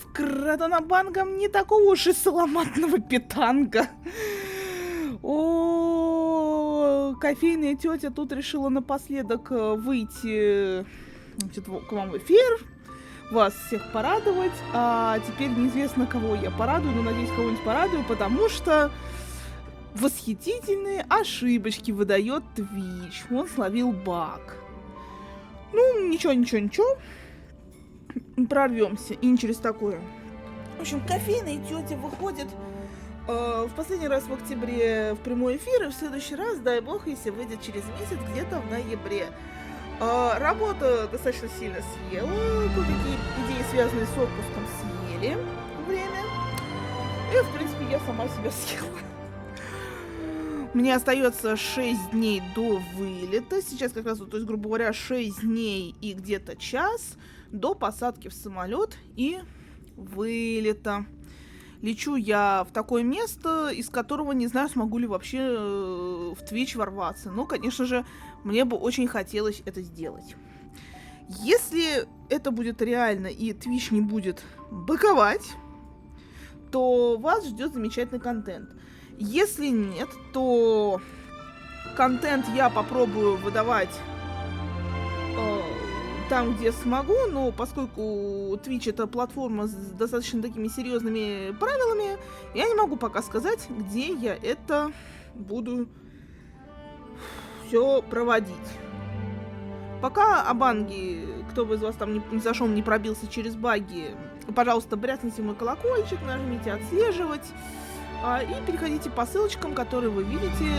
в Кратонабангом не такого уж и саламатного питанга. О, кофейная тетя тут решила напоследок выйти, значит, к вам в эфир, вас всех порадовать, а теперь неизвестно, кого я порадую, но надеюсь, кого-нибудь порадую, потому что восхитительные ошибочки выдает Twitch. Он словил баг. Ну, ничего, прорвемся. И не через такое. В общем, кофейная тетя выходит в последний раз в октябре в прямой эфир, и в следующий раз, дай бог, если выйдет через месяц, где-то в ноябре. Работа достаточно сильно съела, кое-какие идеи, связанные с отпуском, съели время. И, в принципе, я сама себя съела. Мне остается 6 дней до вылета. Сейчас как раз, то есть, грубо говоря, 6 дней и где-то час до посадки в самолет и вылета. Лечу я в такое место, из которого не знаю, смогу ли вообще в Twitch ворваться. Но, конечно же, мне бы очень хотелось это сделать. Если это будет реально и Twitch не будет быковать, то вас ждет замечательный контент. Если нет, то контент я попробую выдавать там, где смогу, но поскольку Twitch это платформа с достаточно такими серьезными правилами, я не могу пока сказать, где я это буду все проводить. Пока о банге, кто бы из вас там не зашел, не пробился через баги, пожалуйста, бряцните мой колокольчик, нажмите «Отслеживать». И переходите по ссылочкам, которые вы видите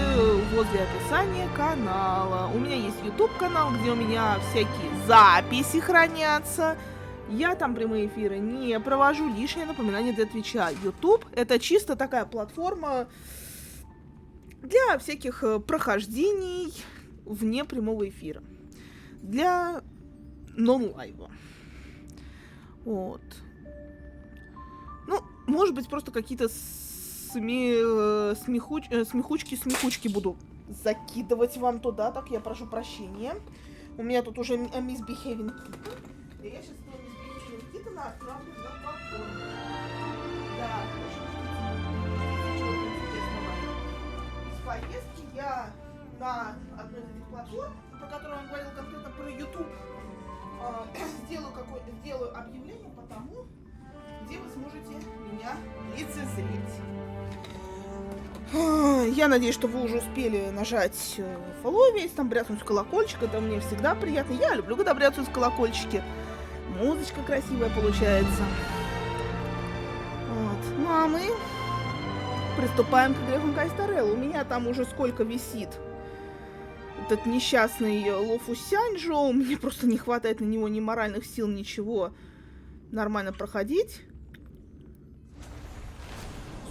возле описания канала. У меня есть YouTube канал, где у меня всякие записи хранятся. Я там прямые эфиры не провожу, лишнее напоминание для Твича. YouTube — это чисто такая платформа для всяких прохождений вне прямого эфира. Для нон-лайва. Вот. Ну, может быть, просто какие-то смехучки буду закидывать вам туда, так я прошу прощения. У меня тут уже misbehaving Kitten. И я сейчас этого misbehaving Kitten отправлю на платформу. Да, ничего интересного. Из поездки я на одной из этих платформ, про которую он говорил конкретно про YouTube, сделаю объявление по тому, где вы сможете меня лицезреть. Я надеюсь, что вы уже успели нажать фолловить, там бряцнуть колокольчик, это мне всегда приятно. Я люблю, когда бряцают колокольчики. Музычка красивая получается. Вот. Ну а мы приступаем к игре Honkai. У меня там уже сколько висит этот несчастный ЛОФУ СЯНЬЧЖОУ. Мне просто не хватает на него ни моральных сил, ничего нормально проходить.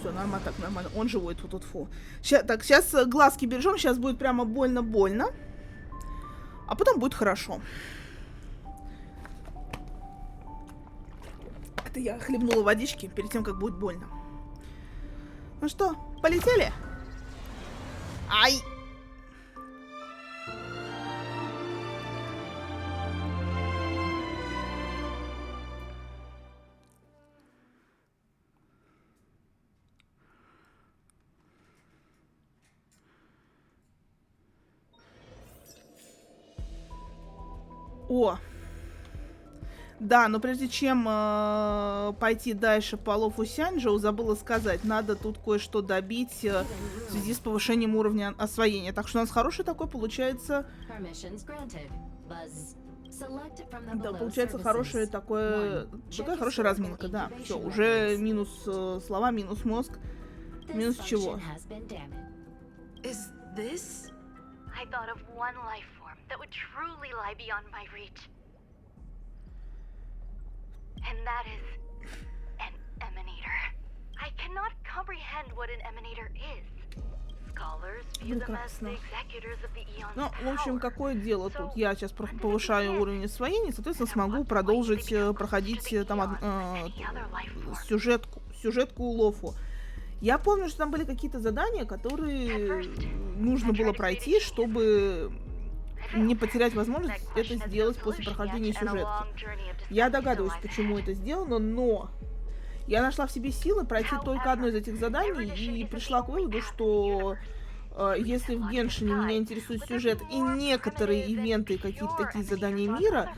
Все, нормально, так, нормально. Он живой, тут-фу. Сейчас глазки бережем, сейчас будет прямо больно-больно. А потом будет хорошо. Это я хлебнула водички перед тем, как будет больно. Ну что, полетели? Ай! О! Да, но прежде чем пойти дальше по ЛОФУ СЯНЬЧЖОУ, забыла сказать, надо тут кое-что добить в связи с повышением уровня освоения. Так что у нас хороший такой получается... Да, получается хорошая такая хорошая разминка, да. Все, уже минус слова, минус мозг, минус чего. I thought of one life form that would truly lie beyond my reach. And that is an emanator. I cannot comprehend what an emanator is. Scholars view them as the executors of the eon's Ну, в общем, power. какое дело тут? Я сейчас повышаю уровень освоения, соответственно, смогу продолжить проходить там сюжетку ЛОФУ. Я помню, что там были какие-то задания, которые нужно было пройти, чтобы не потерять возможность это сделать после прохождения сюжетки. Я догадываюсь, почему это сделано, но Я нашла в себе силы пройти только одно из этих заданий и пришла к выводу, что если в Геншине меня интересует сюжет и некоторые ивенты, какие-то такие задания мира,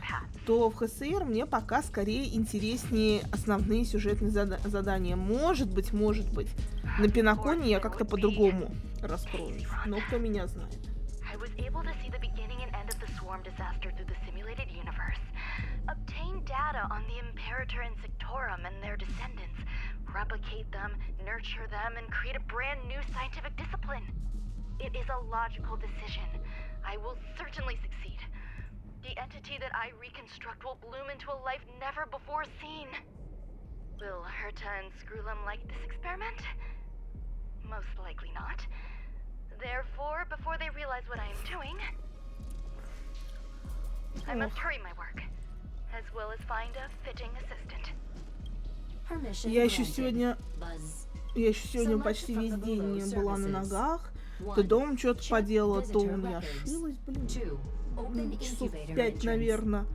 то в ХСР мне пока скорее интереснее основные сюжетные задания. Может быть, на Пиноконе я как-то по-другому раскроюсь, но кто меня знает. Obtain data on the Imperator and Sectorum and their descendants, replicate them, nurture them, and create a brand new scientific discipline. It is a logical decision. I will certainly succeed. The entity that I reconstruct will bloom into a life never before seen. Will Herta and Screwlum like this experiment? Most likely not. Therefore, before they realize what I am doing, I must hurry my work. As well as find a fitting assistant. Я еще сегодня почти весь день была на ногах. То дома что-то поделала, то у меня шилась, часов 5, наверное.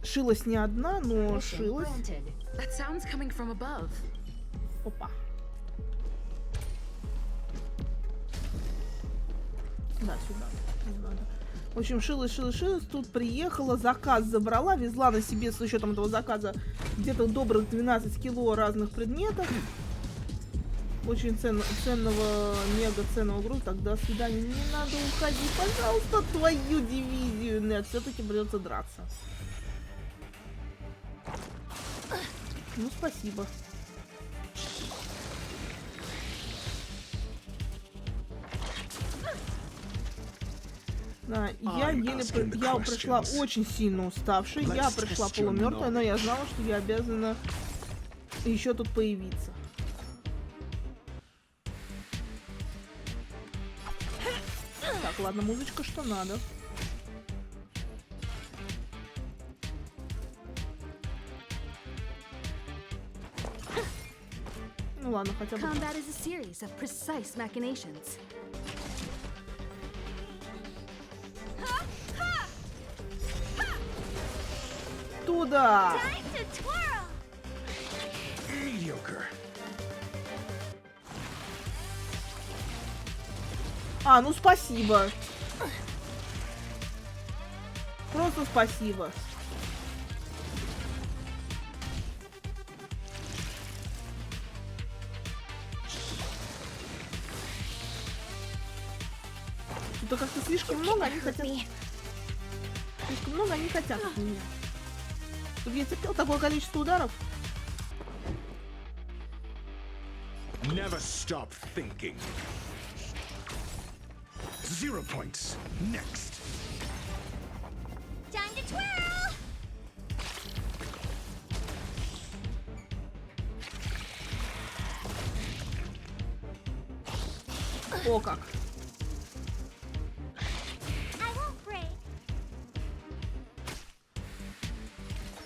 Шилась не одна, но шилась. Опа. Да, сюда. Не надо. В общем, шилась, тут приехала, заказ забрала, везла на себе с учетом этого заказа где-то добрых 12 кило разных предметов. Очень ценного, мега ценного груза. Так, до свидания. Не надо уходить, пожалуйста, твою дивизию. Нет, все-таки придется драться. Ну, спасибо. Да, я пришла очень сильно уставшей, я пришла полумертвая, но я знала, что я обязана еще тут появиться. Так, ладно, музычка, что надо. Ну ладно, хотя бы. Туда! А, ну спасибо. Просто спасибо. Что-то как-то слишком много они хотят. Слишком много они хотят от меня. Чтобы я терпел такое количество ударов. Never stop thinking. 0 points. Next. Time to twirl. О, как.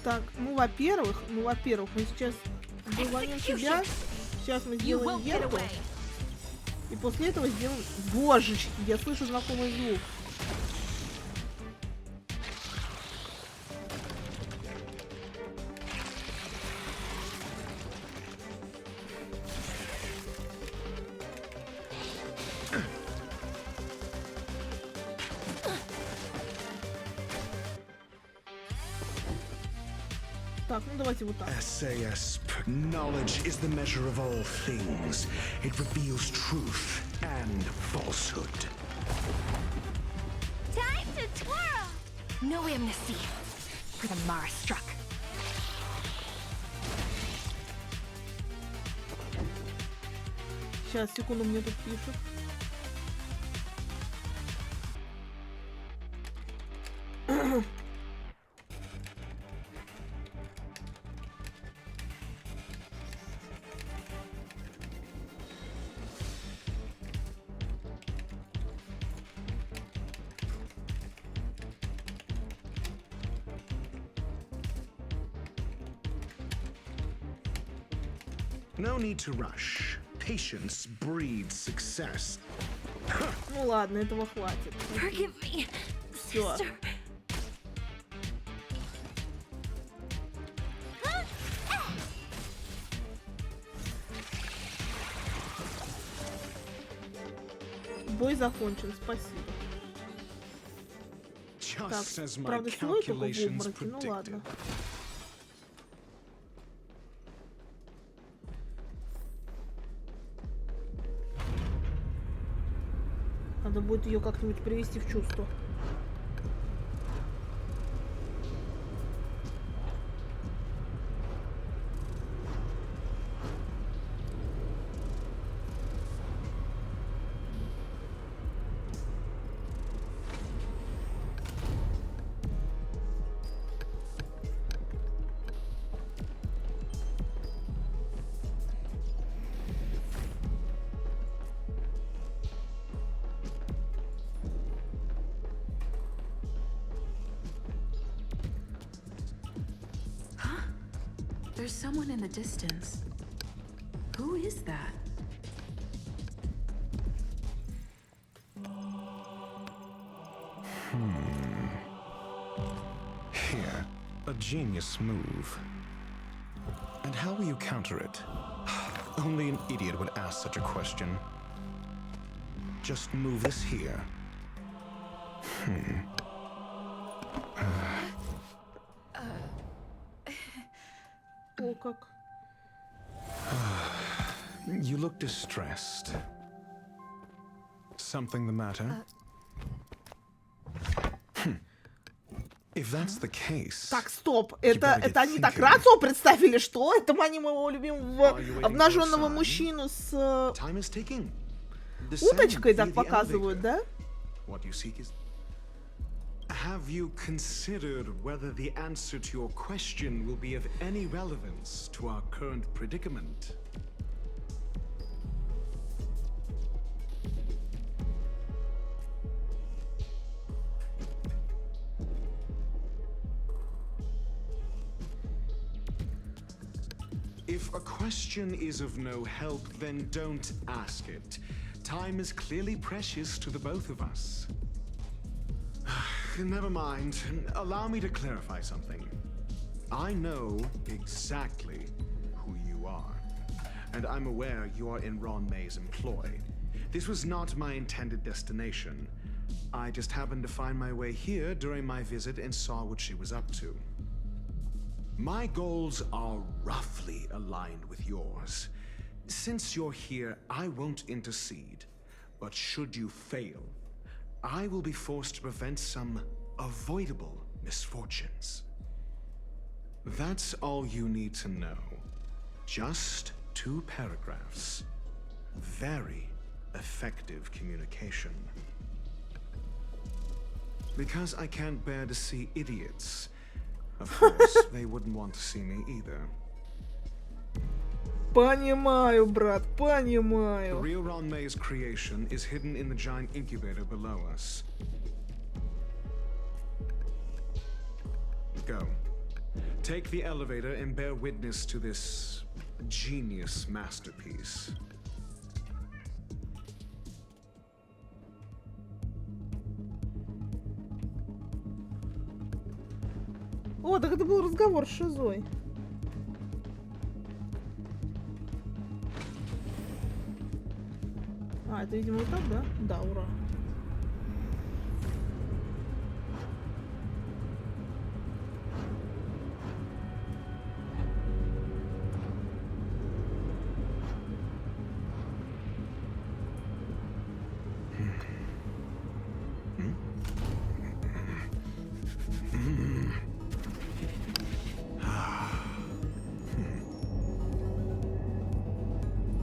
Так, ну, во-первых, мы сейчас вывалим себя. Сейчас мы сделаем вверху. И после этого сделаем... Божечки, я слышу знакомый звук. Так, ну давайте вот так. SAS. Knowledge is the measure of all things. It reveals truth and falsehood. Time to twirl. No amnesty for the Mara struck. Сейчас, секунду, мне тут пишут. No need to rush. Patience breeds success. Ну ладно, этого хватит. Все. Бой закончен, спасибо. Так, Just as my правда, свой только в calculations обмороке, ну ладно. predicted. Надо будет ее как-нибудь привести в чувство. There's someone in the distance. Who is that? Here, a genius move. And how will you counter it? Only an idiot would ask such a question. Just move this here. О, как. You look distressed. Something the matter? If that's the case... Так, стоп. Это они так Рацо представили, что? Это они моего любимого обнаженного мужчину с Time is ticking. уточкой Descend так via the показывают, elevator. да? What you seek is... Have you considered whether the answer to your question will be of any relevance to our current predicament? If a question is of no help, then don't ask it. Time is clearly precious to the both of us. Never mind. Allow me to clarify something. I know exactly who you are, and I'm aware you are in Ron May's employ. This was not my intended destination. I just happened to find my way here during my visit and saw what she was up to. My goals are roughly aligned with yours. Since you're here, I won't intercede. But should you fail, I will be forced to prevent some avoidable misfortunes. That's all you need to know. Just 2 paragraphs. Very effective communication. Because I can't bear to see idiots. Of course, they wouldn't want to see me either. Понимаю, брат, The понимаю. real Ron May's creation is hidden in the giant incubator below us. Go. Take the elevator and bear witness to this genius masterpiece. О, так это был разговор с Шизой. А, это, видимо, вот так, да? Да, ура.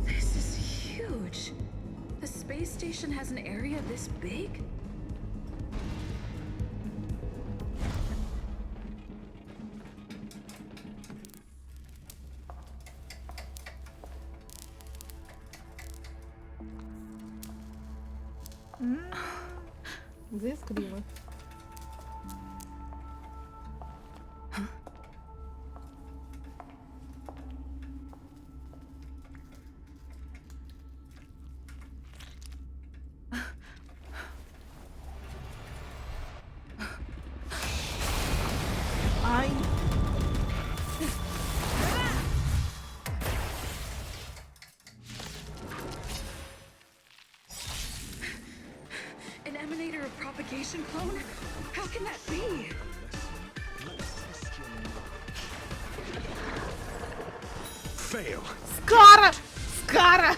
This is huge. The space station has an area this big? Заискрило. Ай. Fail. Скара! Скара!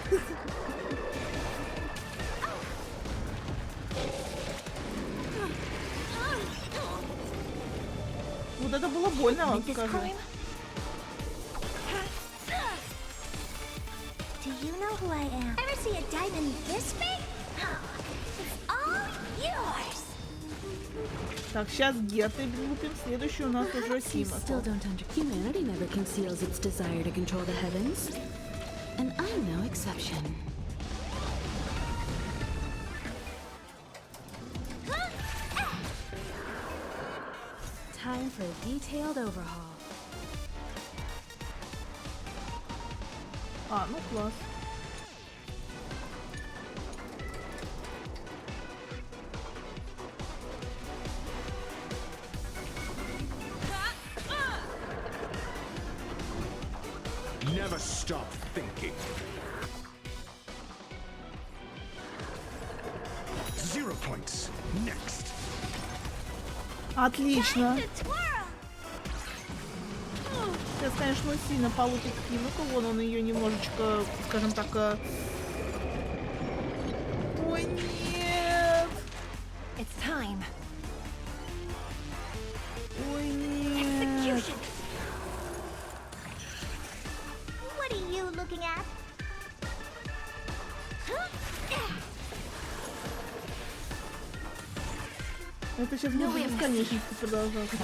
Вот это было больно, вам скажу. Do you know who I am? Ever see a diamond this big? It's all yours. Так, сейчас Геты лупим, следующий у нас уже Сима. Humanity never conceals its desire to control the heavens. And I'm no exception. Time for a detailed overhaul. А, ну класс. Never stop thinking. 0 points. Next. Отлично. To twirl. Сейчас, конечно, сильно получит Химику. Вон он ее немножечко, скажем так... Ой, нет! It's time. Ой, нет! What are you looking at? Это сейчас будет до бесконечности продолжаться.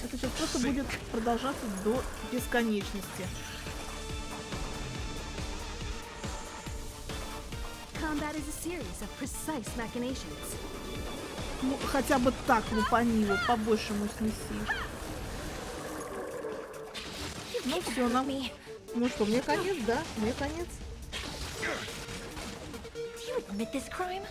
Это сейчас просто будет продолжаться до бесконечности. Combat is a series of precise machinations. Ну, хотя бы так лупани его, по-большему снеси. Ну все, нам... Ну что, мне конец, да? Мне конец. Do you admit this crime?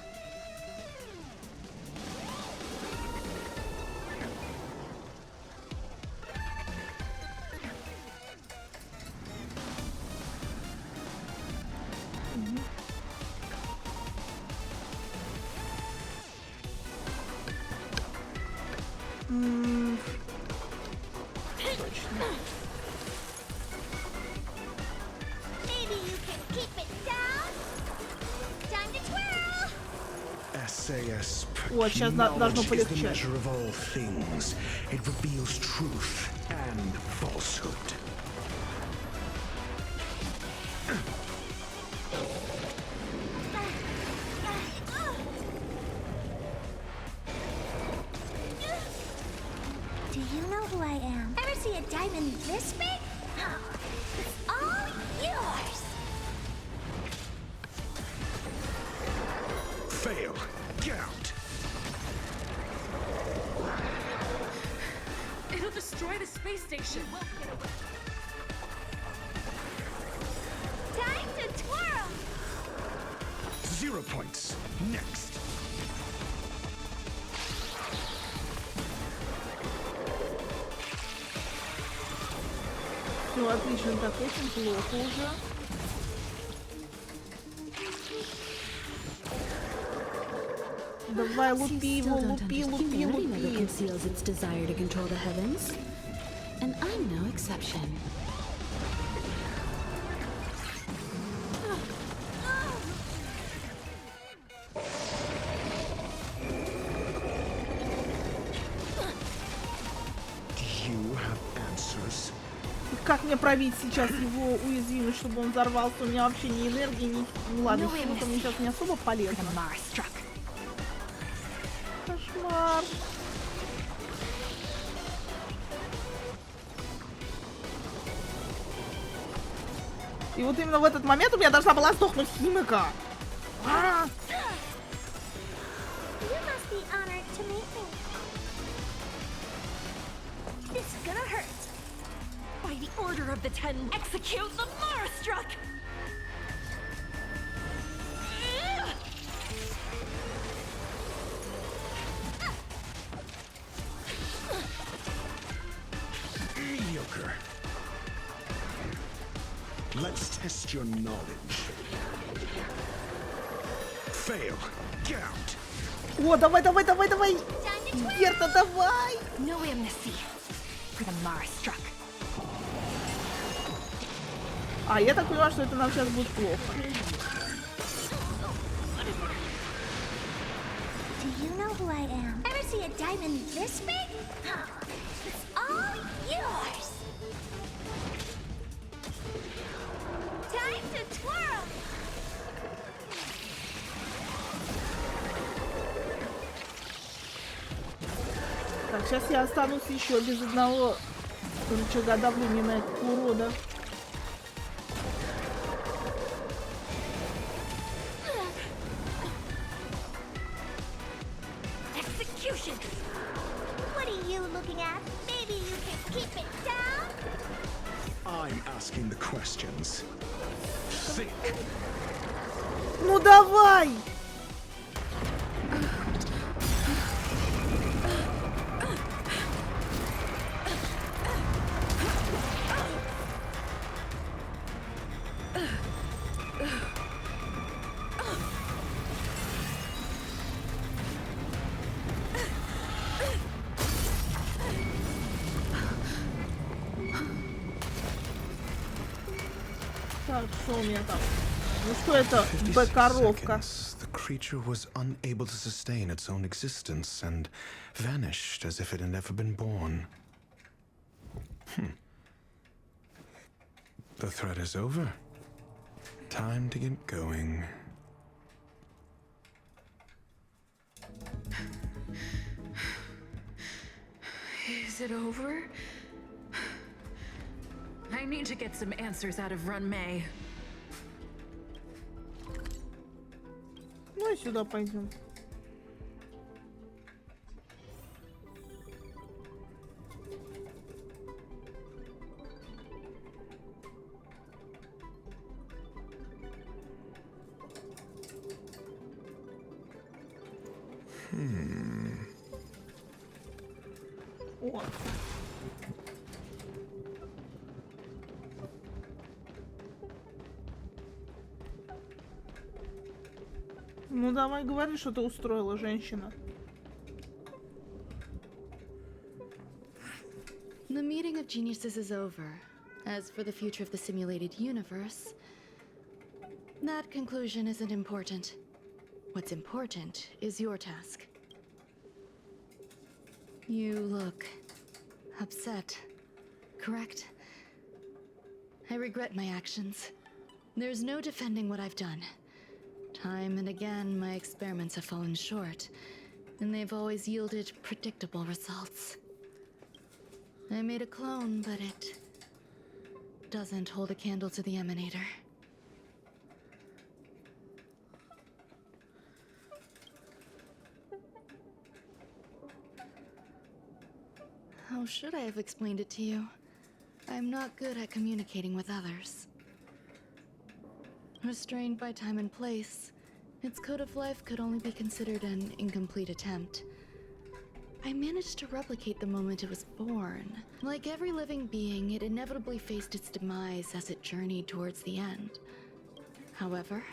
Точно. Maybe you can keep it down. Time to twirl. SAS. Вот, сейчас должно Knowledge is the полегчать. measure of all things. It reveals truth and falsehood. Do you know who I am? Ever see a diamond this big? It's all yours. Fail. Get out. It'll destroy the space station. Time to twirl. 0 points. Next. Все, отлично, так, этим плохо уже. Давай, лупи его, лупи, лупи, Humanity never лупи. conceals its desire to control the heavens. And I'm no exception. Do you have answers? Как мне пробить сейчас его уязвимость, чтобы он взорвался? У меня вообще ни энергии, ни... Ну ладно, Химика мне сейчас не особо полезно. Кошмар. И вот именно в этот момент у меня должна была сдохнуть Химика. А! You must be honored to meet me. This is gonna hurt. By the order of the Ten, execute the Marastruck! Mediocre. Let's test your knowledge. Fail. Get out. О, давай, давай, давай, давай! Time to twirl. Герта, давай! No amnesty for the Marastruck. А, я так поняла, что это нам сейчас будет плохо. Do you know who I am? Ever see a diamond this big? It's all yours. Time to twirl. Так, сейчас я останусь еще без одного рычага давления на этого урода. Execution. What are you looking at? Maybe you can keep it down? I'm asking the questions. Think. Ну давай! Так, что у меня там? Ну что это? 56 Б-коровка. seconds, the creature was unable to sustain its own existence and vanished as if it had never been born. The threat is over. Time to get going. Is it over? I need to get some answers out of Run May. Ну и сюда пойдем. О. Ну давай говори, что ты устроила, женщина. The meeting of geniuses is over. As for the future of the simulated universe, that conclusion isn't important. What's important is your task. You look upset, correct? I regret my actions. There's no defending what I've done. Time and again, my experiments have fallen short, and they've always yielded predictable results. I made a clone, but it doesn't hold a candle to the emanator. How should I have explained it to you? I'm not good at communicating with others. Restrained by time and place, its code of life could only be considered an incomplete attempt. I managed to replicate the moment it was born. Like every living being, it inevitably faced its demise as it journeyed towards the end. However,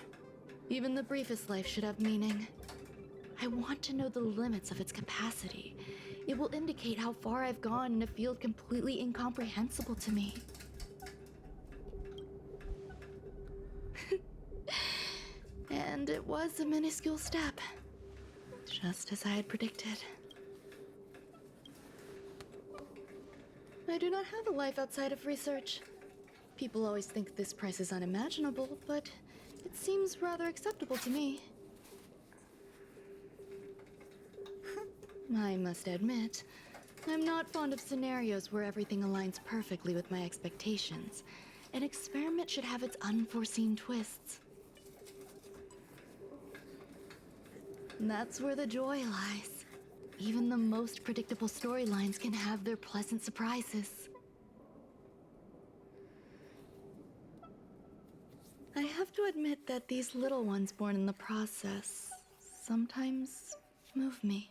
even the briefest life should have meaning. I want to know the limits of its capacity. It will indicate how far I've gone in a field completely incomprehensible to me. And it was a minuscule step, just as I had predicted. I do not have a life outside of research. People always think this price is unimaginable, but it seems rather acceptable to me. I must admit, I'm not fond of scenarios where everything aligns perfectly with my expectations. An experiment should have its unforeseen twists. That's where the joy lies. Even the most predictable storylines can have their pleasant surprises. I have to admit that these little ones born in the process sometimes move me.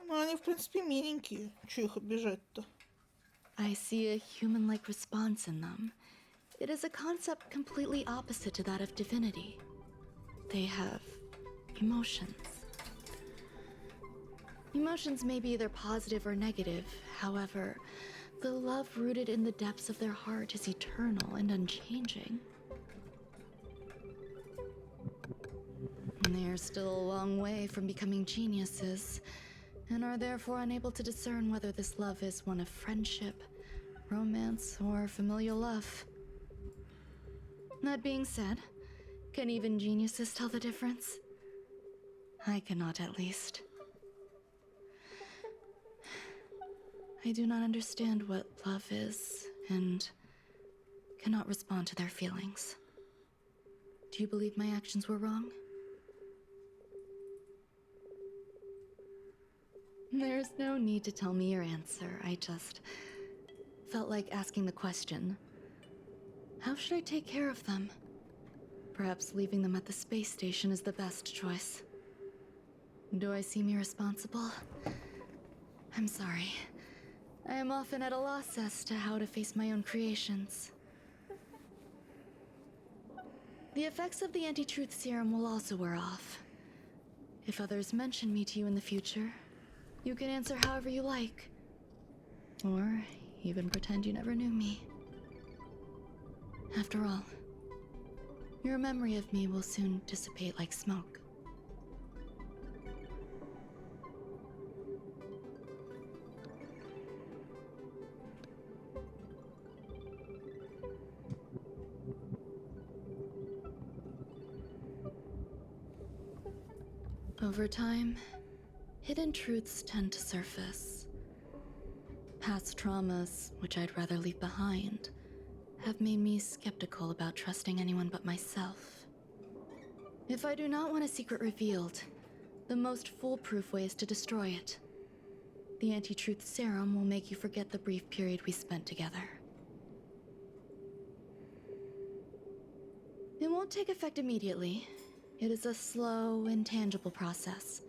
Ну, они, в принципе, миленькие. Чё их обижать-то? I see a human-like response in them. It is a concept completely opposite to that of divinity. They have emotions. Emotions may be either positive or negative. However, The love rooted in the depths of their heart is eternal and unchanging. They are still a long way from becoming geniuses, and are therefore unable to discern whether this love is one of friendship, romance, or familial love. That being said, can even geniuses tell the difference? I cannot, at least. I do not understand what love is, and cannot respond to their feelings. Do you believe my actions were wrong? There's no need to tell me your answer. I just felt like asking the question. How should I take care of them? Perhaps leaving them at the space station is the best choice. Do I seem irresponsible? I'm sorry. I am often at a loss as to how to face my own creations. The effects of the anti-truth serum will also wear off. If others mention me to you in the future, you can answer however you like. Or even pretend you never knew me. After all, your memory of me will soon dissipate like smoke. Over time, hidden truths tend to surface. Past traumas, which I'd rather leave behind, have made me skeptical about trusting anyone but myself. If I do not want a secret revealed, the most foolproof way is to destroy it. The anti-truth serum will make you forget the brief period we spent together. It won't take effect immediately. It is a slow, intangible process,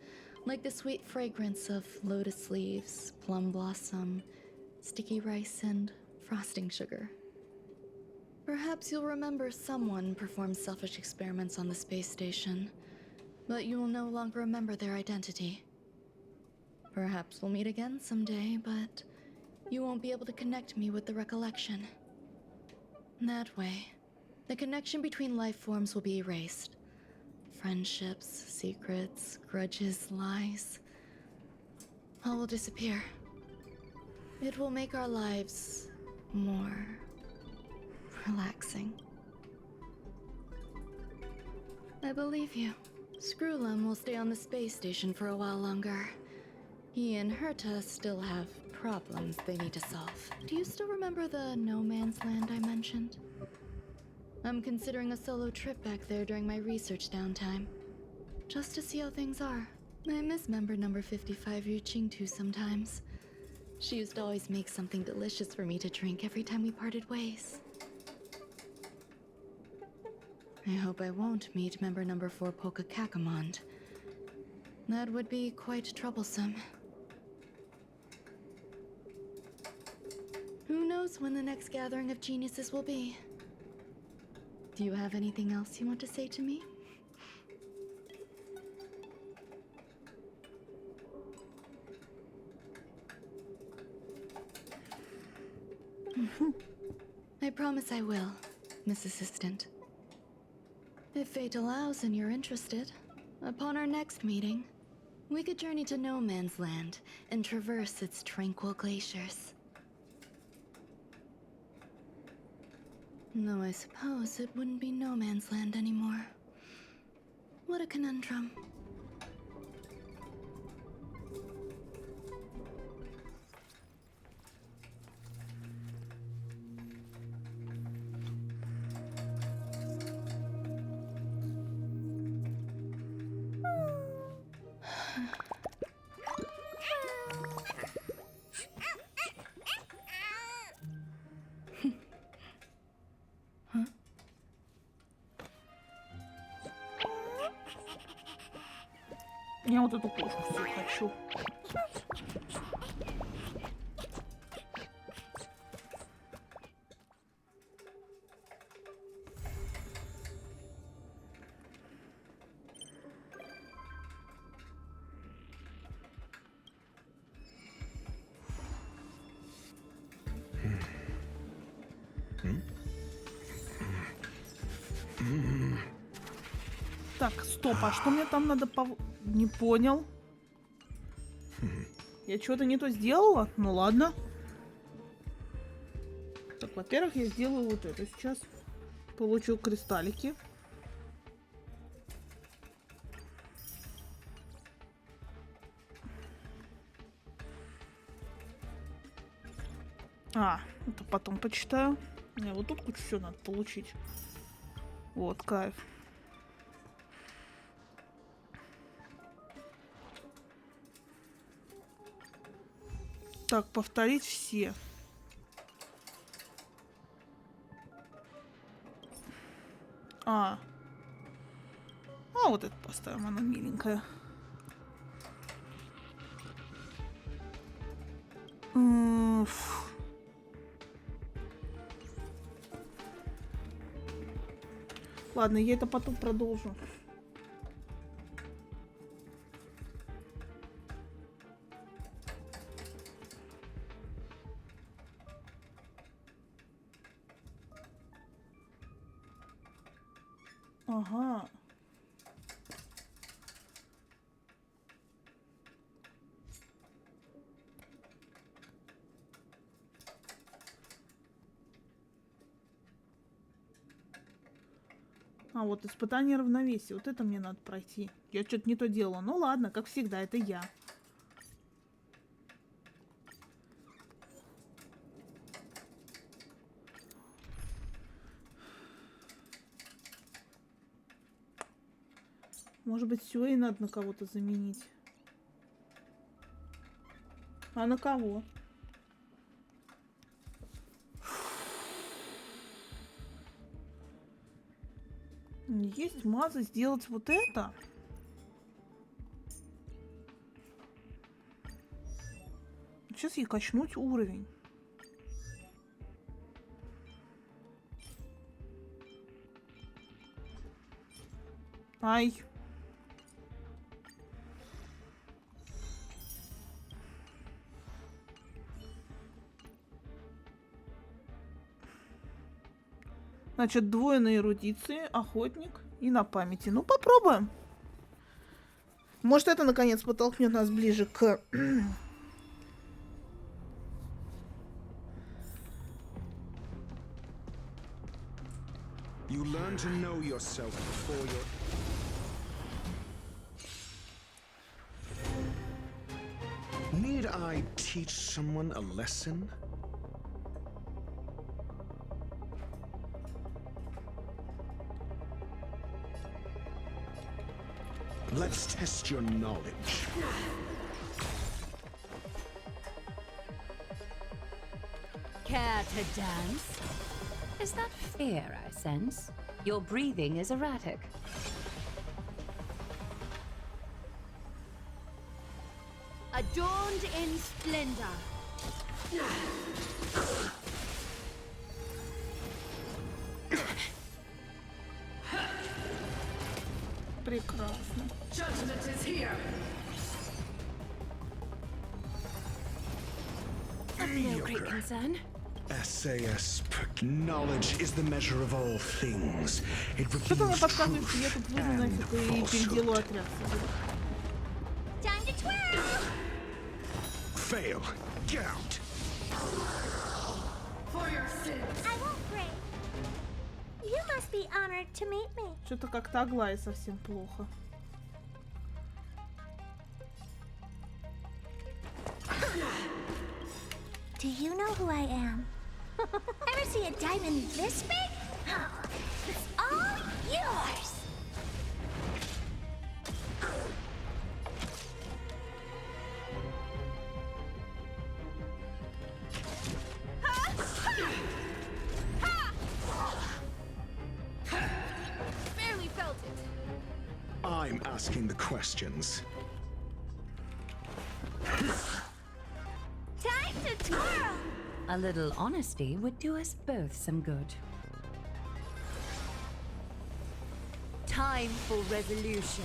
like the sweet fragrance of lotus leaves, plum blossom, sticky rice, and frosting sugar. Perhaps you'll remember someone performed selfish experiments on the space station, but you will no longer remember their identity. Perhaps we'll meet again someday, but you won't be able to connect me with the recollection. That way, the connection between life forms will be erased. Friendships, secrets, grudges, lies, all will disappear. It will make our lives more relaxing. I believe you. Screwlum will stay on the space station for a while longer. He and Herta still have problems they need to solve. Do you still remember the no man's land I mentioned? I'm considering a solo trip back there during my research downtime, just to see how things are. I miss member number 55 Yuqingtu sometimes. She used to always make something delicious for me to drink every time we parted ways. I hope I won't meet member number 4 Polka Kakamond. That would be quite troublesome. Who knows when the next gathering of geniuses will be? Do you have anything else you want to say to me? I promise I will, Miss Assistant. If fate allows and you're interested, upon our next meeting, we could journey to No Man's Land and traverse its tranquil glaciers. Though I suppose it wouldn't be No Man's Land anymore. What a conundrum. Я вот эту кошку все хочу. Так, стоп, а что мне там надо Не понял. Я что-то не то сделала? Ну ладно. Так, во-первых, я сделаю вот это сейчас. Получу кристаллики. Это потом почитаю. Мне вот тут кучу всего надо получить. Вот, кайф. Так, повторить все. Вот это поставим, она миленькая. Ладно, я это потом продолжу. Ага. Вот испытание равновесия. Вот это мне надо пройти. Я что-то не то делала. Ну ладно, как всегда, это я. Может быть, все и надо на кого-то заменить. А на кого? Есть маза сделать вот это. Сейчас ей качнуть уровень. Ай. Значит, двое на эрудиции, охотник и на памяти. Ну, попробуем. Может, это, наконец, подтолкнет нас ближе к... You learn to know yourself before you're... Need I teach someone a lesson? Let's test your knowledge. Care to dance? Is that fear I sense? Your breathing is erratic. Adorned in splendor. Прекрасно. Judgment is here. No great concern. SAS, knowledge is the measure of all things. It Что-то мне reveals подсказывает, что я truth тут выйду and нафиг и переделаю falsehood. отряд. Time to twirl! Fail. Get out. For your sins. I won't break. You must be honored to meet me. Что-то как-то Аглае совсем плохо. Do you know who I am? Ever see a diamond this big? Oh, it's all yours! Barely felt it. I'm asking the questions. Time to twirl! A little honesty would do us both some good. Time for resolution.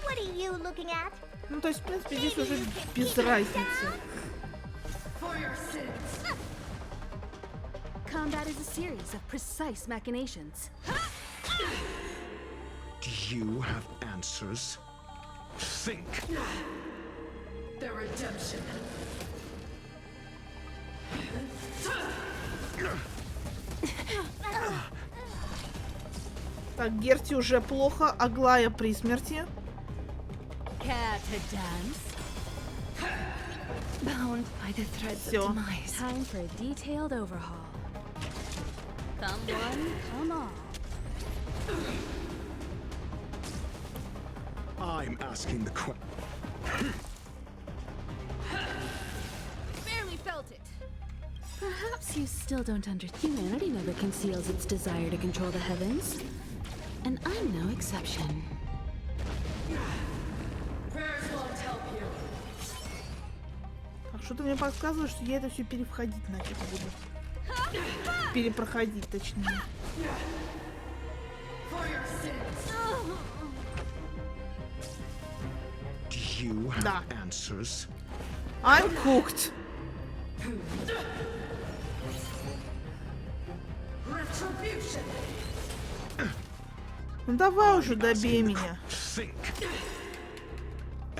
What are you looking at? Ну, то есть, в принципе, здесь уже без разницы. Combat is a series of precise machinations. Do you have answers? Think. The redemption. Так, Герти уже плохо, Аглая при смерти. Care to dance? Bound by the threads Всё. of demise. Time for a detailed overhaul. Come one, come all. I'm asking the question. Barely felt it. Perhaps you still don't understand. Humanity never conceals its desire to control the heavens. And I'm no exception. Prayers won't help you. Так, что-то мне подсказывает, что я это все переходить нафиг буду. Перепроходить, точнее. For your sins. Do you have Да. answers? I'm cooked. Retribution. Ну давай уже I'm добей asking the меня. Think.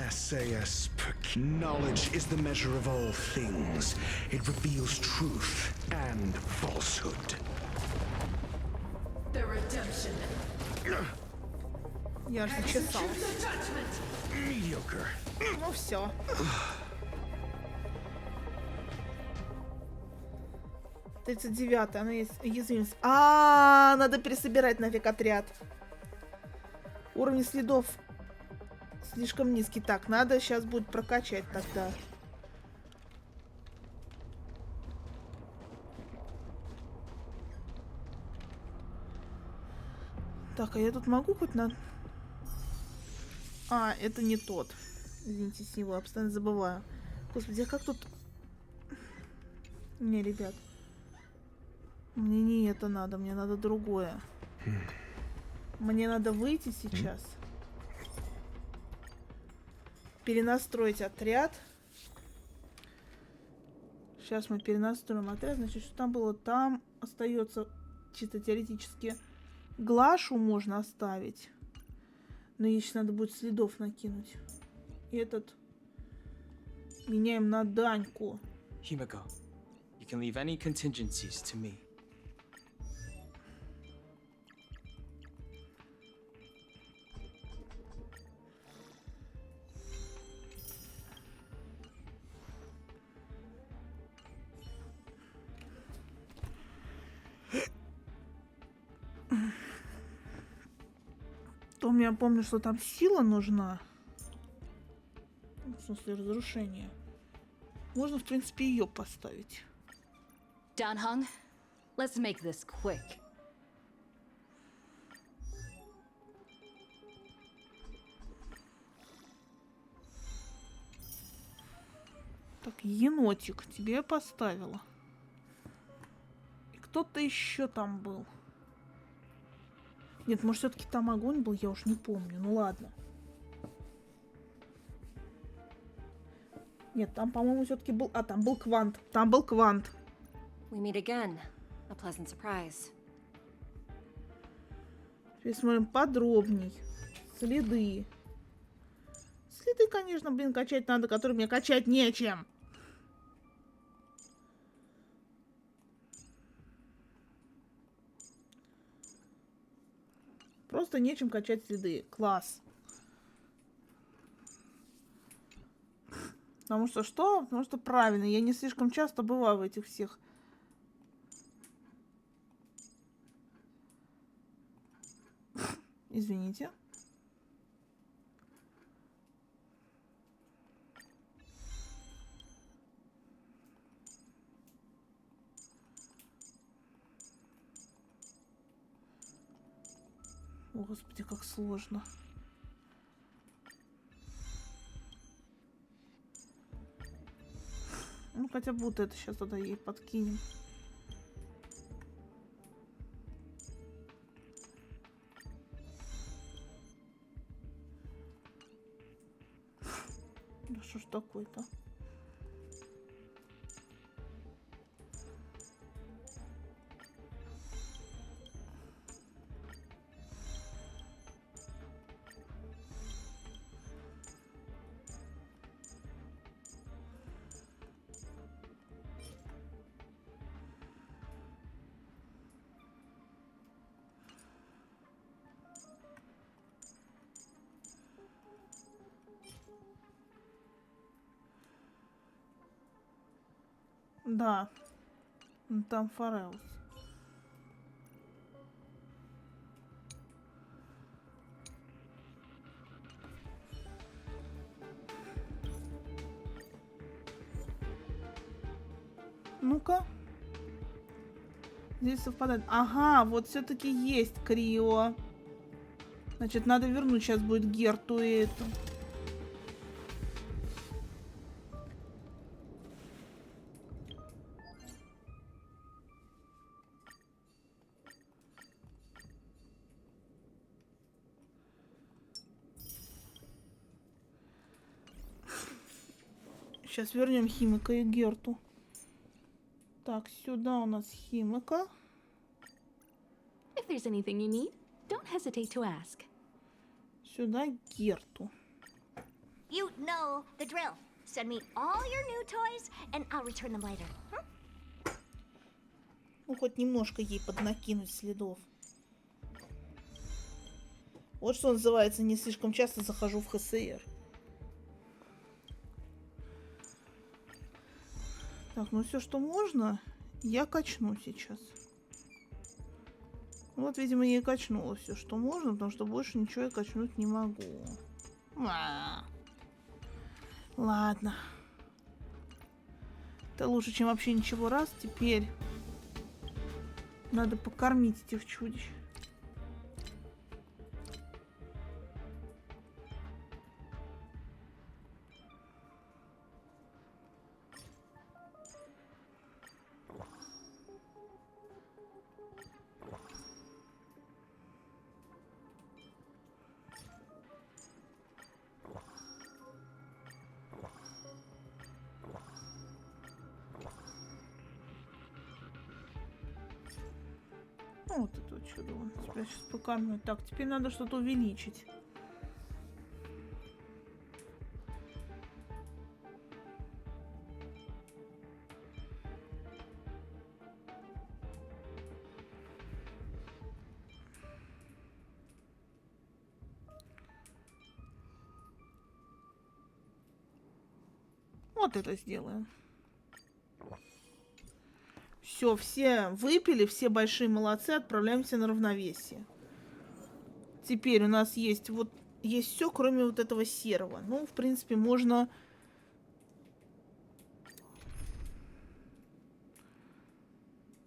SAS. Knowledge is the measure of all things. It reveals truth and falsehood. The redemption. Я же чесалась. The judgment. Mediocre. Ну все. Тридцать 39-й, она есть уязвимость. Надо пересобирать нафиг отряд. Уровень следов слишком низкий. Так, надо сейчас будет прокачать тогда. Так, а я тут могу хоть на... это не тот. Извините, с него, я постоянно забываю. Господи, а как тут... Не, ребят. Мне не это надо, мне надо другое. Мне надо выйти сейчас. Перенастроить отряд. Сейчас мы перенастроим отряд. Значит, что там было? Там остается чисто теоретически. Глашу можно оставить. Но ей сейчас надо будет следов накинуть. И этот меняем на Даньку. Himiko, you can leave any contingencies to me. То я помню, что там сила нужна. В смысле, разрушение. Можно, в принципе, ее поставить. Danhong, let's make this quick. Так, енотик, тебе я поставила. И кто-то еще там был. Нет, может, все-таки там огонь был, я уж не помню. Ну ладно. Нет, там, по-моему, все-таки был... там был квант. Там был квант. We meet again. A pleasant surprise. Теперь смотрим подробней. Следы. Следы, конечно, блин, качать надо, которые мне качать нечем. Просто нечем качать следы. Класс. Потому что что? Потому что правильно, я не слишком часто бываю в этих всех. Извините. О, Господи, как сложно. Ну, хотя бы вот это сейчас тогда ей подкинем. Да. Там Фореус. Ну-ка. Здесь совпадает. Ага, вот все-таки есть Крио. Значит, надо вернуть. Сейчас будет Герту и эту. Сейчас вернем Химика и Герту. Так, сюда у нас Химика. If there's anything you need, don't hesitate to ask. Сюда Герту. You know the drill. Send me all your new toys, and I'll return them later. Ну, хоть немножко ей поднакинуть следов. Вот что называется, не слишком часто захожу в ХСР. Так, ну все, что можно, я качну сейчас. Вот, видимо, я и качнула все, что можно, потому что больше ничего я качнуть не могу. Ладно. Это лучше, чем вообще ничего. Раз, теперь надо покормить этих чудищ. Вот это вот чудо. Тебя сейчас покормлю. Так, теперь надо что-то увеличить. Вот это сделаем. Все выпили, все большие молодцы, отправляемся на равновесие. Теперь у нас есть есть все, кроме вот этого серого. Ну, в принципе, можно...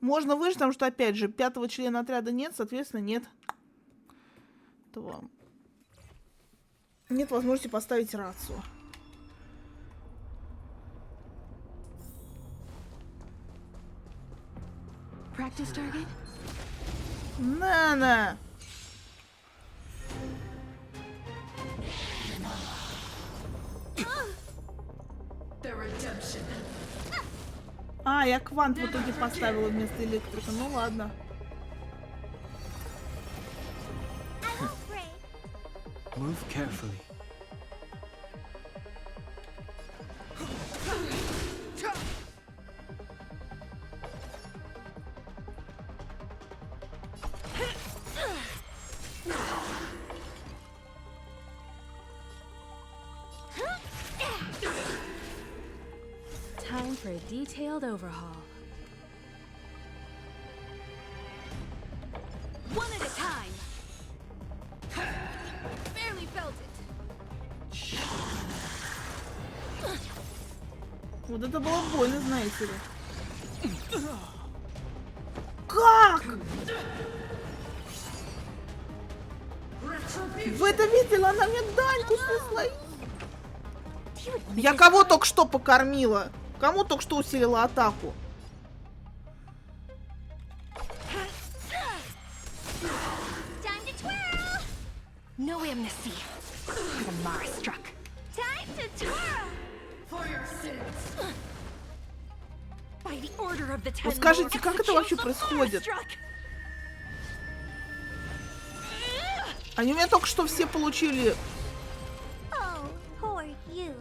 Можно выжить, потому что, опять же, 5-го члена отряда нет, соответственно, нет этого... Нет возможности поставить рацию. Practice target? На-на! А, я квант в итоге поставила вместо электрика. Ну ладно. Move carefully. Time for a detailed overhaul. One at a time. Barely felt it. Вот это было больно, знаете ли. Как? Вы это видели? Она мне Даньку снесла. Я кого только что покормила? Кому только что усилила атаку? No amnesty. The Mara struck. Time to twirl. For your sins. By the order of the Ten. Вот скажите, как это вообще происходит? Они у меня только что все получили. Oh, poor you.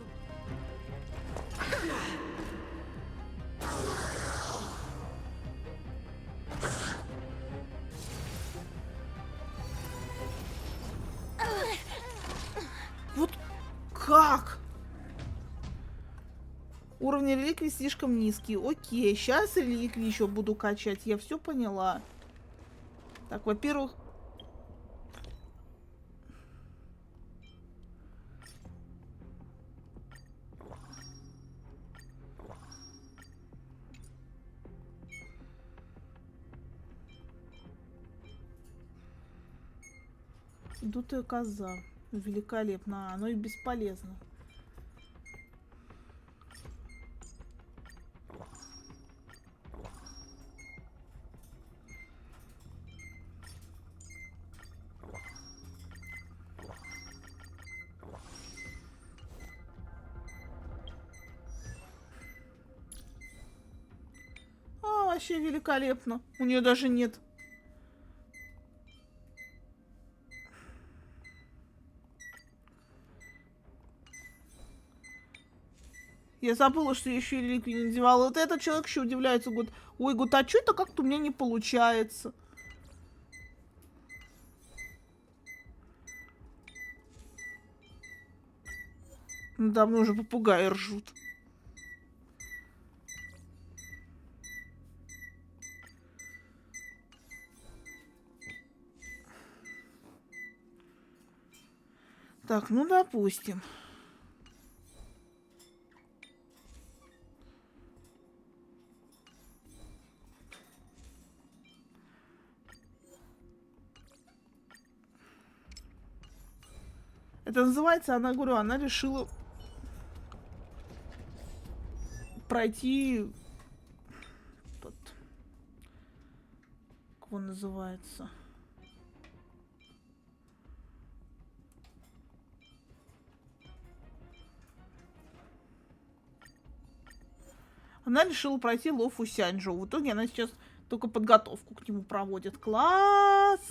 Уровни реликвий слишком низкие. Окей, сейчас реликвии еще буду качать. Я все поняла. Так, во-первых... Дутая коза. Великолепно. Оно и бесполезно. Вообще великолепно. У нее даже нет. Я забыла, что я еще и реликвии не надевала. Вот этот человек еще удивляется. Говорит, ой, говорит, а что это как-то у меня не получается? Давно уже попугаи ржут. Так, ну допустим. Это называется, она, говорю, она решила пройти тот, как он называется. Она решила пройти ЛОФУ СЯНЬЧЖОУ. В итоге она сейчас только подготовку к нему проводит. Класс!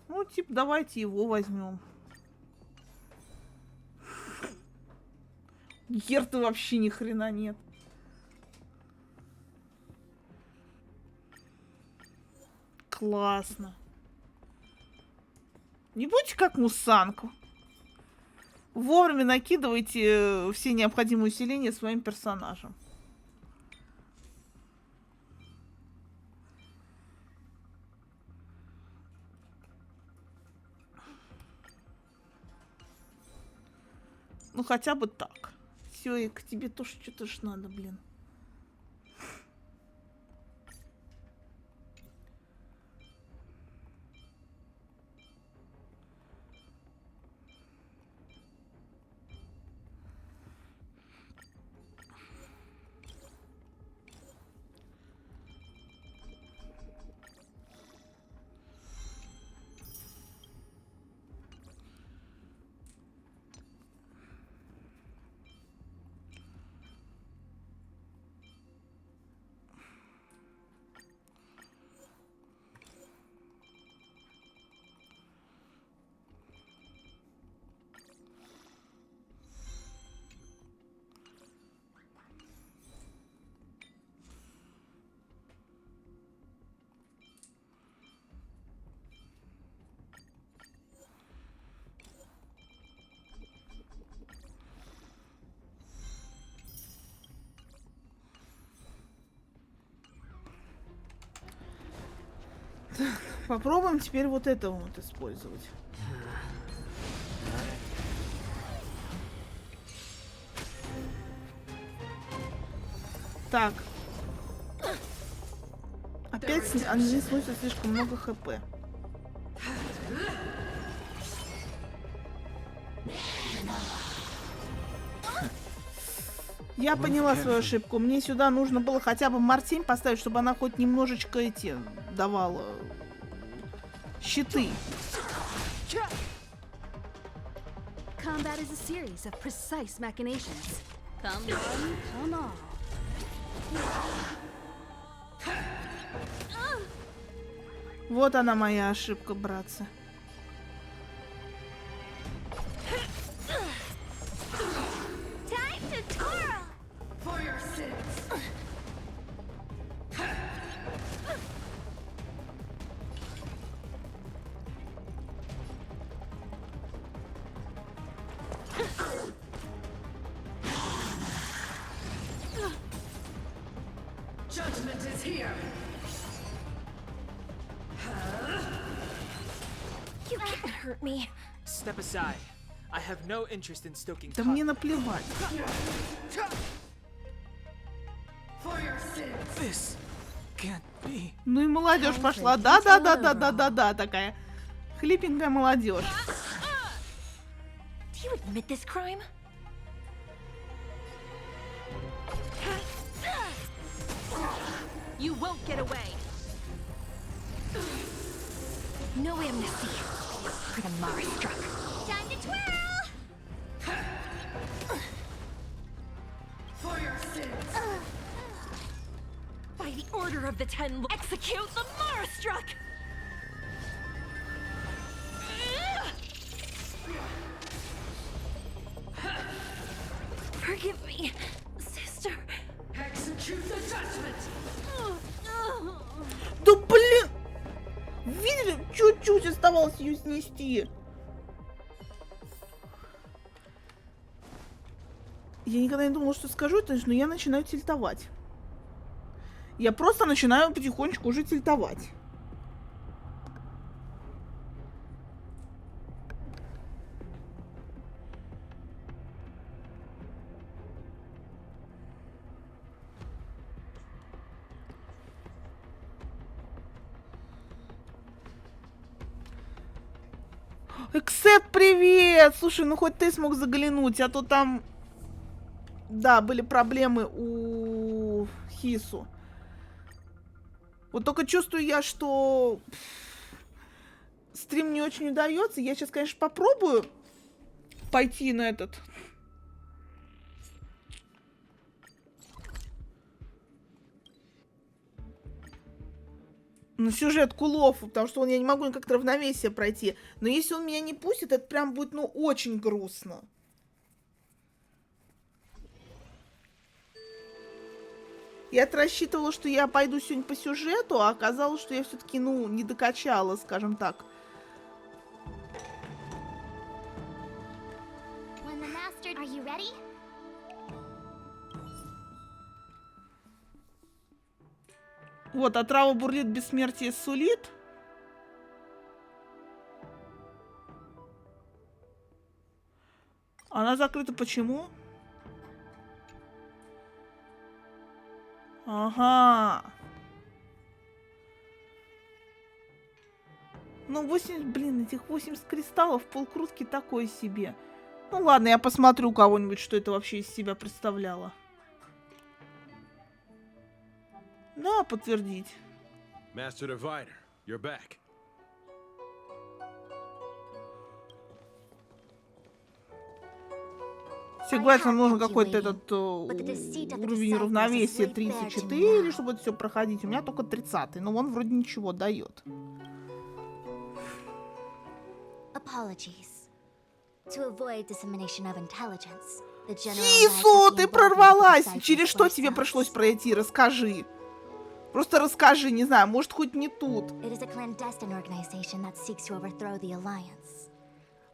Ну, типа, давайте его возьмем. Герты вообще ни хрена нет. Классно. Не будьте как Мусанку. Вовремя накидывайте все необходимые усиления своим персонажам. Ну, хотя бы так. Все, и к тебе тоже что-то ж надо, блин. Попробуем теперь вот это вот использовать. Так. Опять они сносят слишком много хп. Я поняла свою ошибку. Мне сюда нужно было хотя бы Мартин поставить, чтобы она хоть немножечко эти давала щиты. Combat is a series of precise machinations. Come on, come on. Вот она моя ошибка, братцы. You can't hurt me. Step aside. I have no interest in stoking Да мне наплевать. This can't be. Ну и молодежь пошла. Да, такая. Хлипенькая молодежь. Do you admit this crime? You won't get away. No amnesty for the Mara struck. Time to twirl! By the order of the Ten, execute the Mara struck. Forgive me, sister. Execute the judgment. Да блин! Видели? Чуть-чуть оставалось ее снести. Я никогда не думала, что скажу это, но я начинаю тильтовать. Я просто начинаю потихонечку уже тильтовать. Эксет, привет! Слушай, ну хоть ты смог заглянуть, а то там... Да, были проблемы у Хису. Вот только чувствую я, что стрим не очень удается. Я сейчас, конечно, попробую пойти на этот... На сюжетку Лофу, потому что я не могу как-то равновесие пройти. Но если он меня не пустит, это прям будет, ну, очень грустно. Я-то рассчитывала, что я пойду сегодня по сюжету, а оказалось, что я все-таки, ну, не докачала, скажем так. When the master... Are you ready? Вот, отрава бурлит, бессмертие сулит. Она закрыта почему? Ага. Ну, 80, блин, этих 80 кристаллов, полкрутки такой себе. Ну ладно, я посмотрю у кого-нибудь, что это вообще из себя представляло. Да, подтвердить. Master Divider, you're back. Согласен, нам нужен какой-то этот уровень равновесия 34, чтобы это все проходить. У меня только 30, но он вроде ничего дает. Хису, ты прорвалась! Через что тебе пришлось пройти? Расскажи. Просто расскажи, не знаю, может, хоть не тут.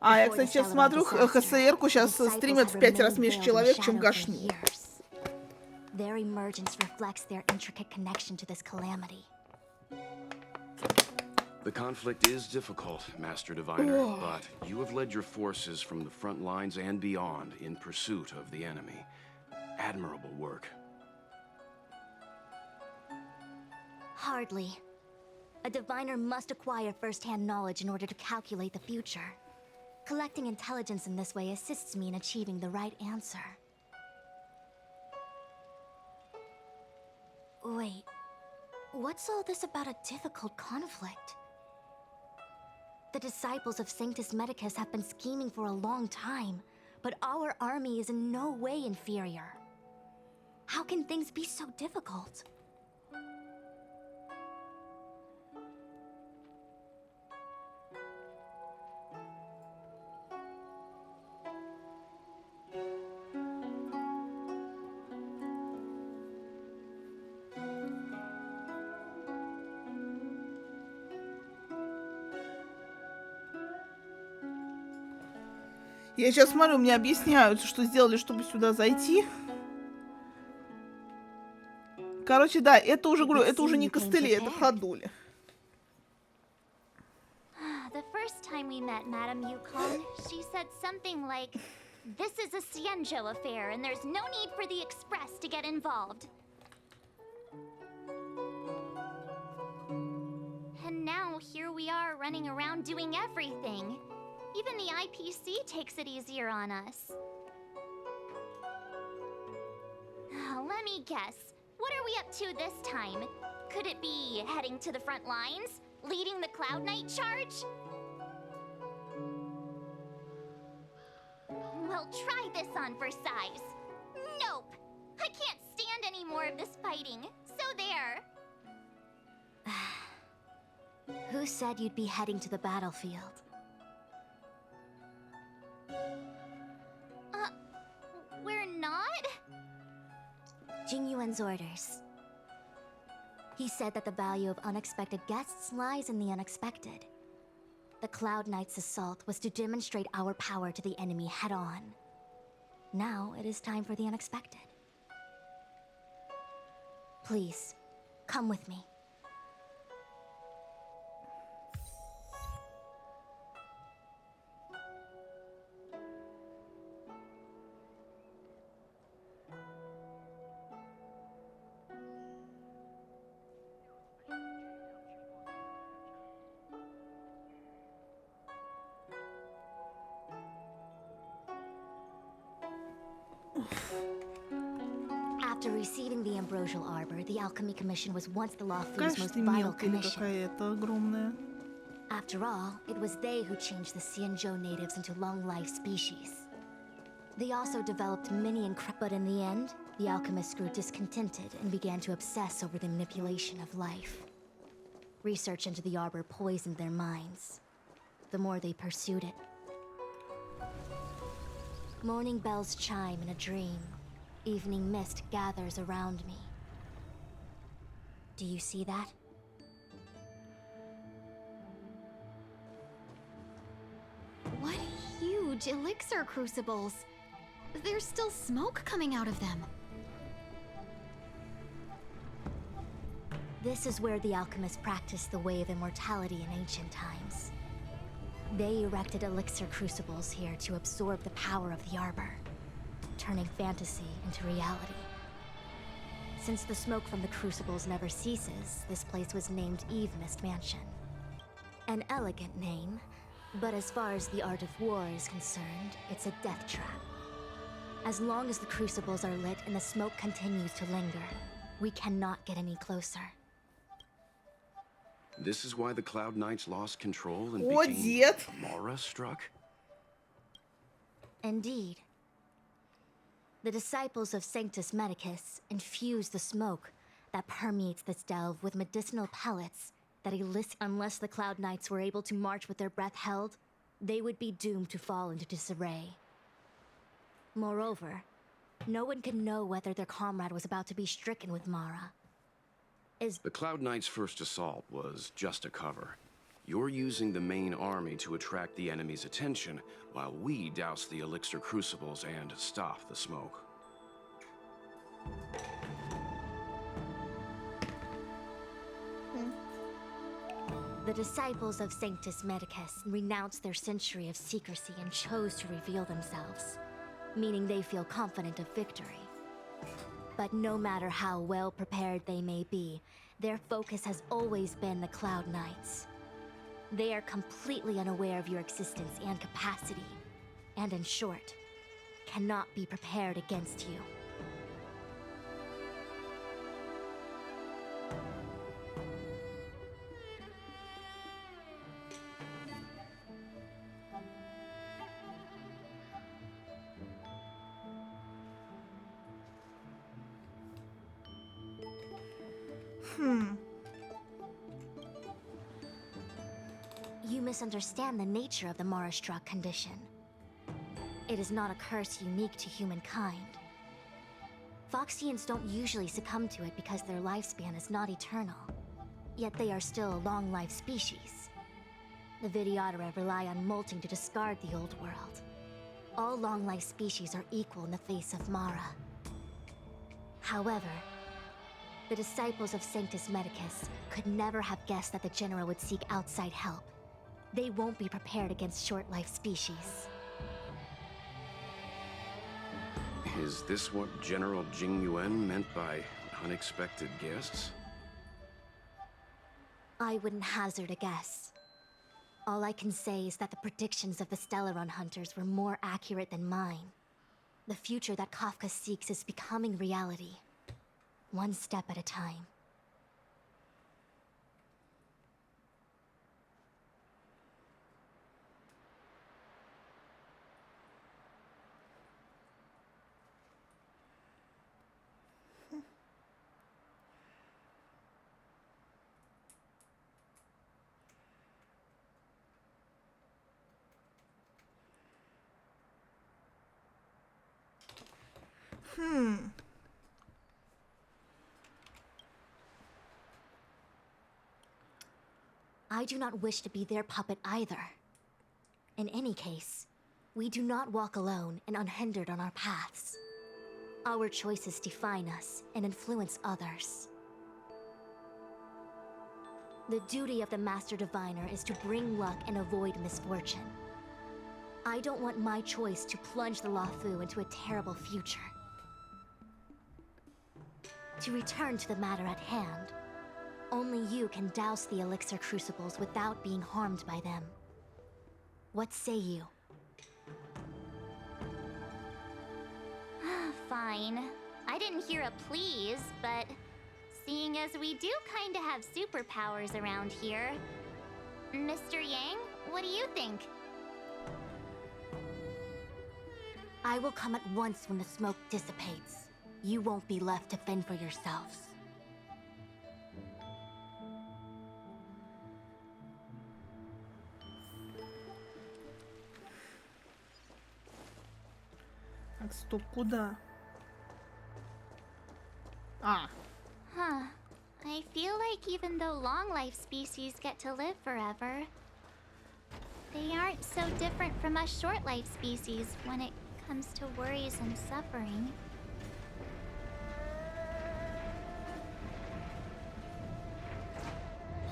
А, я, кстати, сейчас смотрю, ХСР-ку сейчас стримят в 5 раз меньше человек, чем Гашну. The conflict is difficult, Master Diviner, but you have led your forces from the front lines and beyond in pursuit of the enemy. Admirable work. Hardly. A diviner must acquire first-hand knowledge in order to calculate the future. Collecting intelligence in this way assists me in achieving the right answer. Wait, what's all this about a difficult conflict? The disciples of Sanctus Medicus have been scheming for a long time, but our army is in no way inferior. How can things be so difficult? Я сейчас смотрю, мне объясняют, что сделали, чтобы сюда зайти. Короче, да, это уже, говорю, это уже не костыли, это ходули. The first time we met Madame Yukong, she said something like, "This is a СЯНьЧЖОУ affair, and there's no need for the Express to get involved." And now here we are running around doing everything. Even the IPC takes it easier on us. Let me guess. What are we up to this time? Could it be heading to the front lines? Leading the Cloud Knight charge? Well, try this on for size. Nope! I can't stand any more of this fighting. So there. Who said you'd be heading to the battlefield? We're not? Jingyuan's orders. He said that the value of unexpected guests lies in the unexpected. The Cloud Knight's assault was to demonstrate our power to the enemy head-on. Now it is time for the unexpected. Please, come with me. After receiving the Ambrosial Arbor, the Alchemy Commission was once the LOFU's most vital commission. After all, it was they who changed the СЯНьЧЖОУ natives into long-life species. They also developed many but in the end, the alchemists grew discontented and began to obsess over the manipulation of life. Research into the Arbor poisoned their minds. The more they pursued it. Morning bells chime in a dream. Evening mist gathers around me. Do you see that? What huge elixir crucibles! There's still smoke coming out of them. This is where the alchemists practiced the way of immortality in ancient times. They erected elixir crucibles here to absorb the power of the Arbor, turning fantasy into reality. Since the smoke from the crucibles never ceases, this place was named Eve Mist Mansion. An elegant name, but as far as the art of war is concerned, it's a death trap. As long as the crucibles are lit and the smoke continues to linger, we cannot get any closer. This is why the Cloud Knights lost control and became Mara-struck? Indeed. The disciples of Sanctus Medicus infuse the smoke that permeates this delve with medicinal pellets that elicit. Unless the Cloud Knights were able to march with their breath held, they would be doomed to fall into disarray. Moreover, no one can know whether their comrade was about to be stricken with Mara. The Cloud Knights' first assault was just a cover. You're using the main army to attract the enemy's attention, while we douse the elixir crucibles and stop the smoke. The disciples of Sanctus Medicus renounced their century of secrecy and chose to reveal themselves, meaning they feel confident of victory. But no matter how well prepared they may be, their focus has always been the Cloud Knights. They are completely unaware of your existence and capacity, and in short, cannot be prepared against you. You misunderstand the nature of the Mara-struck condition. It is not a curse unique to humankind. Foxians don't usually succumb to it because their lifespan is not eternal. Yet they are still a long-life species. The Vidyadhara rely on molting to discard the old world. all long-life species are equal in the face of Mara. However, the disciples of Sanctus Medicus could never have guessed that the General would seek outside help. They won't be prepared against short-life species. Is this what General Jing Yuan meant by unexpected guests? I wouldn't hazard a guess. All I can say is that the predictions of the Stellaron hunters were more accurate than mine. The future that Kafka seeks is becoming reality. One step at a time. I do not wish to be their puppet either. In any case, we do not walk alone and unhindered on our paths. Our choices define us and influence others. The duty of the Master Diviner is to bring luck and avoid misfortune. I don't want my choice to plunge the LOFUU into a terrible future. To return to the matter at hand, only you can douse the elixir crucibles without being harmed by them. What say you? Fine. I didn't hear a please, but seeing as we do kinda have superpowers around here, Mr. Yang, what do you think? I will come at once when the smoke dissipates. You won't be left to fend for yourselves. Так, стоп, куда? Huh. I feel like even though long-life species get to live forever, they aren't so different from us short-life species when it comes to worries and suffering.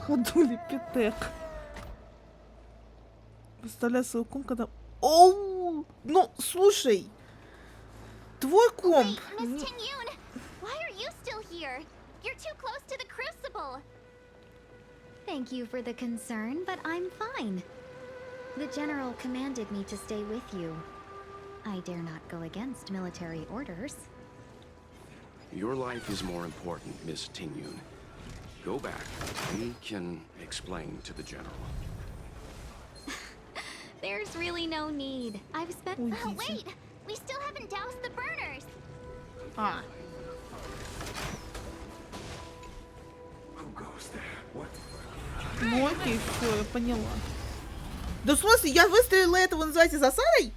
Ходули Питек. Поставляй свой комп, когда... Оу! Ну, слушай! Твой комп! Wait, Miss Ting-Yun! Why are you still here? You're too close to the crucible! Thank you for the concern, but I'm fine. The General commanded me to stay with you. I dare not go against military orders. Your life is more important, Miss Ting-Yun. Go back. We can explain to the General. There's really no need. I've spent... Wait! We still haven't doused the burners! Ну окей, все, я поняла. Да в смысле, я выстрелила это, вы называете засадой?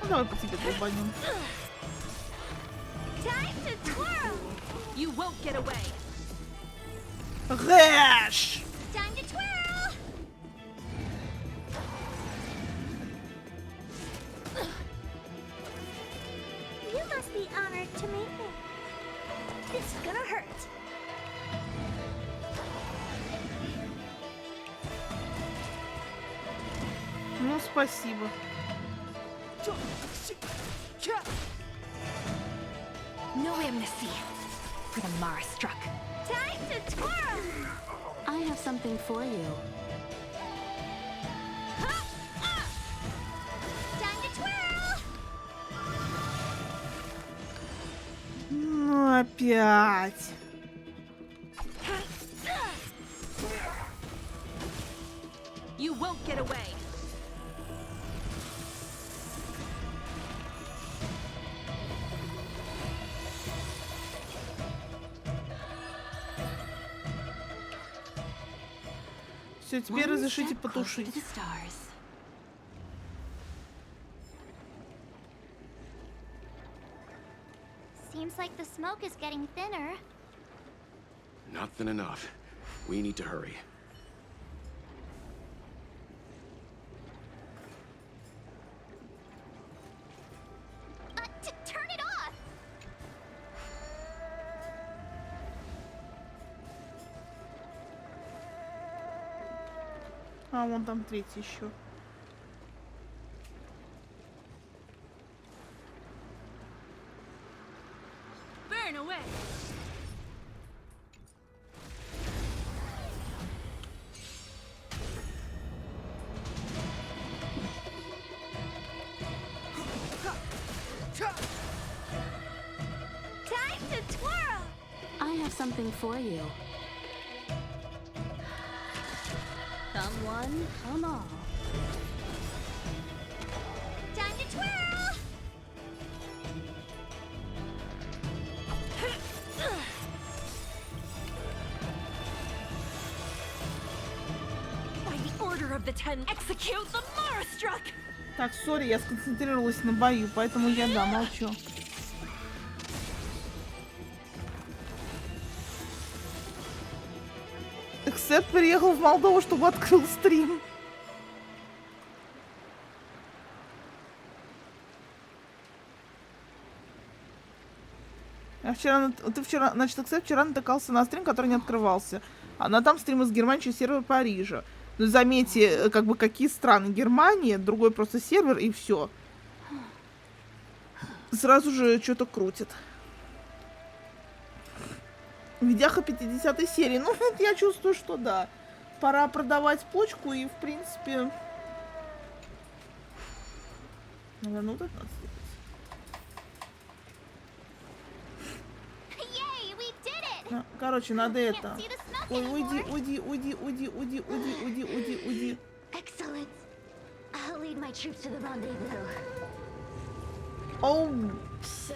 Давай по тебе долбанем. Гэш! You must be honored to meet me. This is gonna hurt. Ну, спасибо. No amnesty for the Mara struck. Time to twirl! I have something for you. Time to twirl! Ну, опять. You won't get away. Все, теперь разрешите потушить. Seems like the smoke is getting thinner. Not thin enough. We need to hurry. Turn it off! А вон там третий еще. Burn away. Time to twirl! I have something for you. Come one, come all. Time to twirl! By the order of the Ten, execute the Marastruck! Так, сори, я сконцентрировалась на бою, поэтому я, да, молчу. Эксет приехал в Молдову, чтобы открыл стрим. Значит, Эксет вчера натыкался на стрим, который не открывался. А там стрим из Германии через сервер Парижа. Но заметьте, как бы какие страны. Германия, другой просто сервер и все. Сразу же что-то крутит. Видяха 50 серии. Ну, я чувствую, что да. Пора продавать почку и, в принципе... Наверное, вот это надо сделать. Короче, надо это. Ой, уйди. Excellent. I'll lead my troops to the rendezvous. Оу. So,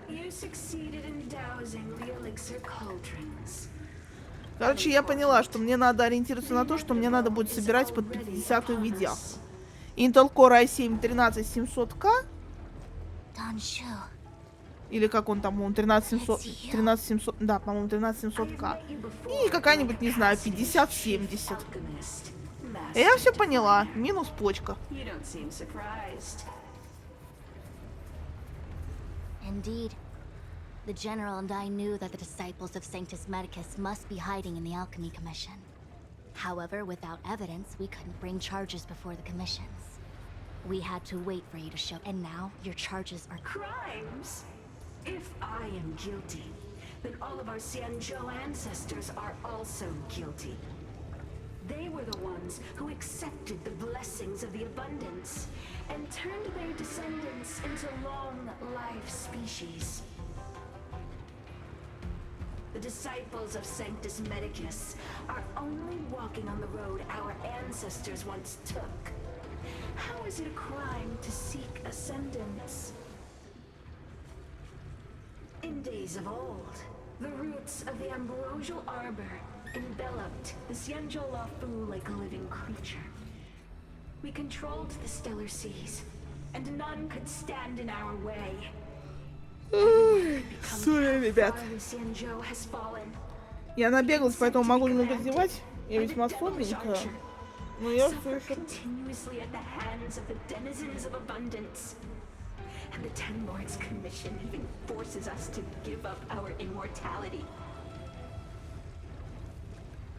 you succeeded in dowsing the elixir cauldrons. Короче, я поняла, что мне надо ориентироваться на то, что мне надо будет собирать под 50-ю видяху. Intel Core i7 13700K. Или как он там, 13700, да, по-моему, 13700K. И какая-нибудь, не знаю, 5070. Я все поняла. Минус почка. Indeed. The General and I knew that the disciples of Sanctus Medicus must be hiding in the Alchemy Commission. However, without evidence, we couldn't bring charges before the commissions. We had to wait for you to show, and now your charges are crimes. If I am guilty, then all of our СЯНьЧЖОУ ancestors are also guilty. They were the ones who accepted the blessings of the abundance and turned their descendants into long-life species. The disciples of Sanctus Medicus are only walking on the road our ancestors once took. How is it a crime to seek ascendance? In days of old, the roots of the ambrosial arbor enveloped the СЯНьЧЖОУ ЛОФУ like a living creature. We controlled the stellar seas, and none could stand in our way. Sorry, ребят. Я набегалась, поэтому могу немного зевать. Я весьма слабенькая. Но я все еще... And the Ten Lords Commission even forces us to give up our immortality.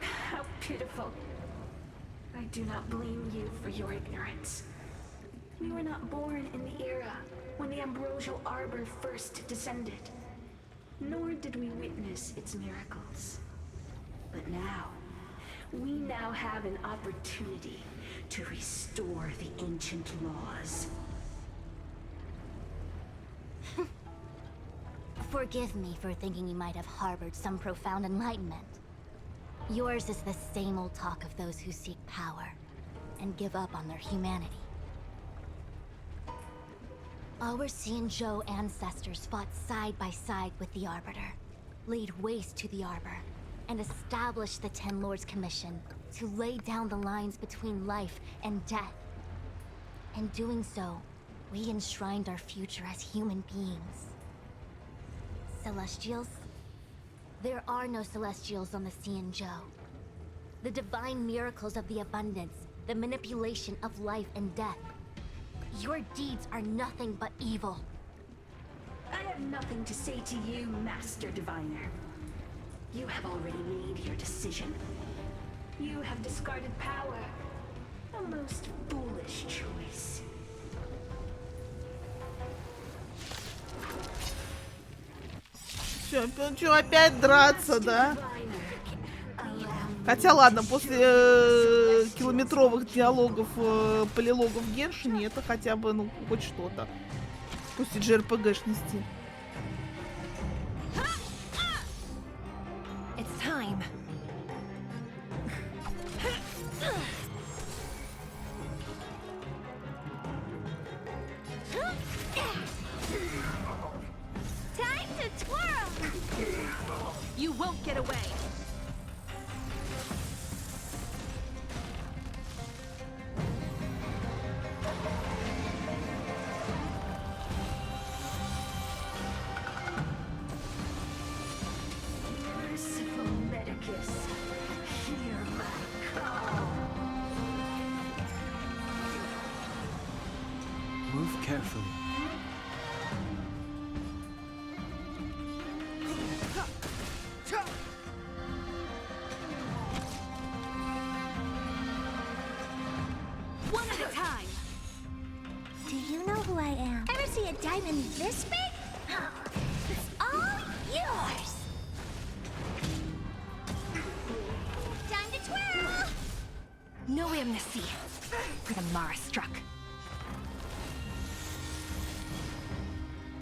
How pitiful. I do not blame you for your ignorance. We were not born in the era when the ambrosial arbor first descended, nor did we witness its miracles. But now, we now have an opportunity to restore the ancient laws. Forgive me for thinking you might have harbored some profound enlightenment. Yours is the same old talk of those who seek power and give up on their humanity. Our СЯНьЧЖОУ ancestors fought side by side with the Arbiter, laid waste to the Arbor, and established the Ten Lords Commission to lay down the lines between life and death. In doing so, we enshrined our future as human beings. Celestials? There are no Celestials on the ΣЯΝЬЧЖΟУ. The divine miracles of the abundance, the manipulation of life and death. Your deeds are nothing but evil. I have nothing to say to you, Master Diviner. You have already made your decision. You have discarded power. A most foolish choice. Чё, опять драться, да? Хотя ладно, после километровых диалогов полилогов в Геншине это хотя бы, ну, хоть что-то. Пусть и JRPG-шности. It's time. Time to twirl! You won't get away. Merciful Medicus, hear my call. Move carefully. One at a time. Do you know who I am? Ever see a diamond this big? It's all yours! Time to twirl! No amnesty for the Mara struck.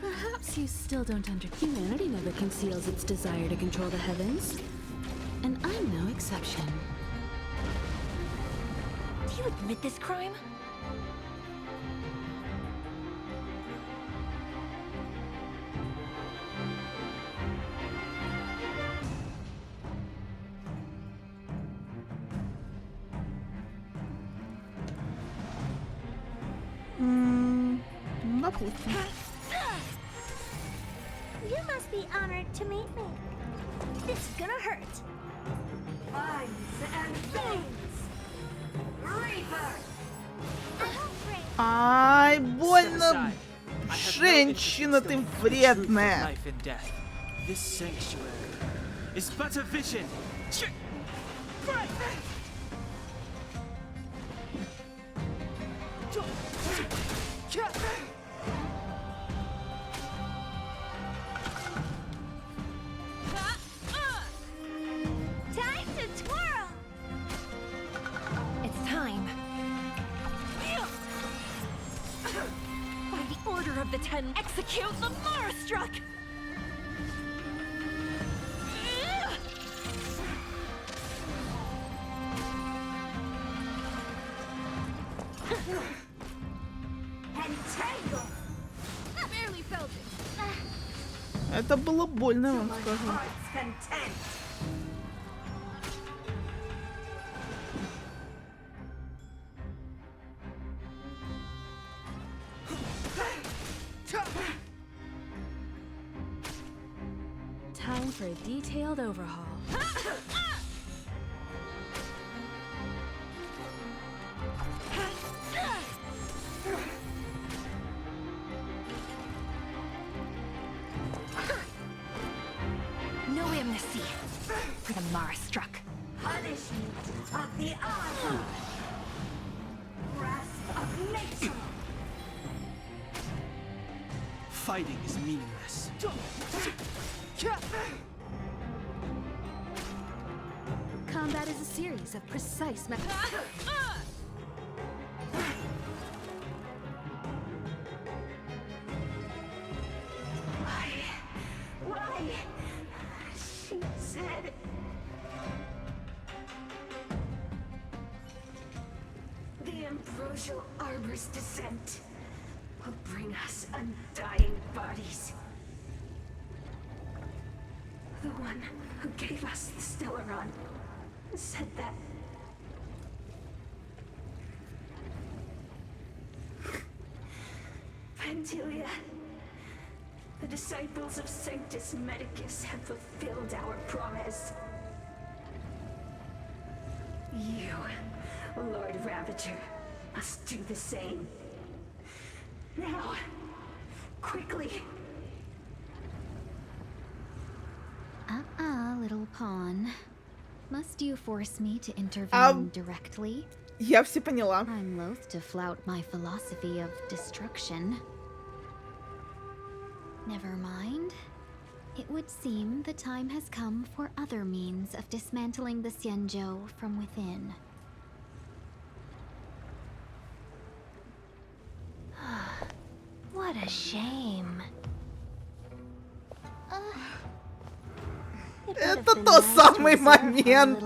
Perhaps you still don't understand. Humanity never conceals its desire to control the heavens. And I'm no exception. Do you admit this crime? Допустим. You must be honored to meet me. It's gonna hurt. Vines and veins! Reaper! Ай, больно. Женщина, ты вредная. Life and death. This sanctuary is but a vision. Time to twirl! It's time. By the order of the Ten, execute the Mara struck! Entangle! I barely felt it. Это было больно, я вам скажу. Heart's content! Time for a detailed overhaul. No amnesty for the Mara struck. Punishment of the eye! Grasp of nature! Fighting is meaningless. Combat is a series of precise methods. Why? She said... The ambrosial arbor's descent will bring us undying bodies. The one who gave us the Stellaron said that Vantilia, the disciples of Sanctus Medicus have fulfilled our promise. You, Lord Ravager, must do the same. Now, quickly. Little pawn. Must you force me to intervene directly? Я все поняла. I'm loath to flout my philosophy of destruction. Never mind. It would seem the time has come for other means of dismantling the СЯНьЧЖОУ from within. What a shame. Это тот самый момент.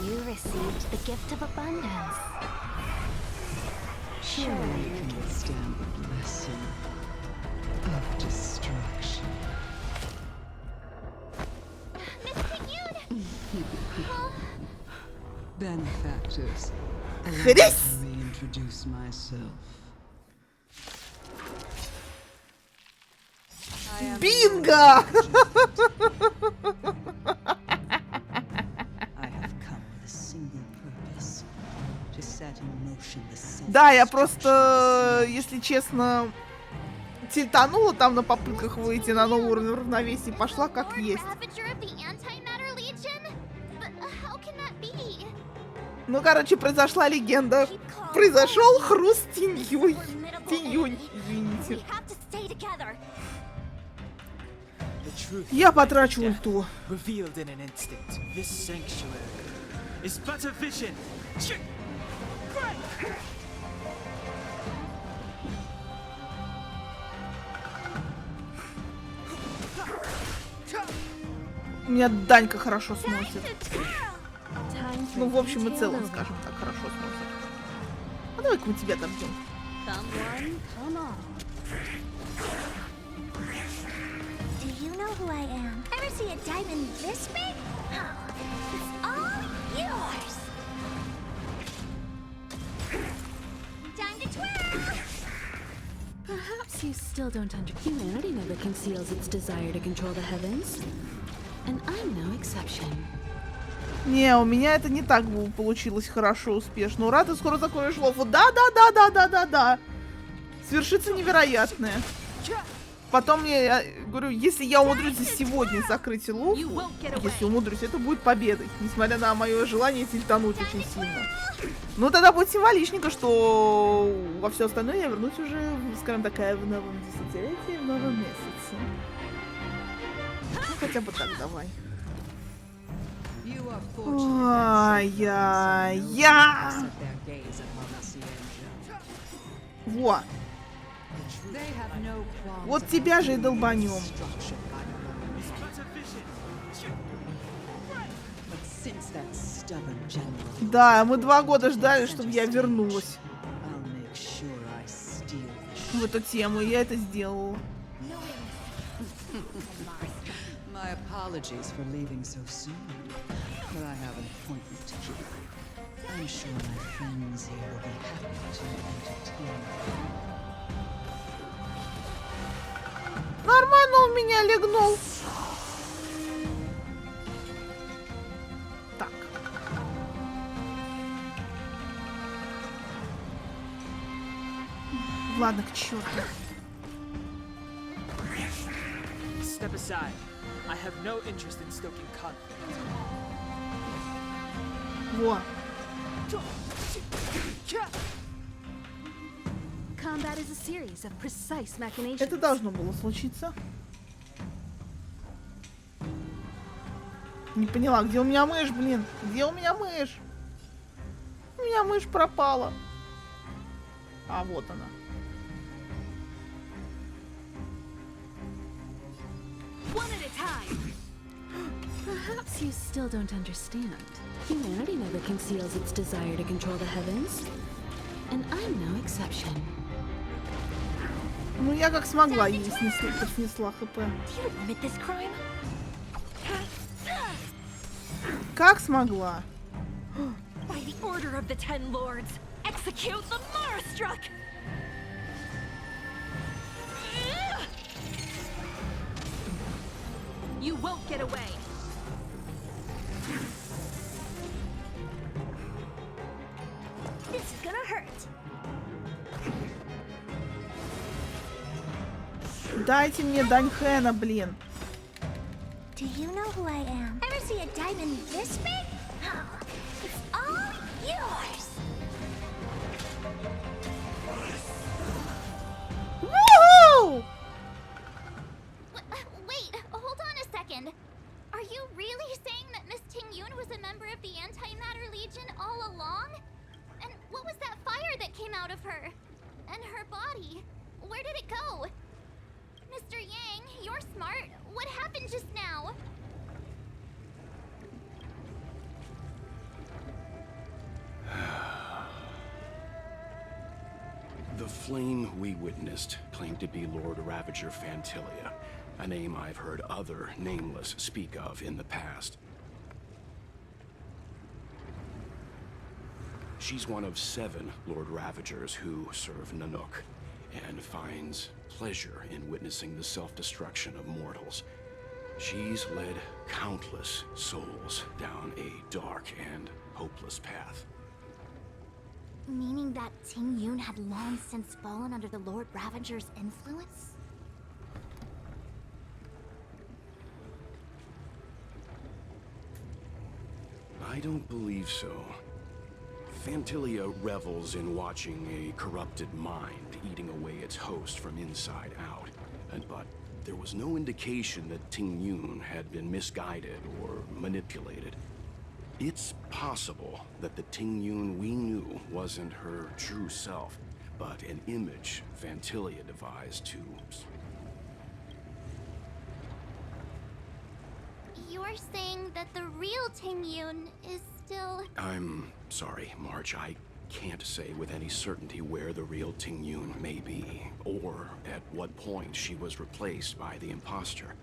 You received the gift of abundance. Surely you can withstand the blessing of destruction. Benefactors, allow me to reintroduce myself. Бинго! Да, я просто, если честно, тильтанула там на попытках выйти на новый уровень равновесия и пошла как есть. Ну, короче, произошла легенда. Произошел хруст тенью. Тенью, извините. Я потрачу ульту. Меня Данька хорошо сносит. Ну, в общем и целом, скажем так, хорошо сносит. А давай-ка мы тебя там ждем. Do you know who I am? Ever see a diamond this big? It's all yours. Time to twirl. Perhaps you still don't understand. Humanity never conceals its desire to control the heavens. And I'm no exception. Не, у меня это не так получилось хорошо, успешно. Ура, ты скоро закроешь ЛОФУ. Да. Свершится невероятное. Потом мне, я говорю, если я умудрюсь за сегодня закрыть ЛОФУ, если умудрюсь, это будет победой. Несмотря на мое желание тильтануть очень сильно. Ну, тогда будет символичненько, что во все остальное я вернусь уже, скажем так, в новом десятилетии, в новом месяце. Ну, хотя бы так, давай. Ай-яй-я! Во! Вот тебя же и долбанем. Да, мы 2 года ждали, чтобы я вернулась в эту тему, и я это сделала. My apologies for leaving so soon, but I have an appointment to keep. I'm sure my friends here will be happy to entertain. Нормально он меня легнул. Так. Ладно, к черту. Step aside. I have no interest in stoking conflict. Во. Combat is a series of precise machinations. Это должно было случиться. Не поняла, где у меня мышь, блин? Где у меня мышь? У меня мышь пропала. А, вот она. One at a time. Perhaps you still don't understand. Humanity never conceals its desire to control the heavens. And I'm no exception. Ну, я как смогла ей снесла хп. Как смогла? By the order of the Ten Lords, execute the Marastruck! You won't get away! This is gonna hurt. Дайте мне дань Хэна, блин. Do you know who I am? Ever see a diamond this big? It's all yours. Woohoo! Wait, hold on a second. Are you really saying that Miss Ting Yun was a member of the Antimatter Legion all along? And what was that fire that came out of her? And her body? Where did it go? Mr. Yang, you're smart. What happened just now? The flame we witnessed claimed to be Lord Ravager Fantilia, a name I've heard other nameless speak of in the past. She's one of 7 Lord Ravagers who serve Nanook, and finds pleasure in witnessing the self-destruction of mortals. She's led countless souls down a dark and hopeless path. Meaning that Ting Yun had long since fallen under the Lord Ravager's influence? I don't believe so. Fantilia revels in watching a corrupted mind eating away its host from inside out. But there was no indication that Ting Yun had been misguided or manipulated. It's possible that the Ting Yun we knew wasn't her true self, but an image Fantilia devised to... You're saying that the real Ting Yun is still... I'm sorry, March. I can't say with any certainty where the real Ting Yun may be, or at what point she was replaced by the imposter.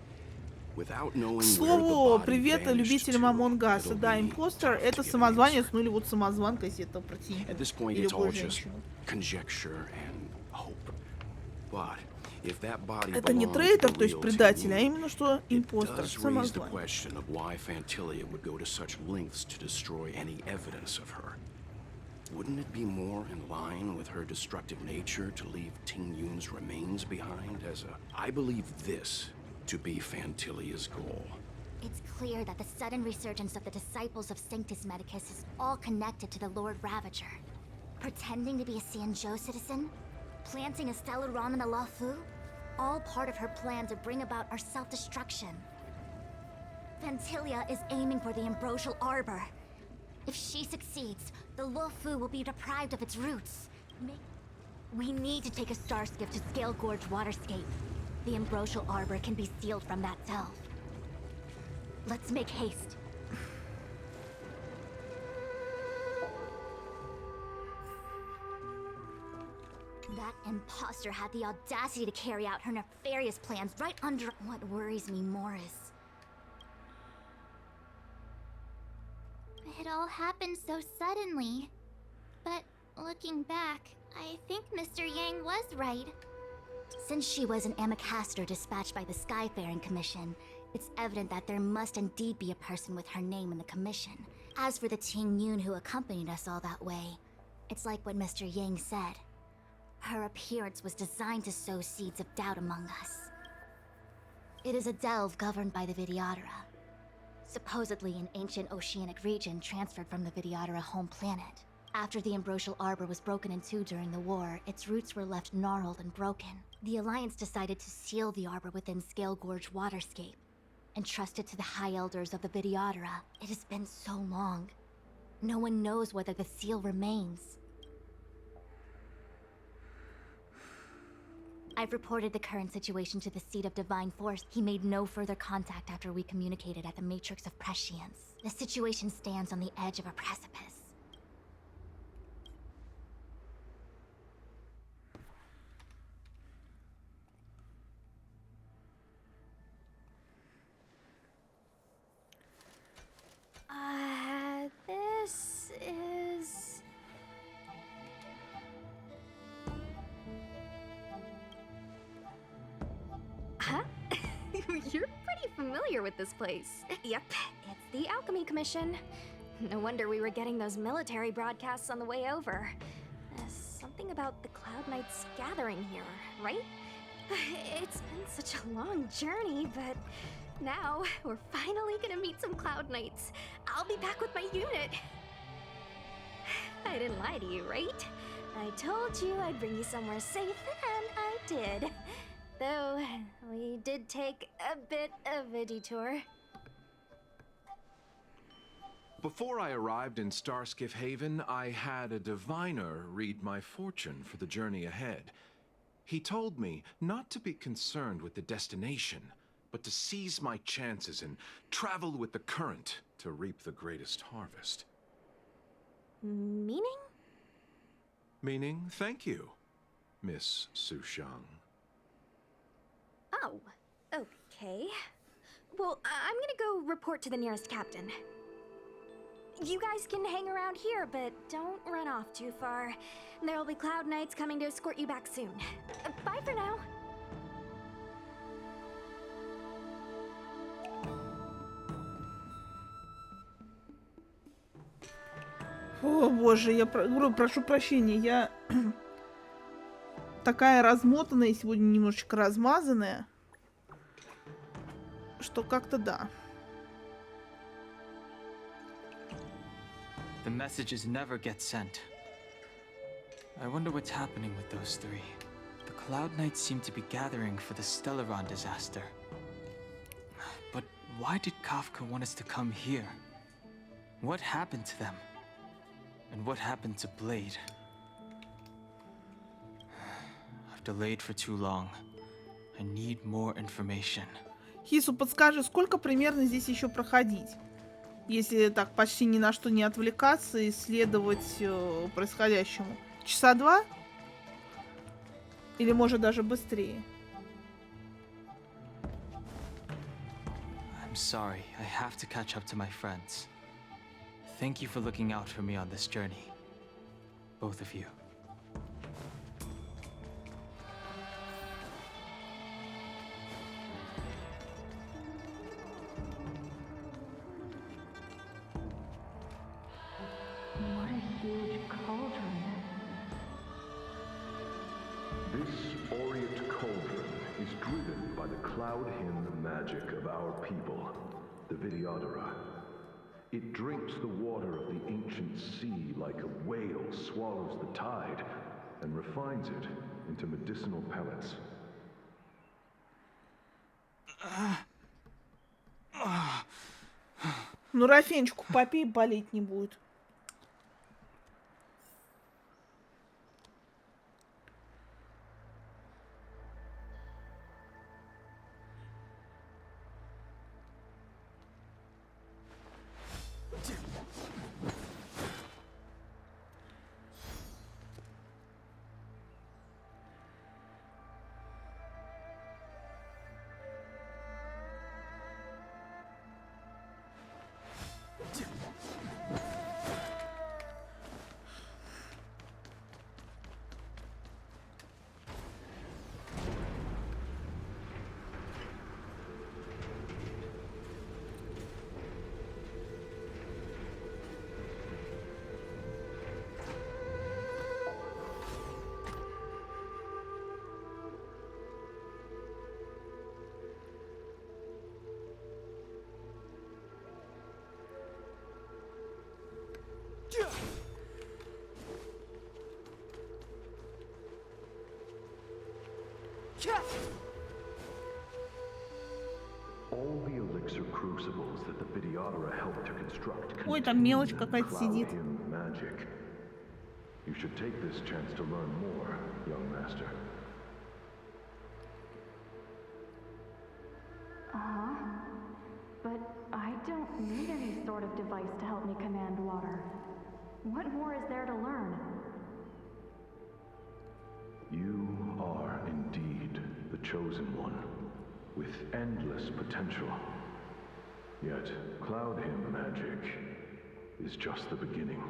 Without knowing К слову, привет любителям Among Us. Да, импостер — это самозванец, ну или вот самозванка, если это про тень. At this point, it's all just conjecture and hope. But if that body это не трейтер, то есть предатель, а именно что импостер, самозванец. Wouldn't it be more in line with her destructive nature to leave Ting Yun's remains behind as a... I believe this to be Fantilia's goal. It's clear that the sudden resurgence of the disciples of Sanctus Medicus is all connected to the Lord Ravager. Pretending to be a СЯНЬЧЖОУ citizen? Planting a stellar ROM in the ЛОФУ? All part of her plan to bring about our self-destruction. Fantilia is aiming for the Ambrosial Arbor. If she succeeds, the ЛОФУ will be deprived of its roots. We need to take a star skiff to Scale Gorge Waterscape. The Ambrosial Arbor can be sealed from that delve. Let's make haste. That imposter had the audacity to carry out her nefarious plans right under... What worries me more is... It all happened so suddenly. But looking back, I think Mr. Yang was right. Since she was an Amicastor dispatched by the Skyfaring Commission, it's evident that there must indeed be a person with her name in the commission. As for the Ting Yun who accompanied us all that way, it's like what Mr. Yang said. Her appearance was designed to sow seeds of doubt among us. It is a delve governed by the Vidyadhara. Supposedly an ancient oceanic region transferred from the Vidyadhara home planet. After the Ambrosial Arbor was broken in two during the war, its roots were left gnarled and broken. The Alliance decided to seal the arbor within Scale Gorge Waterscape, and trust it to the High Elders of the Vidyadhara. It has been so long. No one knows whether the seal remains. I've reported the current situation to the Seat of Divine Force. He made no further contact after we communicated at the Matrix of Prescience. The situation stands on the edge of a precipice. familiar with this place. Yep, it's the Alchemy Commission. No wonder we were getting those military broadcasts on the way over. Something about the Cloud Knights gathering here, right? It's been such a long journey, but now we're finally gonna meet some Cloud Knights. I'll be back with my unit. I didn't lie to you, right? I told you I'd bring you somewhere safe, and I did. Though, we did take a bit of a detour. Before I arrived in Starskiff Haven, I had a diviner read my fortune for the journey ahead. He told me not to be concerned with the destination, but to seize my chances and travel with the current to reap the greatest harvest. Meaning? Meaning, thank you, Miss Sushang. Oh, okay. Well, I'm gonna go report to the nearest captain. You guys can hang around here, but don't run off too far. There'll be Cloud Knights coming to escort you back soon. Bye for now. О боже, прошу прощения, я такая размотанная сегодня, немножечко размазанная, что как-то да. The messages never get sent. I wonder what's happening with those three. The Cloud Knights seem to be gathering for the Stellaron disaster. But why did Kafka want us to come here? What happened to them? And what happened to Blade? I've delayed for too long. I need more information. Хису, подскажи, сколько примерно здесь еще проходить? Если так почти ни на что не отвлекаться и исследовать происходящему. Часа 2? Или может даже быстрее? I'm sorry, I have to catch up to my friends. Thank you for looking out for me on this journey. Both of you. What a huge cauldron. This Orient cauldron is driven by the cloud hymn magic of our people, the Vidyadhara. It drinks the water of the ancient sea like a whale swallows the tide and refines it into medicinal pellets. Ну, Рафенечку попей, болеть не будет. All the elixir crucibles that the Vidyadhara helped to construct Ой, там мелочь какая-то сидит. magic. You should take this chance to learn more, young master. But I don't need any sort of device to help me command water. What more is there to learn? You are indeed the chosen one, with endless potential. Yet, cloud hymn magic is just the beginning.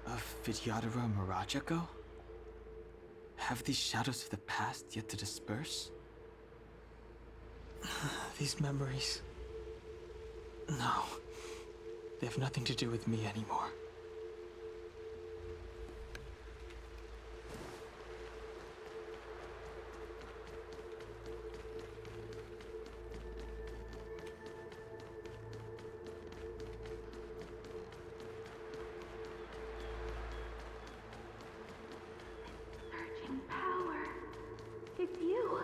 Of Vidyadhara Mirajako? Have these shadows of the past yet to disperse? These memories... No. They have nothing to do with me anymore. Surging power. It's you.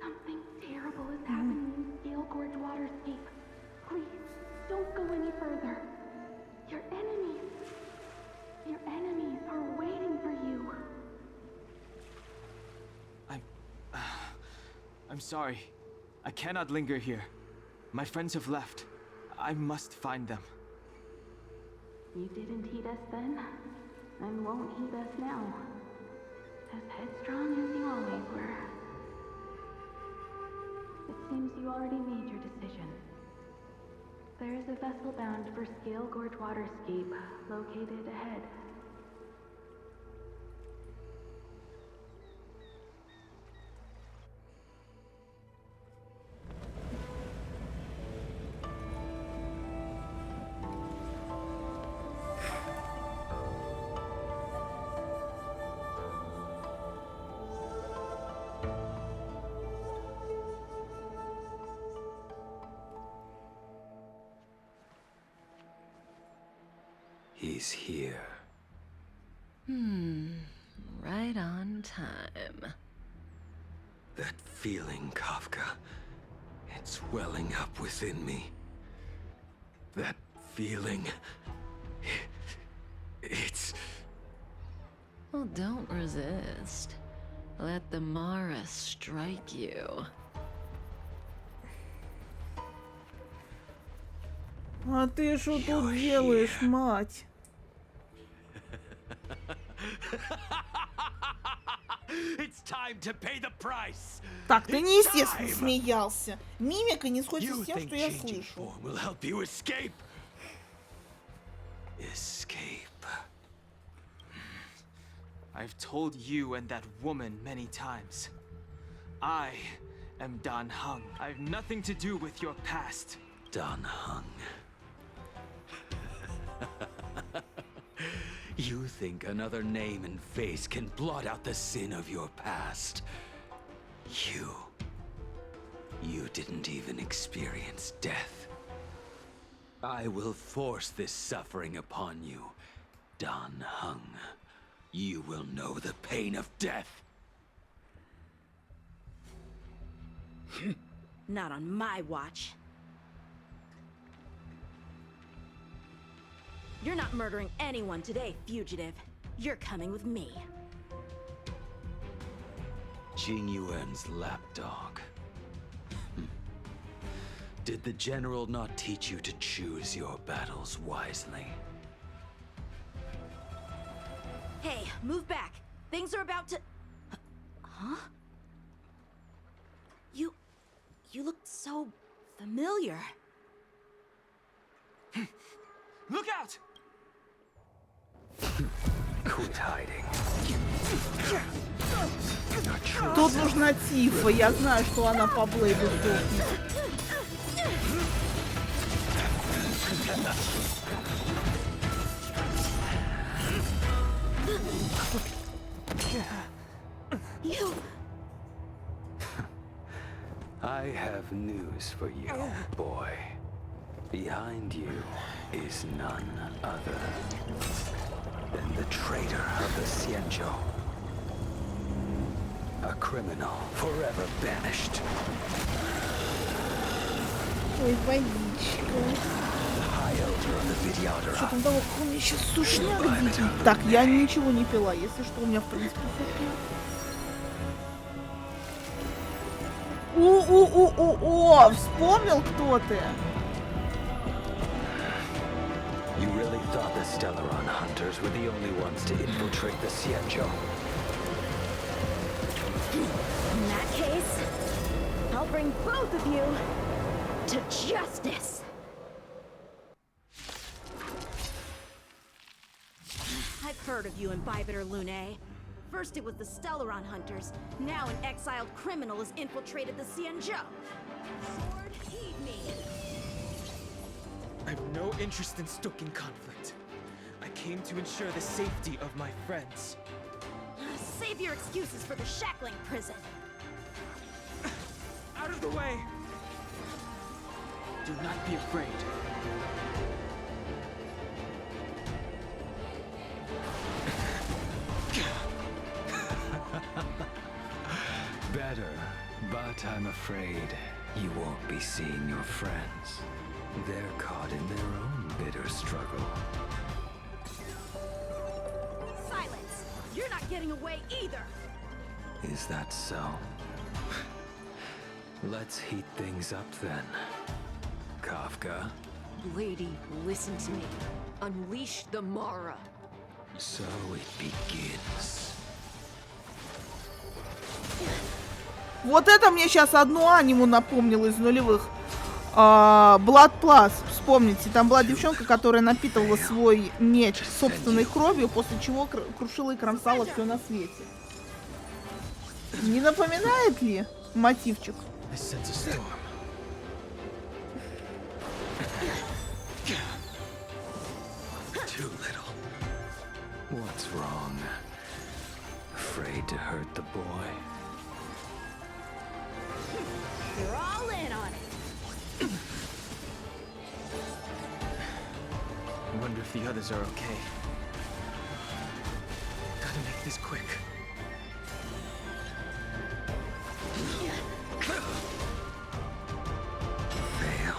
Something terrible is happening in Scale Gorge Waterscape. Please, don't go any further. Your enemies are waiting for you. I'm sorry. I cannot linger here. My friends have left. I must find them. You didn't heed us then, and won't heed us now. As headstrong as you always were. It seems you already made your decision. There is a vessel bound for Scale Gorge Waterscape, located ahead. He's here. Right on time. That feeling, Kafka. It's welling up within me. That feeling... It's... Well, don't resist. Let the Mara strike you. А ты что тут делаешь, мать? It's time to pay the price. Так, ты неестественно смеялся. Мимика не сходится с тем, что я слышу. Will help you escape. Escape. I've told you and that woman many times. I am Dan Heng. I have nothing to do with your past. Dan Heng. You think another name and face can blot out the sin of your past? You didn't even experience death. I will force this suffering upon you, Dan Heng. You will know the pain of death. Not on my watch. You're not murdering anyone today, fugitive. You're coming with me. Jing Yuan's lapdog. Did the general not teach you to choose your battles wisely? Hey, move back. Things are about to... Huh? You look so familiar. Look out! Quit hiding. Тут нужна Тифа. Я знаю, что она по Блейду сдохнет. I have news for you, boy. Behind you is none other than the traitor of the СЯНьЧЖОУ. A criminal forever banished. Ой, водичка. Что там того, у меня сейчас сушняк видит. Так, я ничего не пила, если что, у меня в принципе О, вспомнил, кто ты. You really thought the Stellaron hunters were the only ones to infiltrate the СЯНьЧЖОУ? In that case, I'll bring both of you to justice. I've heard of you in Bibiter Lune. First it was the Stellaron hunters, now an exiled criminal has infiltrated the СЯНьЧЖОУ. Sword, heed me! I have no interest in stoking conflict. I came to ensure the safety of my friends. Save your excuses for the shackling prison. Out of the way! Do not be afraid. Better, but I'm afraid you won't be seeing your friends. They're caught in their own bitter struggle. Silence! You're not getting away either! Is that so? Let's heat things up then. Kafka? Lady, listen to me. Unleash the Mara. So it begins. Вот это мне сейчас одну аниму напомнило из нулевых. Blood Plus. Вспомните, там была девчонка, которая напитывала свой меч собственной кровью, после чего крушила и кромсала все на свете. Не напоминает ли мотивчик? Too little. What's wrong? Afraid to hurt the boy? You're all in on it! I wonder if the others are okay. Gotta make this quick. Fail.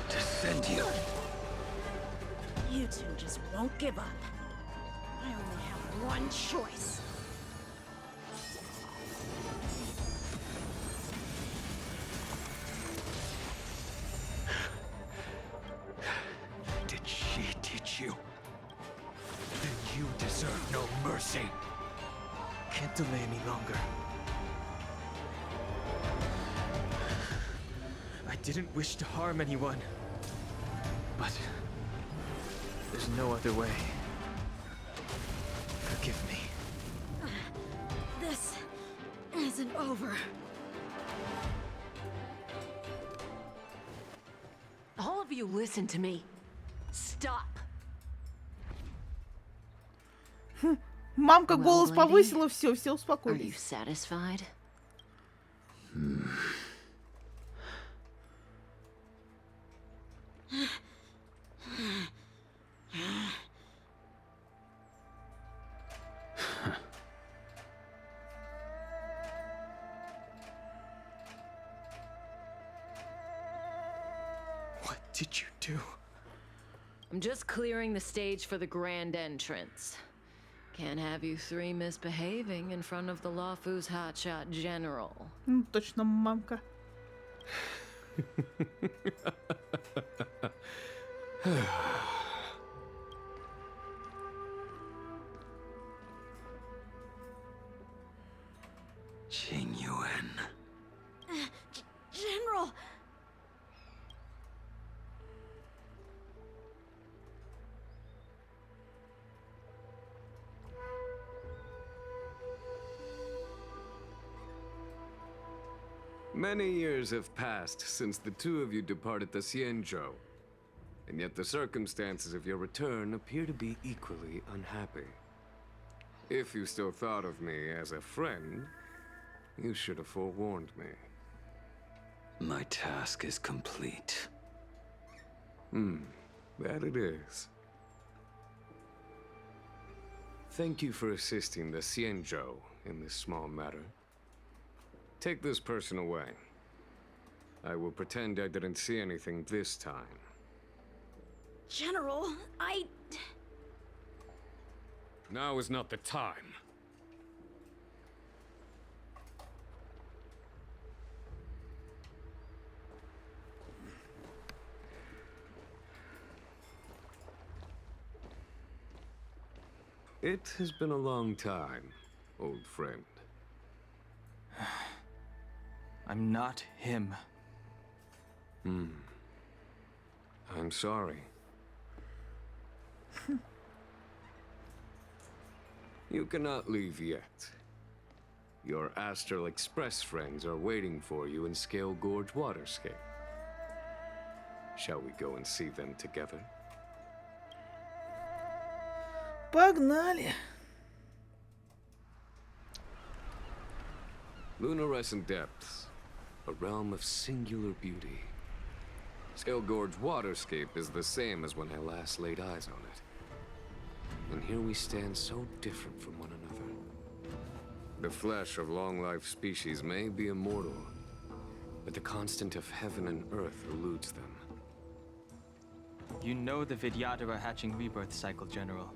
Descend you. You two just won't give up. I only have one choice. Did she teach you? Then you deserve no mercy. Can't delay any longer. I didn't wish to harm anyone. But there's no other way. Forgive me. This isn't over. All of you listen to me. Stop. Мамка голос lady, повысила, все Are you успокоились. satisfied? What did you do? I'm just clearing the stage for the grand entrance. Can't have you three misbehaving in front of the ЛОФУ's hotshot general. Точно, мамка. Qingyuan. General! Many years have passed since the two of you departed the СЯНьЧЖОУ, and yet the circumstances of your return appear to be equally unhappy. If you still thought of me as a friend, you should have forewarned me. My task is complete. That it is. Thank you for assisting the СЯНьЧЖОУ in this small matter. Take this person away. I will pretend I didn't see anything this time. General, Now is not the time. It has been a long time, old friend. I'm not him. I'm sorry. You cannot leave yet. Your Astral Express friends are waiting for you in Scale Gorge Waterscape. Shall we go and see them together? Погнали. Lunarescent Depths, a realm of singular beauty. Scale Gorge Waterscape is the same as when I last laid eyes on it. And here we stand so different from one another. The flesh of long-life species may be immortal, but the constant of heaven and earth eludes them. You know the Vidyadhara hatching rebirth cycle, General.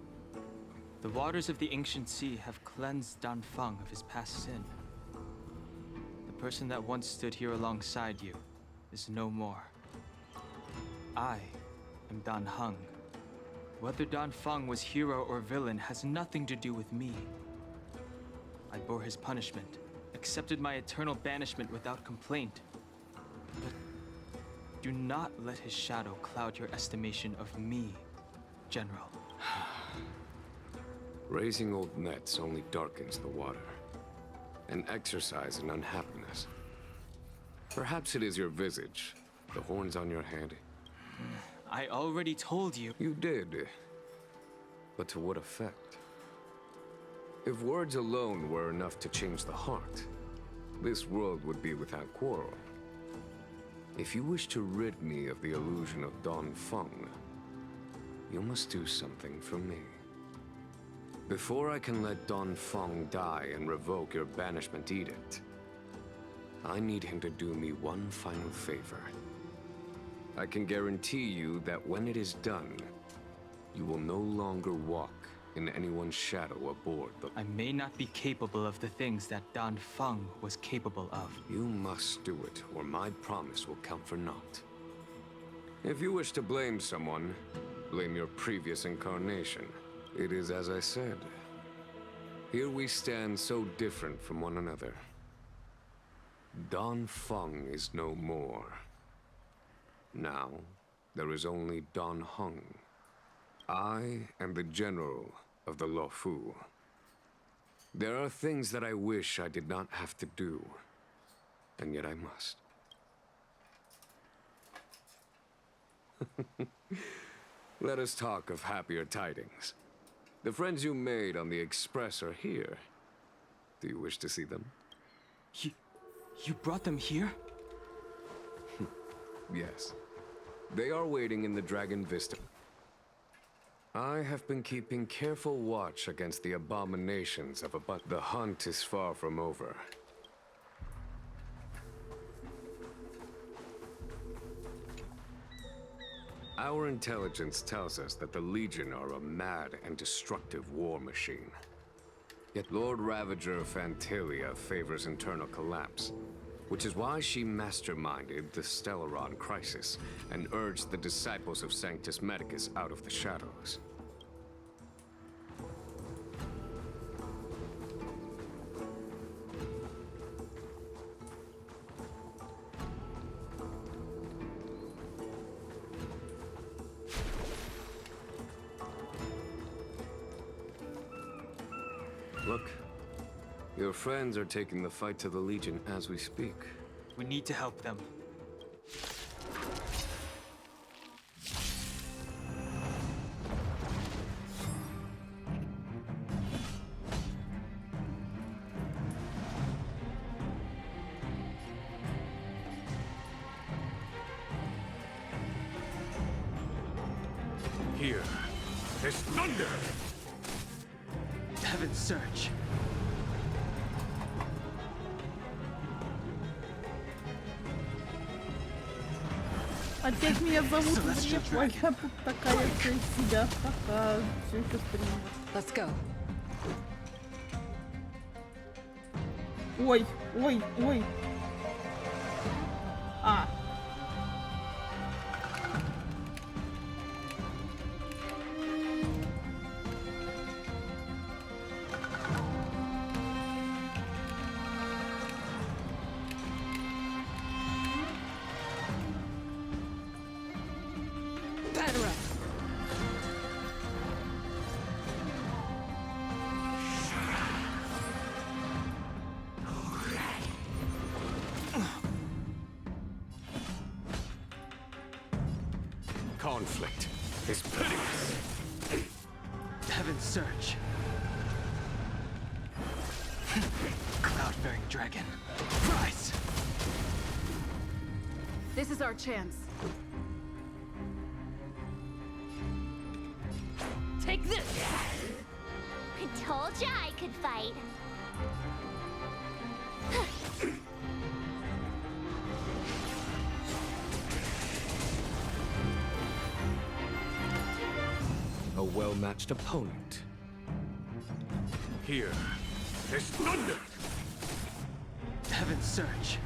The waters of the ancient sea have cleansed Danfeng of his past sin. The person that once stood here alongside you is no more. I am Danheng. Whether Danfeng was hero or villain has nothing to do with me. I bore his punishment, accepted my eternal banishment without complaint. But do not let his shadow cloud your estimation of me, General. Raising old nets only darkens the water, an exercise in unhappiness. Perhaps it is your visage, the horns on your head. I already told you. You did. But to what effect? If words alone were enough to change the heart, this world would be without quarrel. If you wish to rid me of the illusion of Danfeng, you must do something for me. Before I can let Danfeng die and revoke your banishment edict, I need him to do me one final favor. I can guarantee you that when it is done, you will no longer walk in anyone's shadow aboard the... I may not be capable of the things that Danfeng was capable of. You must do it, or my promise will count for naught. If you wish to blame someone, blame your previous incarnation. It is as I said. Here we stand so different from one another. Danfeng is no more. Now, there is only Danheng. I am the general of the LOFUU. There are things that I wish I did not have to do, and yet I must. Let us talk of happier tidings. The friends you made on the Express are here. Do you wish to see them? You brought them here? Yes. They are waiting in the Dragon Vista. I have been keeping careful watch against the abominations of but the hunt is far from over. Our intelligence tells us that the Legion are a mad and destructive war machine. Yet Lord Ravager of Phantalia favors internal collapse, which is why she masterminded the Stellaron crisis and urged the disciples of Sanctus Medicus out of the shadows. Look, your friends are taking the fight to the Legion as we speak. We need to help them. Here, there's thunder! Heaven's Surge. Опять меня зовут Ева, я тут такая вся из себя. Ха-ха, все еще стримлю. Let's go. Ой, ой, ой. А. conflict is pitiless. Heaven's Surge. Cloud-bearing dragon. Rise! This is our chance. Take this! I told ya I could fight. A well-matched opponent. Here is thunder! Heaven's Surge.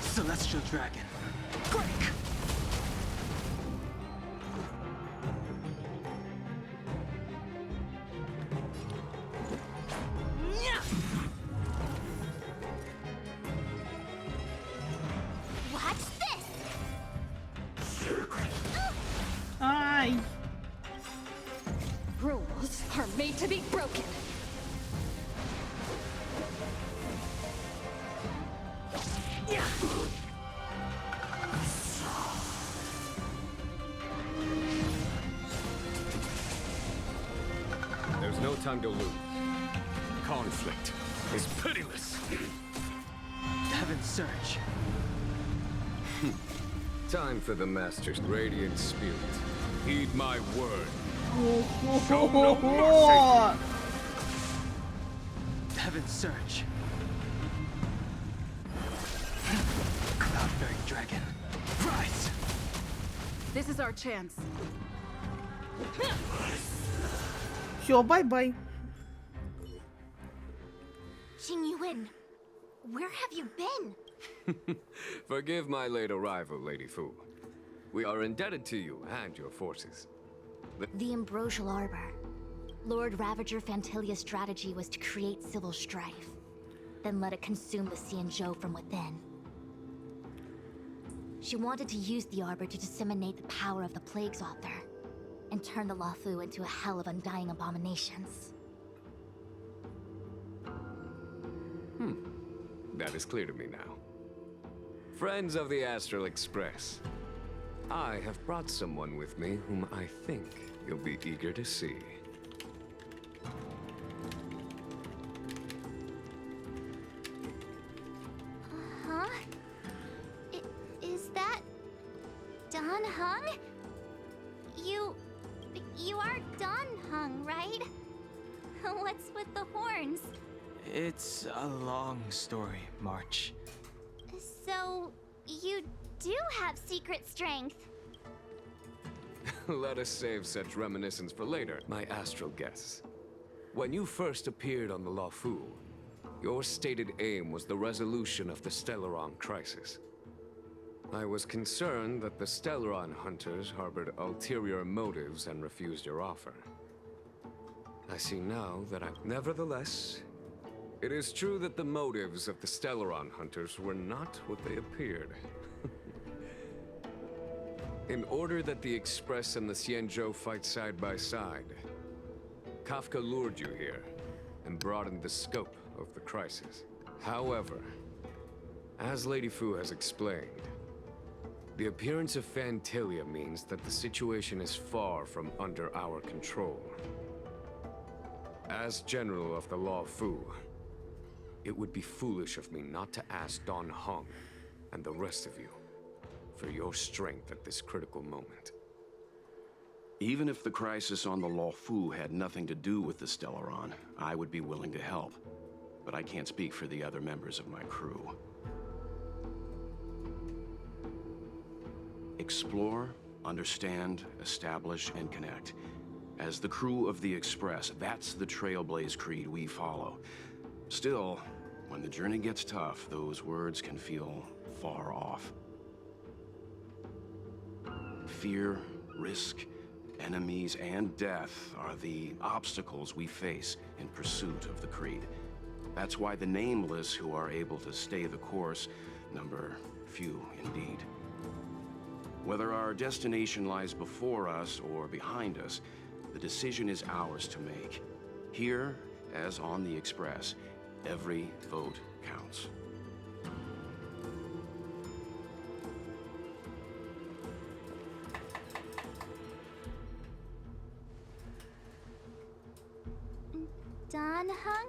Celestial dragon. Break! Watch this! Ай! Rules are made to be broken. There's no time to lose. Conflict is pitiless. Heaven's Surge. Time for the Master's radiant spirit. Heed my word. Show no mercy. Heaven's Surge. Cloud-bearing dragon. Rise! This is our chance. Все, бай-бай. Xingyuan, where have you been? Forgive my late arrival, Lady Fu. We are indebted to you and your forces. The Ambrosial Arbor. Lord Ravager Fantilia's strategy was to create civil strife, then let it consume the СЯНЬЧЖОУ from within. She wanted to use the Arbor to disseminate the power of the Plague's author, and turn the LOFUU into a hell of undying abominations. That is clear to me now. Friends of the Astral Express, I have brought someone with me whom I think you'll be eager to see. Huh? Is that Dan Heng? You are Dan Heng, right? What's with the horns? It's a long story, March. So, you do have secret strength. Let us save such reminiscence for later, my astral guests. When you first appeared on the LOFUU, your stated aim was the resolution of the Stellaron crisis. I was concerned that the Stellaron hunters harbored ulterior motives and refused your offer. I see now that Nevertheless, it is true that the motives of the Stellaron hunters were not what they appeared. In order that the Express and the СЯНЬЧЖОУ fight side by side, Kafka lured you here and broadened the scope of the crisis. However, as Lady Fu has explained, the appearance of Fantilia means that the situation is far from under our control. As General of the LOFUU, it would be foolish of me not to ask Dan Heng and the rest of you for your strength at this critical moment. Even if the crisis on the LOFUU had nothing to do with the Stellaron, I would be willing to help. But I can't speak for the other members of my crew. Explore, understand, establish, and connect. As the crew of the Express, that's the Trailblaze creed we follow. Still, when the journey gets tough, those words can feel far off. Fear, risk, enemies, and death are the obstacles we face in pursuit of the creed. That's why the nameless who are able to stay the course number few indeed. Whether our destination lies before us or behind us, the decision is ours to make. Here, as on the Express, every vote counts. Don Hung?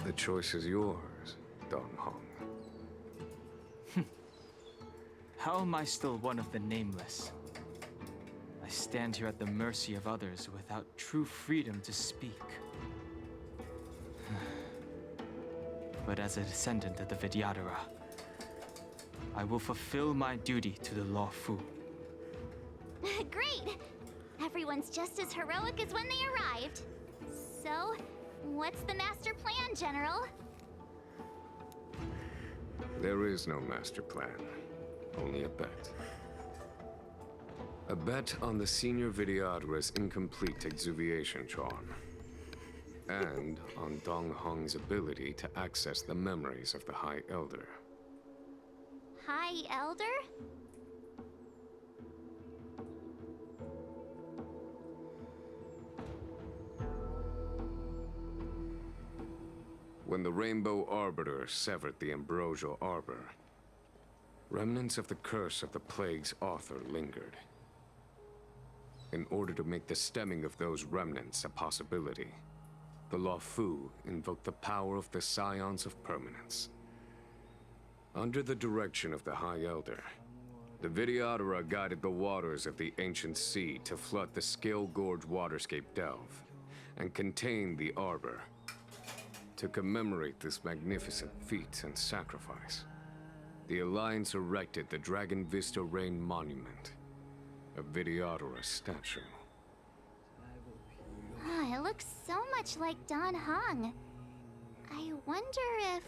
The choice is yours, Don Hong. How am I still one of the nameless? I stand here at the mercy of others without true freedom to speak. But as a descendant of the Vidyadhara, I will fulfill my duty to the LOFU. Great! Everyone's just as heroic as when they arrived. So, what's the master plan, General? There is no master plan, only a bet. A bet on the senior Vidyadhara's incomplete exuviation charm. And on Dong Hong's ability to access the memories of the High Elder. High Elder? When the Rainbow Arbiter severed the Ambrosial Arbor, remnants of the curse of the plague's author lingered. In order to make the stemming of those remnants a possibility, the LOFU invoked the power of the Scions of Permanence. Under the direction of the High Elder, the Vidyadhara guided the waters of the ancient sea to flood the Scale Gorge waterscape delve and contain the Arbor. To commemorate this magnificent feat and sacrifice, the Alliance erected the Dragon Vista Rain Monument, a Vidyadhara statue. Ah, it looks so much like Don Hong. I wonder if...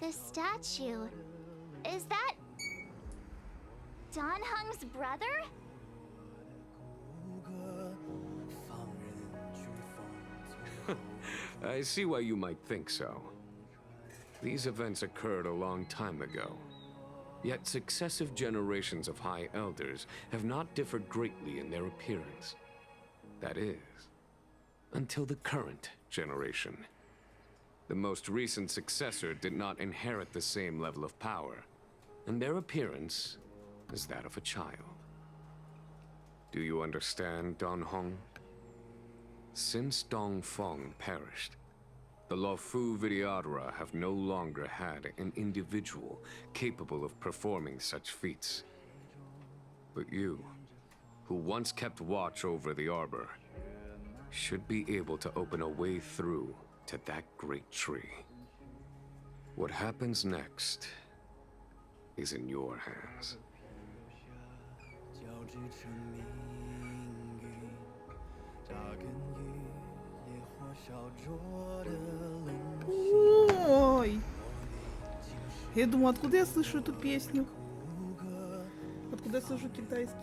the statue... is that... Don Hong's brother? I see why you might think so. These events occurred a long time ago. Yet successive generations of High Elders have not differed greatly in their appearance. That is, until the current generation. The most recent successor did not inherit the same level of power, and their appearance is that of a child. Do you understand, Don Hong? Since Dong Feng perished, the LOFU Vidyadhara have no longer had an individual capable of performing such feats. But you, who once kept watch over the Arbor, should be able to open a way through to that great tree. What happens next is in your hands. Ой! Я думаю, откуда я слышу эту песню? Откуда я слышу китайский?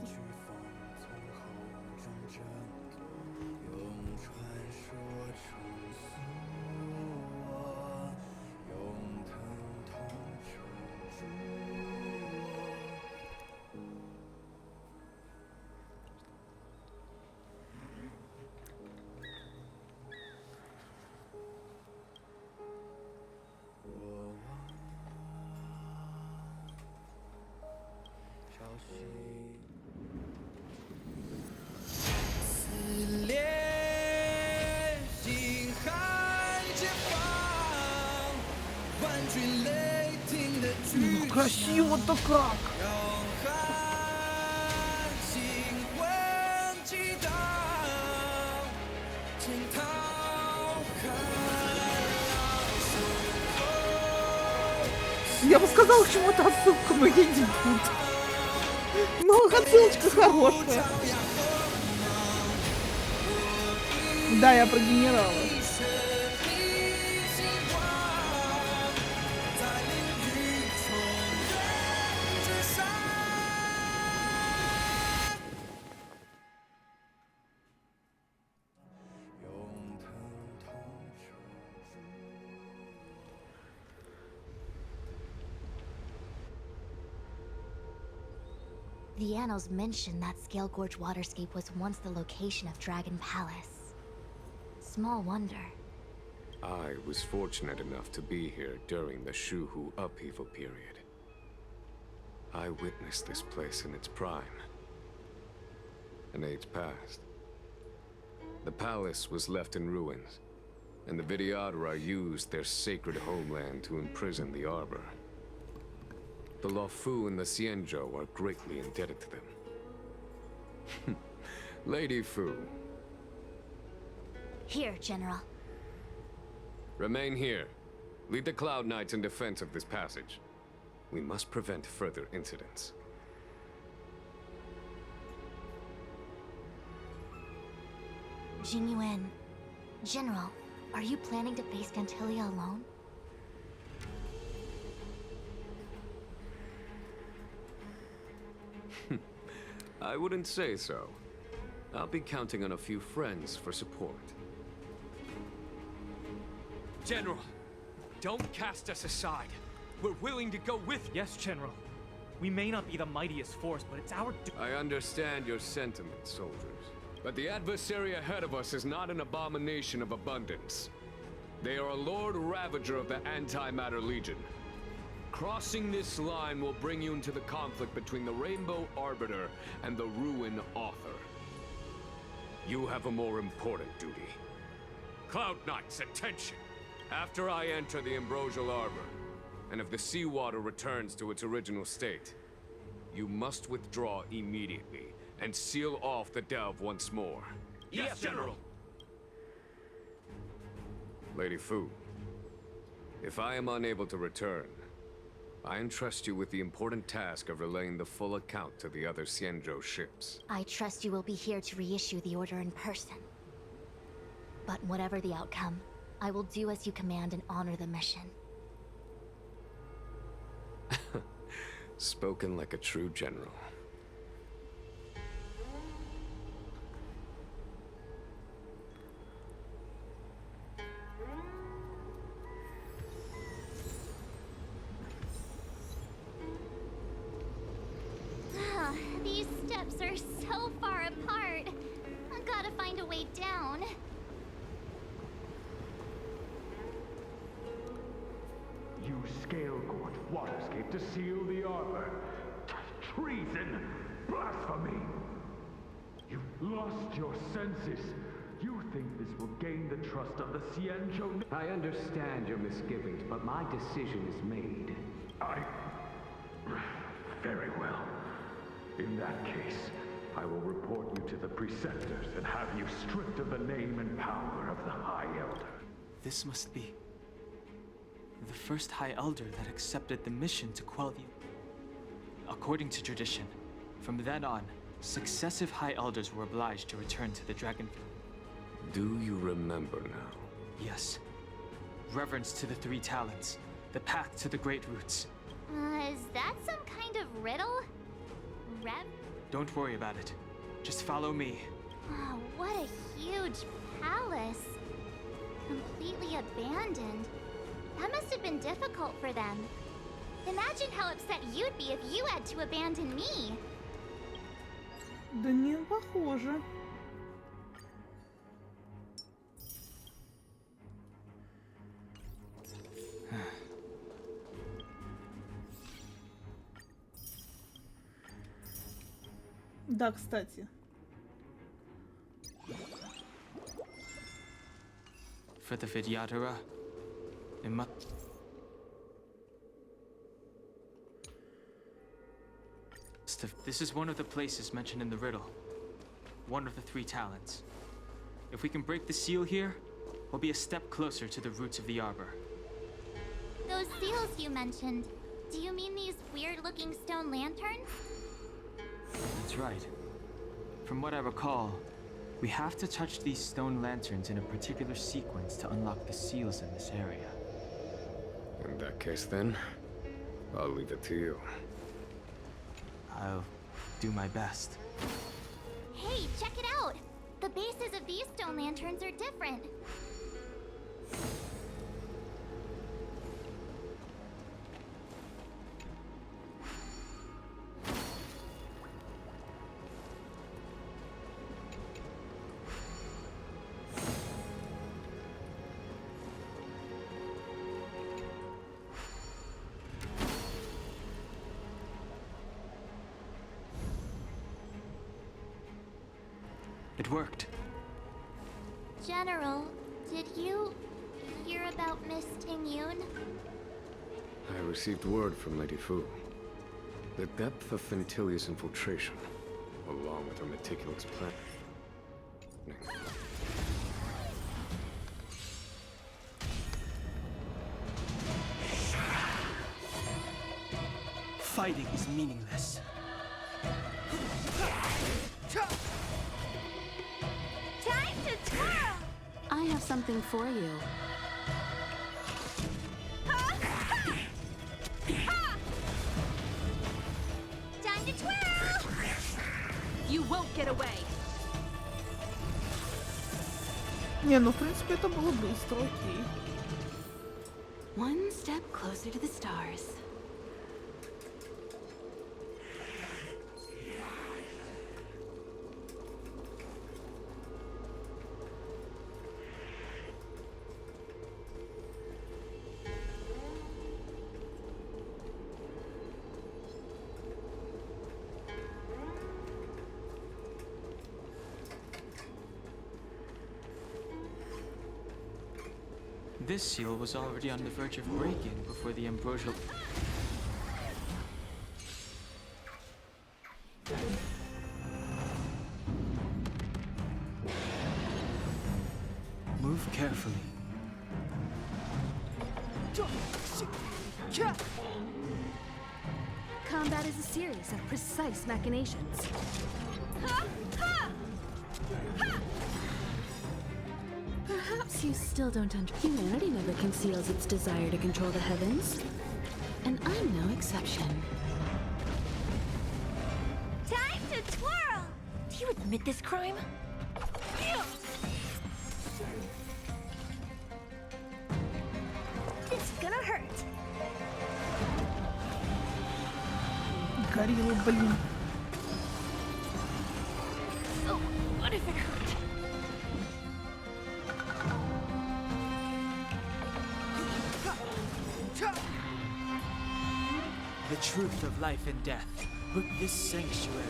Ну, красиво-то как! Я бы сказала, к чему это отсылка, но я не буду. Но отсылочка хорошая. Да, я про генерала. The annals mention that Scale Gorge waterscape was once the location of Dragon Palace. Small wonder I was fortunate enough to be here during the Shuhu upheaval period. I witnessed this place in its prime. An age passed. The palace was left in ruins, and the Vidyadhara used their sacred homeland to imprison the Arbor. The LOFUU and the СЯНЬЧЖОУ are greatly indebted to them. Lady Fu. Here, General. Remain here. Lead the Cloud Knights in defense of this passage. We must prevent further incidents. Jingyuan. General, are you planning to face Gantilia alone? I wouldn't say so. I'll be counting on a few friends for support. General, don't cast us aside. We're willing to go with you. Yes, General. We may not be the mightiest force, but it's our I understand your sentiments, soldiers. But the adversary ahead of us is not an abomination of abundance. They are a Lord Ravager of the Antimatter Legion. Crossing this line will bring you into the conflict between the Rainbow Arbiter and the Ruin Author. You have a more important duty. Cloud Knights, attention! After I enter the Ambrosial Arbor, and if the seawater returns to its original state, you must withdraw immediately and seal off the delve once more. Yes, General! Lady Fu, if I am unable to return, I entrust you with the important task of relaying the full account to the other СЯНЬЧЖОУ ships. I trust you will be here to reissue the order in person. But whatever the outcome, I will do as you command and honor the mission. Spoken like a true general. These steps are so far apart. I gotta find a way down. You scale-gorge waterscape to seal the arbor. Treason! Blasphemy! You've lost your senses. You think this will gain the trust of the СЯНЬЧЖОУ? I understand your misgivings, but my decision is made. Very well. In that case, I will report you to the Preceptors and have you stripped of the name and power of the High Elder. This must be the first High Elder that accepted the mission to quell you. According to tradition, from then on, successive High Elders were obliged to return to the Dragonfield. Do you remember now? Yes. Reverence to the three talents, the path to the great roots. Is that some kind of riddle? Don't worry about it. Just follow me. Oh, what a huge palace. Completely abandoned. That must have been difficult for them. Imagine how upset you'd be if you had to abandon me. Да не похоже. Да, кстати. For the Vidyadhara, it must... This is one of the places mentioned in the riddle. One of the three talents. If we can break the seal here, we'll be a step closer to the roots of the arbor. Those seals you mentioned, do you mean these weird-looking stone lanterns? That's right. From what I recall, we have to touch these stone lanterns in a particular sequence to unlock the seals in this area. In that case, then, I'll leave it to you. I'll do my best. Hey, check it out! The bases of these stone lanterns are different. It worked. General, did you hear about Miss Tingyun? I received word from Lady Fu. The depth of Fintilia's infiltration, along with her meticulous plan. Fighting is meaningless. Time to twirl! I have something for you. Time to twirl! You won't get away. Не, ну в принципе это было быстро, окей. One step closer to the stars. This seal was already on the verge of breaking before the ambrosial... Move carefully. Combat is a series of precise machinations. Perhaps you still don't understand. Humanity never conceals its desire to control the heavens. And I'm no exception. Time to twirl! Do you admit this crime? It's gonna hurt. Горилла, блин. So, what if it hurt? The truth of life and death. But this sanctuary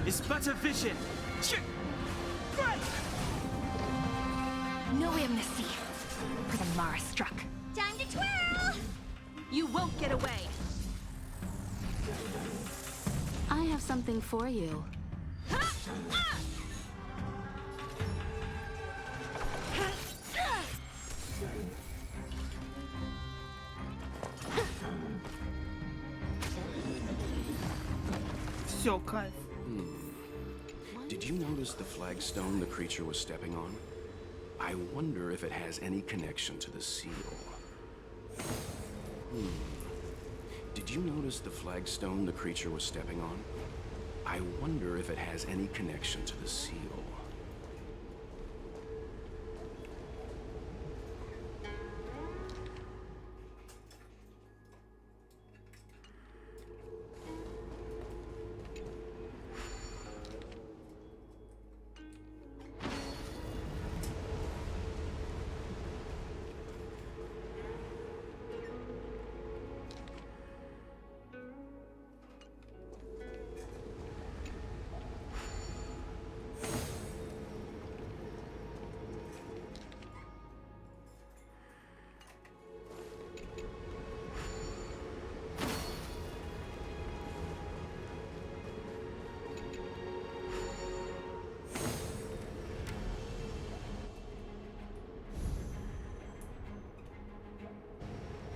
is but a vision. No amnesty for the Mara struck. Time to twirl! You won't get away. I have something for you. Все, кайф. Did you notice the flagstone the creature was stepping on? I wonder if it has any connection to the seal. Did you notice the flagstone the creature was stepping on? I wonder if it has any connection to the seal.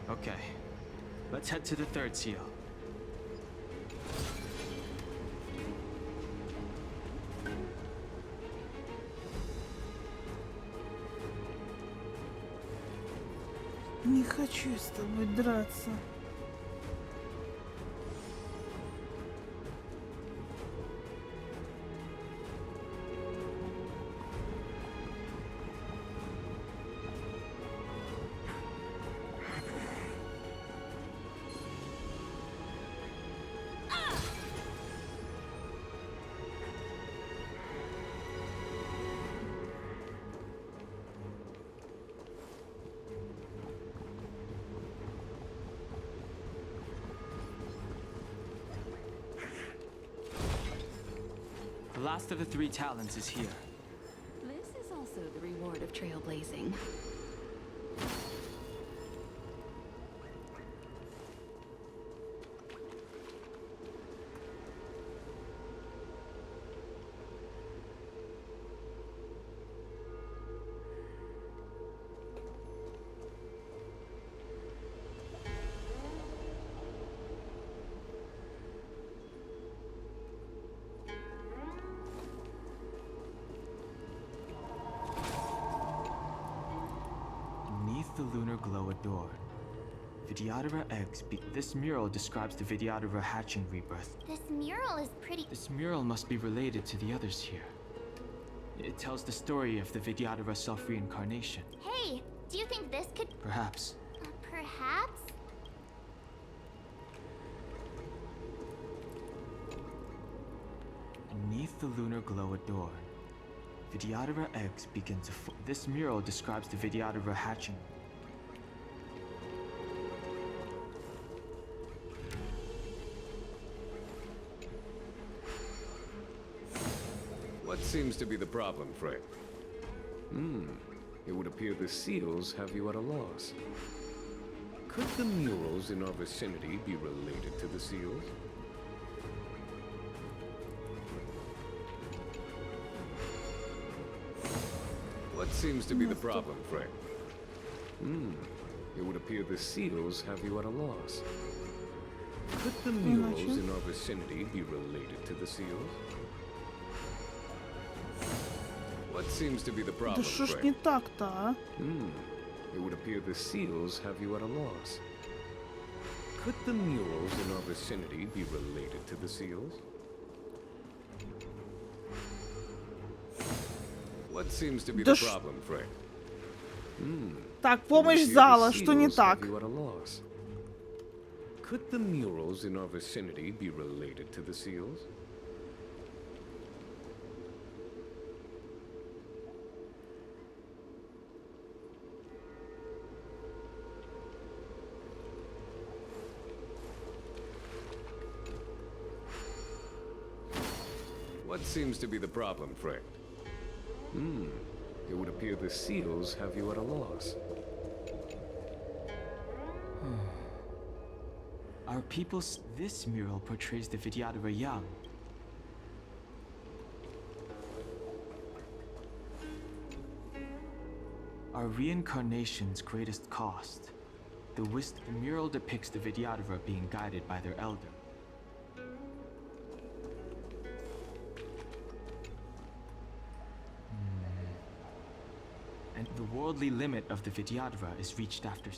Okay, let's head to the third seal. Не хочу с тобой драться. The last of the three talons is here. trailblazing. Beneath the lunar glow adorned, Vidyadhara eggs. This mural describes the Vidyadhara hatching rebirth. This mural is pretty. This mural must be related to the others here. It tells the story of the Vidyadhara self-reincarnation. Hey, do you think this could. Perhaps. Perhaps? Beneath the lunar glow adorned, Vidyadhara eggs begin to This mural describes the Vidyadhara hatching. What seems to be the problem, Frey? It would appear the seals have you at a loss. Could the murals in our vicinity be related to the seals? What seems to be the problem, Frey? It would appear the seals have you at a loss. Could the murals in our vicinity be related to the seals? What seems to be the problem, Да что ж Frey? не так-то, а? It would appear the seals have you at a loss. Could the murals in our vicinity be related to the seals? What seems to be Да the ш- problem, Frey? Так, помощь зала, что не так? Could the murals in our vicinity be related to the seals? What seems to be the problem, Frey? It would appear the seals have you at a loss. Our people's. This mural portrays the Vidyadhara young. Our reincarnation's greatest cost. The mural depicts the Vidyadhara being guided by their elder. And the worldly limit of the Vidyadhara is reached after.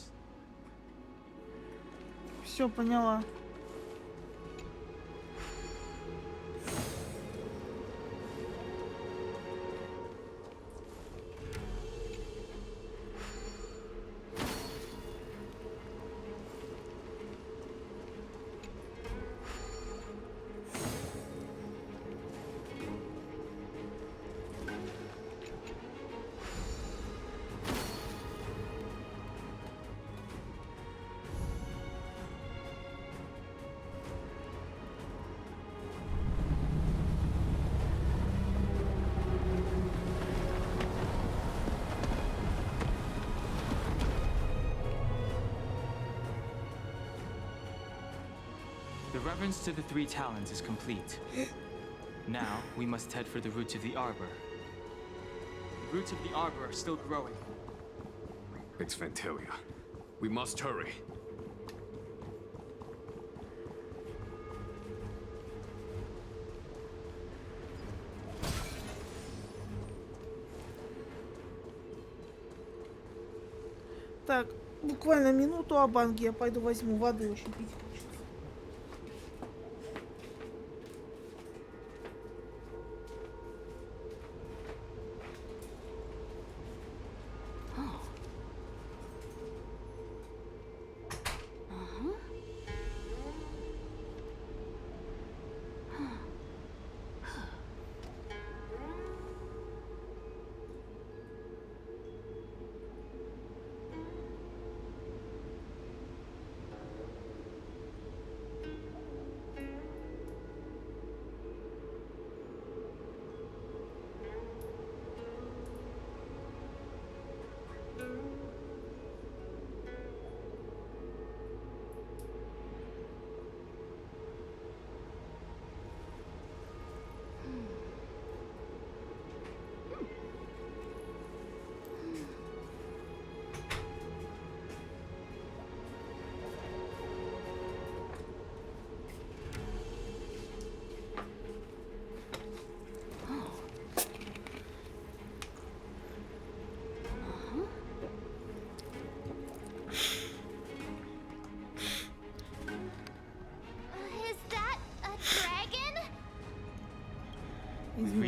Все, поняла. The reverence to the three talons is complete. Now, we must head for the roots of the arbor. The roots of the arbor are still growing. It's Vantalia. We must hurry. Так, буквально минуту, Абанги, я пойду возьму воды, очень пить хочется.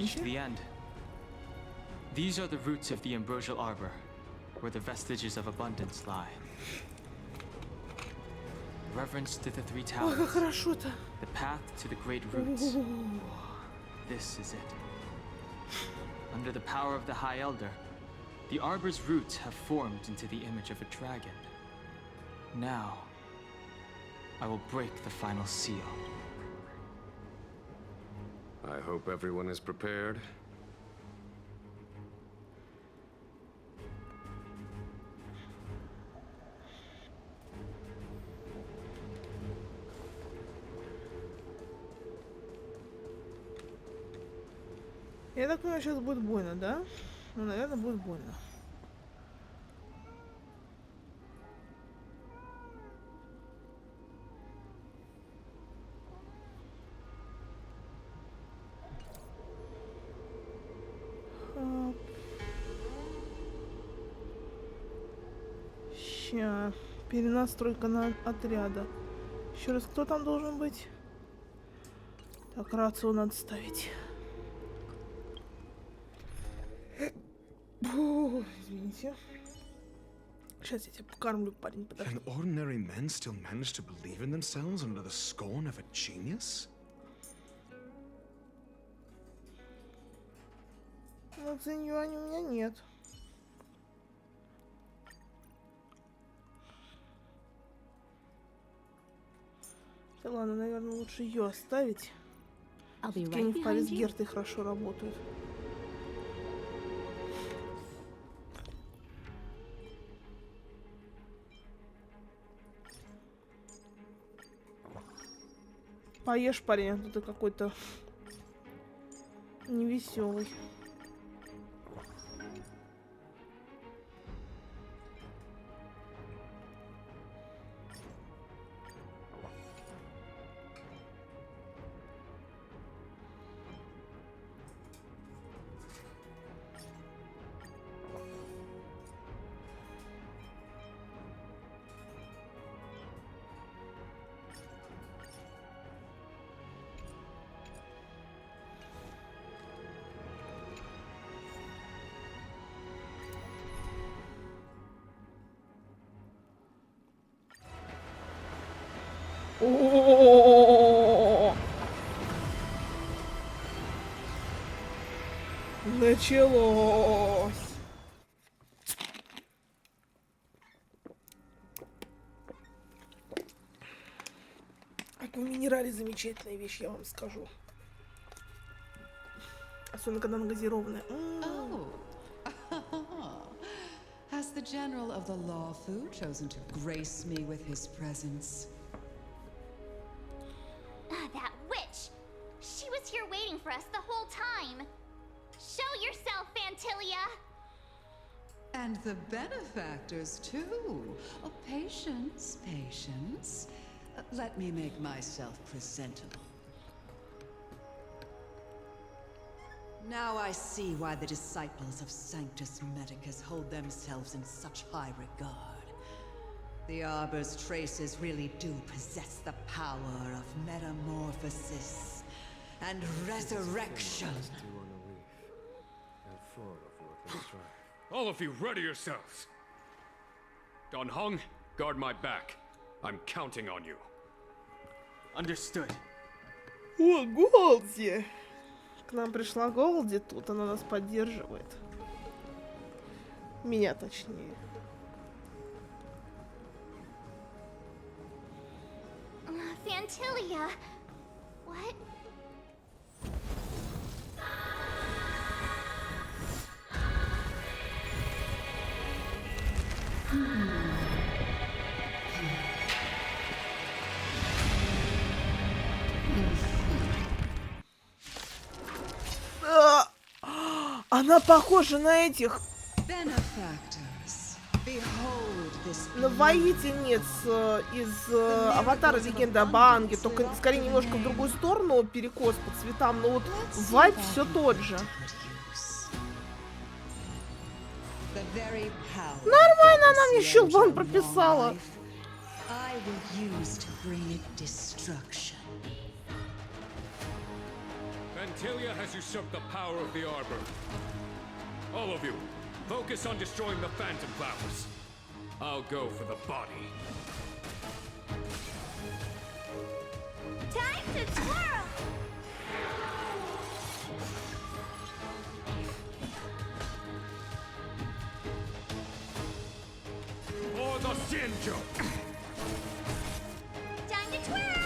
reached the end. These are the roots of the ambrosial arbor, where the vestiges of abundance lie. Reverence to the three towers. The path to the great roots. This is it. Under the power of the High Elder, the arbor's roots have formed into the image of a dragon. Now, I will break the final seal. I hope everyone is prepared. Я так понимаю, сейчас будет больно, да? Ну, наверное, будет больно. Ща. Перенастройка на отряда. Еще раз, кто там должен быть? Так, рацию надо ставить. Фу, извините. Сейчас я тебя покормлю, парень, подожди. Can ordinary men still manage to believe in themselves under the scorn of a genius? Ну, цинюань у меня нет. Да ладно, наверное, лучше ее оставить. Они в Парис Герты хорошо работают. Поешь, парень, а ты какой-то невеселый. Началось. Аква минерале замечательная вещь, я вам скажу. Особенно когда она газированная. Has the general of the LOFU chosen to grace me with his presence? That witch! She was here waiting for us the whole time. Show yourself, Fantilia! And the benefactors, too. Oh, patience, patience. Let me make myself presentable. Now I see why the disciples of Sanctus Medicus hold themselves in such high regard. The Arbor's traces really do possess the power of metamorphosis and resurrection. All of you, ready yourselves. Don Hung, guard my back. I'm counting on you. Understood. О, Голди! К нам пришла Голди, тут она нас поддерживает. Меня точнее. Fantilia! What? Она похожа на этих... На воительниц из Аватара Легенда об Аанге, только скорее немножко в другую сторону, перекос по цветам, но вот вайб все тот же. Нормально она мне щелбан прописала. Vantilia has usurped the power of the Arbor. All of you, focus on destroying the Phantom Flowers. I'll go for the body. Time to twirl! For the СЯНьЧЖОУ! Time to twirl!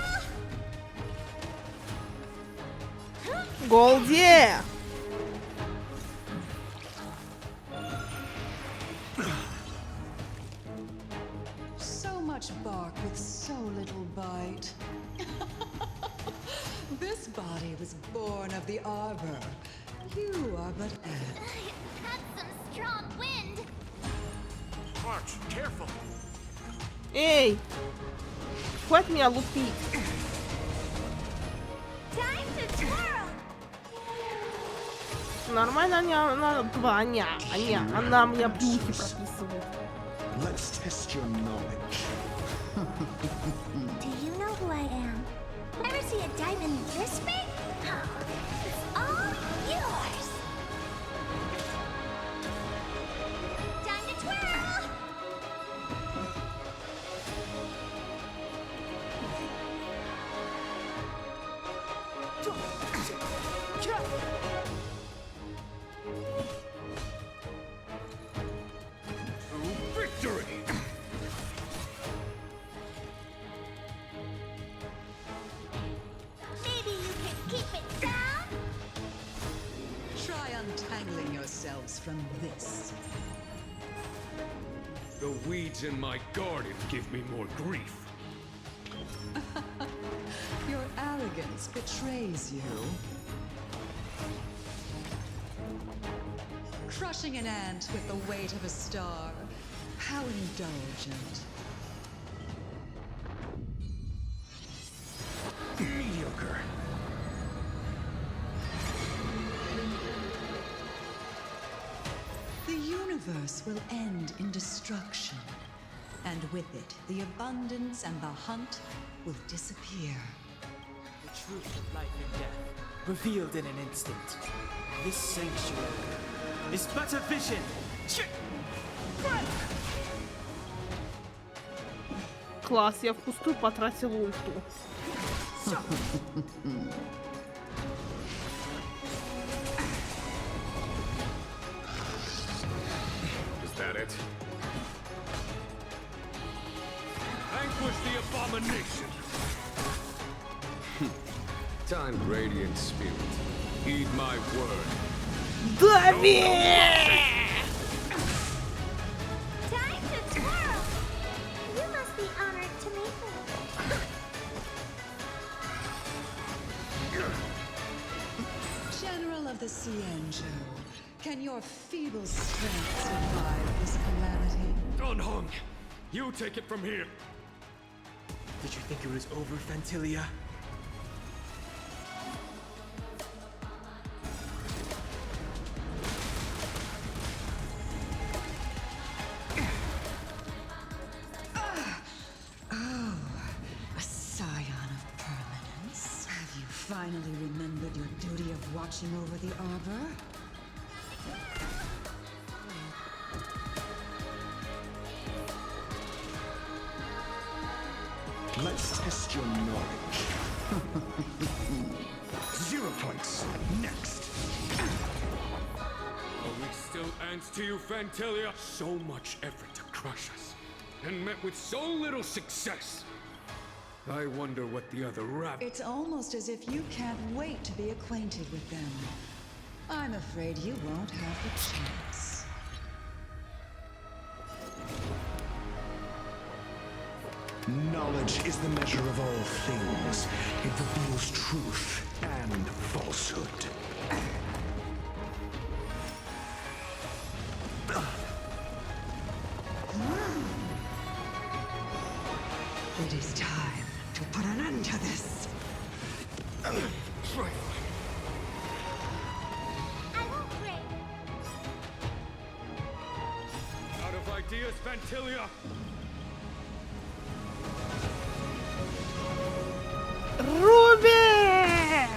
Голди! So much bark with so little bite. This body was born of the Arbor. You are but air. Had some strong wind. March, careful. Эй! Хватит меня лупить. Time to twirl! Нормально она мне плюхи прописывает. Let's test your knowledge. Do you know who I am? Ever see a diamond this big? It's all yours! Time to twirl! Victory! Maybe you can keep it down? Try untangling yourselves from this. The weeds in my garden give me more grief. Your arrogance betrays you. Crushing an ant with the weight of a star. How indulgent. Mediocre. The universe will end in destruction. And with it, the abundance and the hunt will disappear. The truth of life and death, revealed in an instant. This sanctuary is but a vision. Класс, я впустую потратил ульту. Is that it? Vanquish the abomination! Time, Radiant Spirit. Heed my word. Дави! Time to twirl! You must be honored to meet me. General of the СЯНьЧЖОУ, can your feeble strength survive this calamity? Don Hung, you take it from here. Did you think it was over, Vantilia? A scion of permanence. Have you finally remembered your duty of watching over the Arbor? Let's test your knowledge. 0 points. Next. Are we still ants to you, Vantilia? So much effort to crush us, and met with so little success. I wonder what the other It's almost as if you can't wait to be acquainted with them. I'm afraid you won't have the chance. Knowledge is the measure of all things. It reveals truth and falsehood. It is time to put an end to this. Trifling. I won't break. Out of ideas, Vantilia. Руби!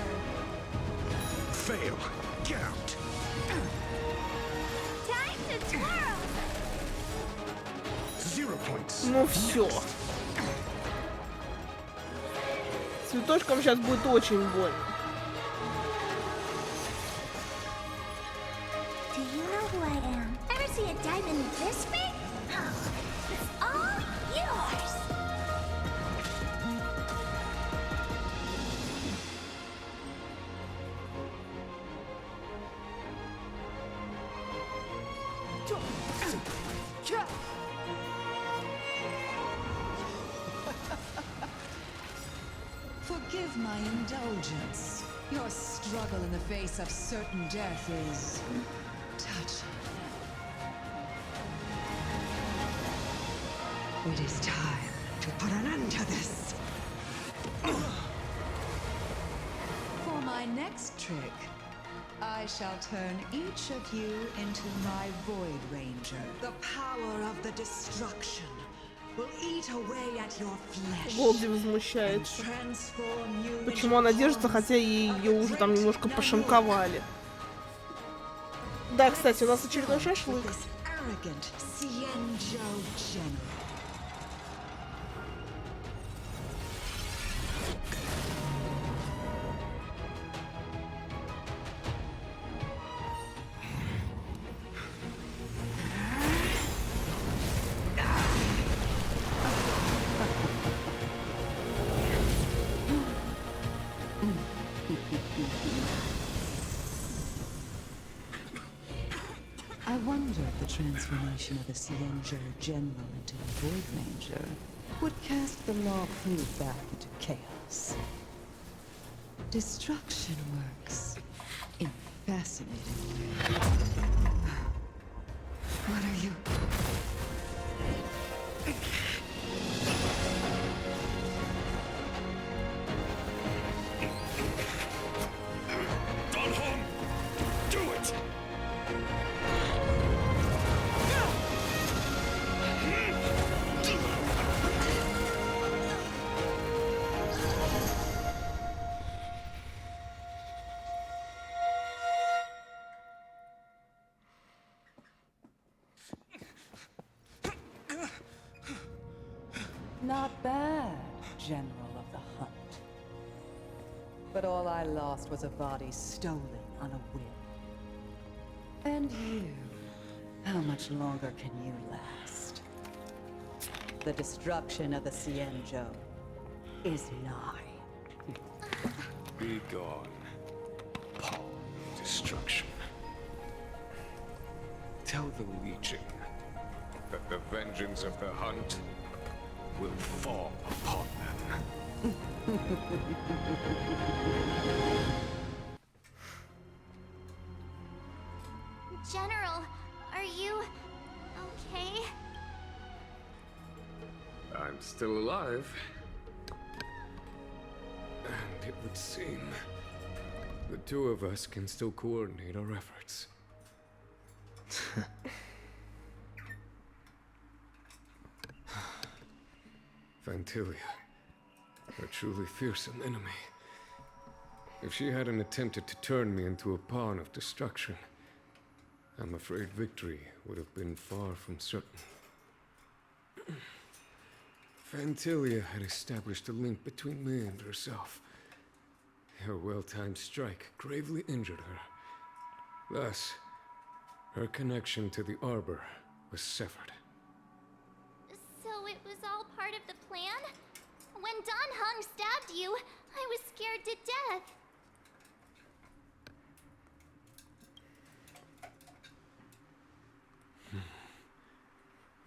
все. Цветочком сейчас будет очень больно. Do you know who I am? Ever see a diamond this big? It's all yours. Forgive my indulgence. Your struggle in the face of certain death is touching. It is time to put an end to this. For my next trick, I shall turn each of you into my Void Ranger. The power of the destruction will eat away at your flesh. Голди возмущается. Почему она держится, хотя ее уже там немножко пошинковали. Да, кстати, у нас очередной шашлык. I wonder if the transformation of the СЯНьЧЖОУ General into a Void Ranger would cast the ЛОФУ back into chaos. Destruction works in a fascinating way. What are you? Not bad, General of the Hunt. But all I lost was a body stolen on a whim. And you, how much longer can you last? The destruction of the СЯНьЧЖОУ is nigh. Be gone, pawn of destruction. Tell the Legion that the vengeance of the Hunt will fall upon them. General, are you okay? I'm still alive. And it would seem the two of us can still coordinate our efforts. Phantilia, a truly fearsome enemy. If she hadn't attempted to turn me into a pawn of destruction, I'm afraid victory would have been far from certain. Phantilia had established a link between me and herself. Her well-timed strike gravely injured her. Thus, her connection to the Arbor was severed. So it was all part of the plan? When Don Hung stabbed you, I was scared to death.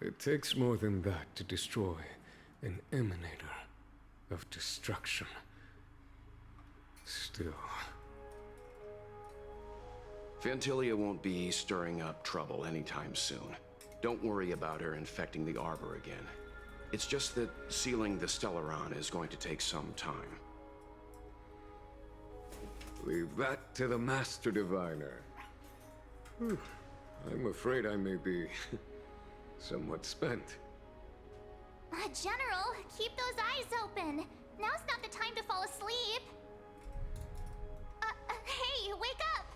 It takes more than that to destroy an emanator of destruction. Still. Phantilia won't be stirring up trouble anytime soon. Don't worry about her infecting the Arbor again. It's just that sealing the Stellaron is going to take some time. Leave that to the Master Diviner. I'm afraid I may be somewhat spent. General, keep those eyes open. Now's not the time to fall asleep. Hey, wake up!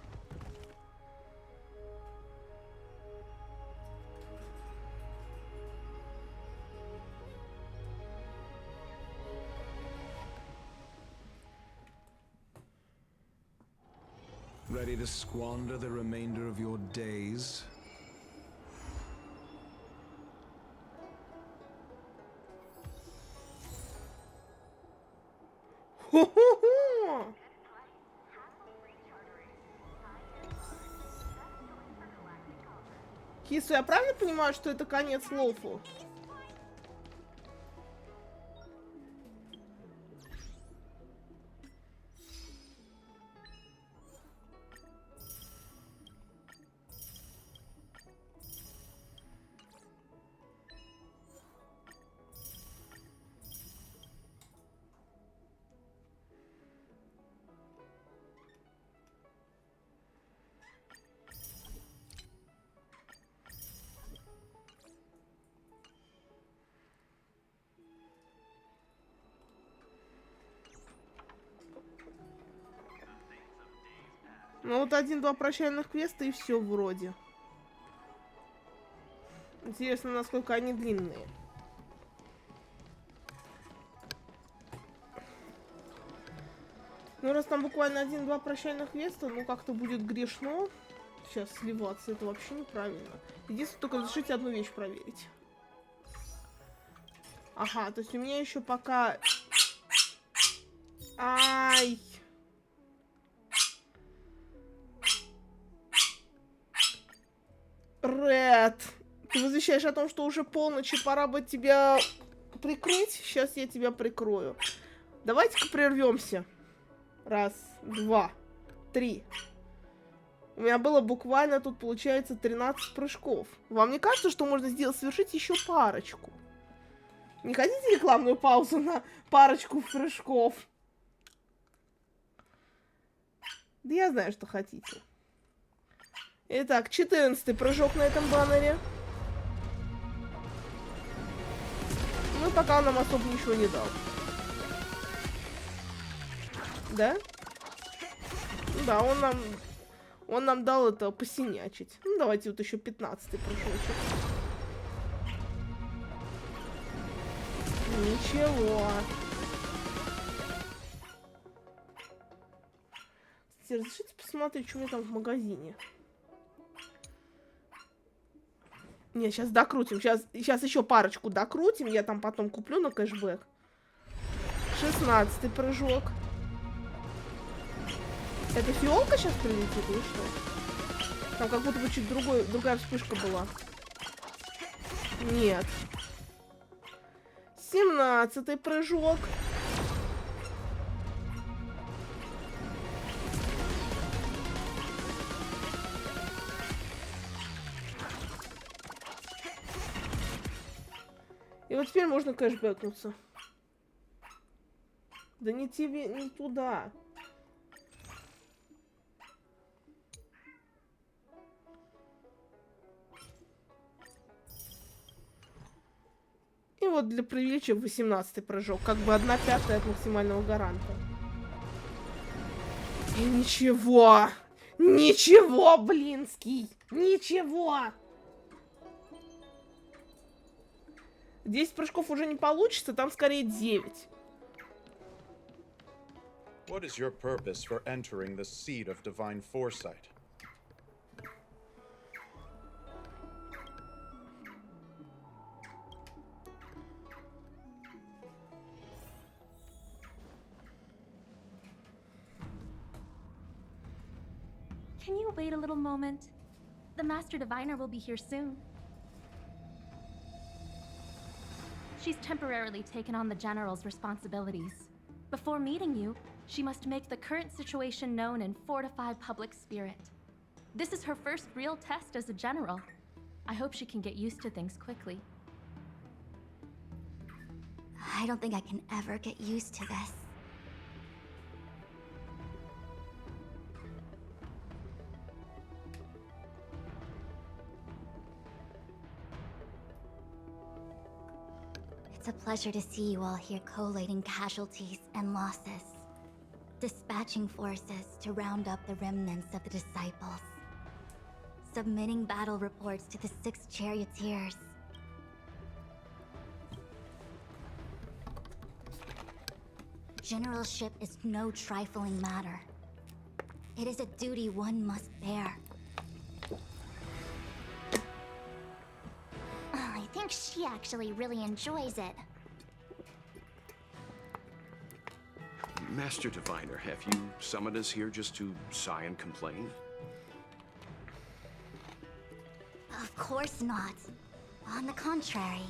Ready to squander the remainder of your days? Хо-хо-хо! Кису, я правильно понимаю, что это конец Лофу? Ну вот 1-2 прощальных квеста и все вроде. Интересно, насколько они длинные. Ну раз там буквально 1-2 прощальных квеста, ну как-то будет грешно сейчас сливаться. Это вообще неправильно. Единственное, только разрешите одну вещь проверить. Ага, то есть у меня еще пока... Ай! Ред, ты возвещаешь о том, что уже полночь и пора бы тебя прикрыть? Сейчас я тебя прикрою. Давайте-ка прервемся. 1, 2, 3. У меня было буквально тут, получается, 13 прыжков. Вам не кажется, что можно совершить еще парочку? Не хотите рекламную паузу на парочку прыжков? Да я знаю, что хотите. Итак, 14-й прыжок на этом баннере. Ну, пока он нам особо ничего не дал. Да? Да, он нам дал это посинячить. Ну, давайте вот еще 15-й прыжочек. Ничего. Кстати, разрешите посмотреть, что у меня там в магазине. Не, сейчас докрутим. Сейчас еще парочку докрутим. Я там потом куплю на кэшбэк. 16-й прыжок. Это фиолка сейчас прилетит или что? Там как будто бы чуть другая вспышка была. Нет. 17-й прыжок. И вот теперь можно кэшбэкнуться. Да не тебе, не туда. И вот для приличия 18-й прыжок. Как бы 1/5 от максимального гаранта. И ничего. Ничего, блинский. Ничего. 10 прыжков уже не получится, там скорее 9. What is your purpose for entering the seat of divine foresight? Can you wait a little moment? The Master Diviner will be here soon. She's temporarily taken on the General's responsibilities. Before meeting you, she must make the current situation known and fortify public spirit. This is her first real test as a General. I hope she can get used to things quickly. I don't think I can ever get used to this. It's a pleasure to see you all here collating casualties and losses, dispatching forces to round up the remnants of the disciples, submitting battle reports to the 6 charioteers. Generalship is no trifling matter. It is a duty one must bear. I think she actually really enjoys it. Master Diviner, have you summoned us here just to sigh and complain? Of course not. On the contrary.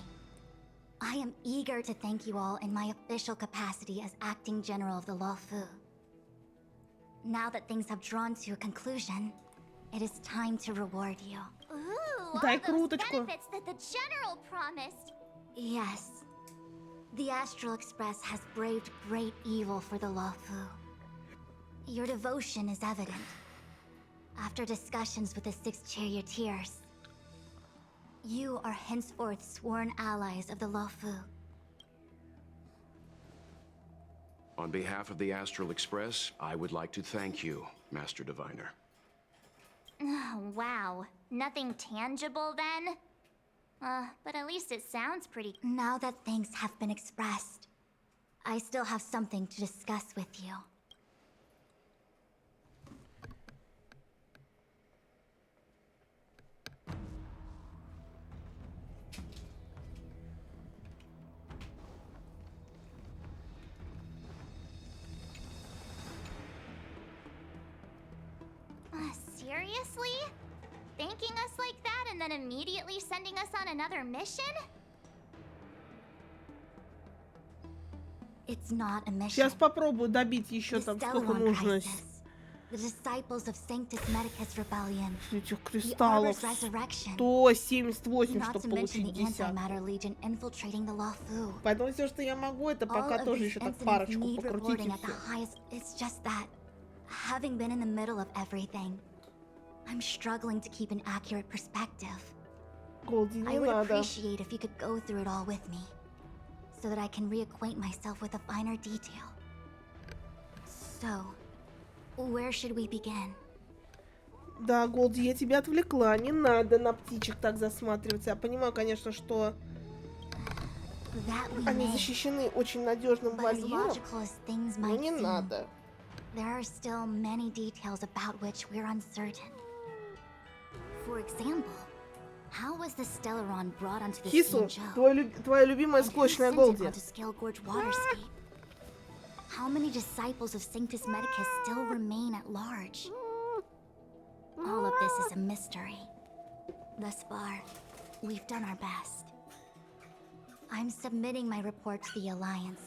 I am eager to thank you all in my official capacity as Acting General of the LOFU. Now that things have drawn to a conclusion, it is time to reward you. Ooh, all those benefits that the General promised. Yes. The Astral Express has braved great evil for the LOFU. Your devotion is evident. After discussions with the 6 charioteers, you are henceforth sworn allies of the LOFU. On behalf of the Astral Express, I would like to thank you, Master Diviner. Wow. Nothing tangible then? But at least it sounds pretty... Now that thanks have been expressed, I still have something to discuss with you. Seriously? Thanking us like that and then immediately sending us on another mission? It's not a mission. Сейчас попробую добить еще там сколько нужно. The disciples of Sanctus Medicus Rebellion. Этих кристаллов. 178, чтобы получить 10. Поэтому все, что я могу, это пока тоже еще так парочку покрутить и It's just that, having been in the middle of everything, I'm struggling to keep an accurate perspective. Голди, не I would надо. appreciate if you could go through it all with me, so that I can reacquaint myself with a finer detail. So, where should we begin? Да, Голди, я тебя отвлекла. Не надо на птичек так засматриваться. Я понимаю, конечно, что они защищены очень надежным вольером, но не надо. There are still many details about which we're uncertain. For example, how was the Stellaron brought onto the Хису, СЯНЬЧЖОУ? твоя любимая склочная Голди. How many disciples of Sanctus Medicus still remain at large? All of this is a mystery. Thus far, we've done our best. I'm submitting my report to the Alliance,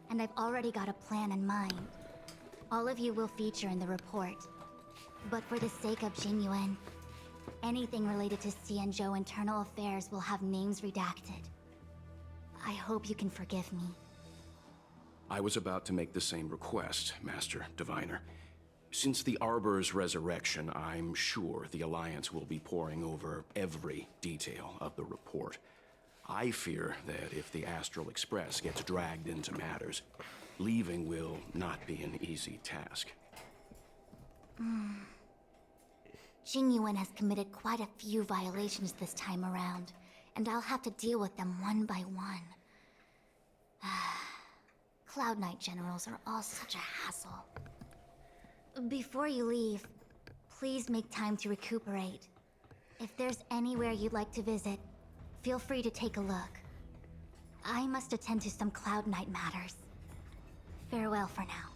and I've already got a plan in mind. All of you will feature in the report. But for the sake of Jingyuan, anything related to СЯНьчжоу internal affairs will have names redacted. I hope you can forgive me. I was about to make the same request, Master Diviner. Since the Arbor's resurrection, I'm sure the Alliance will be poring over every detail of the report. I fear that if the Astral Express gets dragged into matters, leaving will not be an easy task. Jingyuan has committed quite a few violations this time around, and I'll have to deal with them one by one. Cloud Knight generals are all such a hassle. Before you leave, please make time to recuperate. If there's anywhere you'd like to visit, feel free to take a look. I must attend to some Cloud Knight matters. Farewell for now.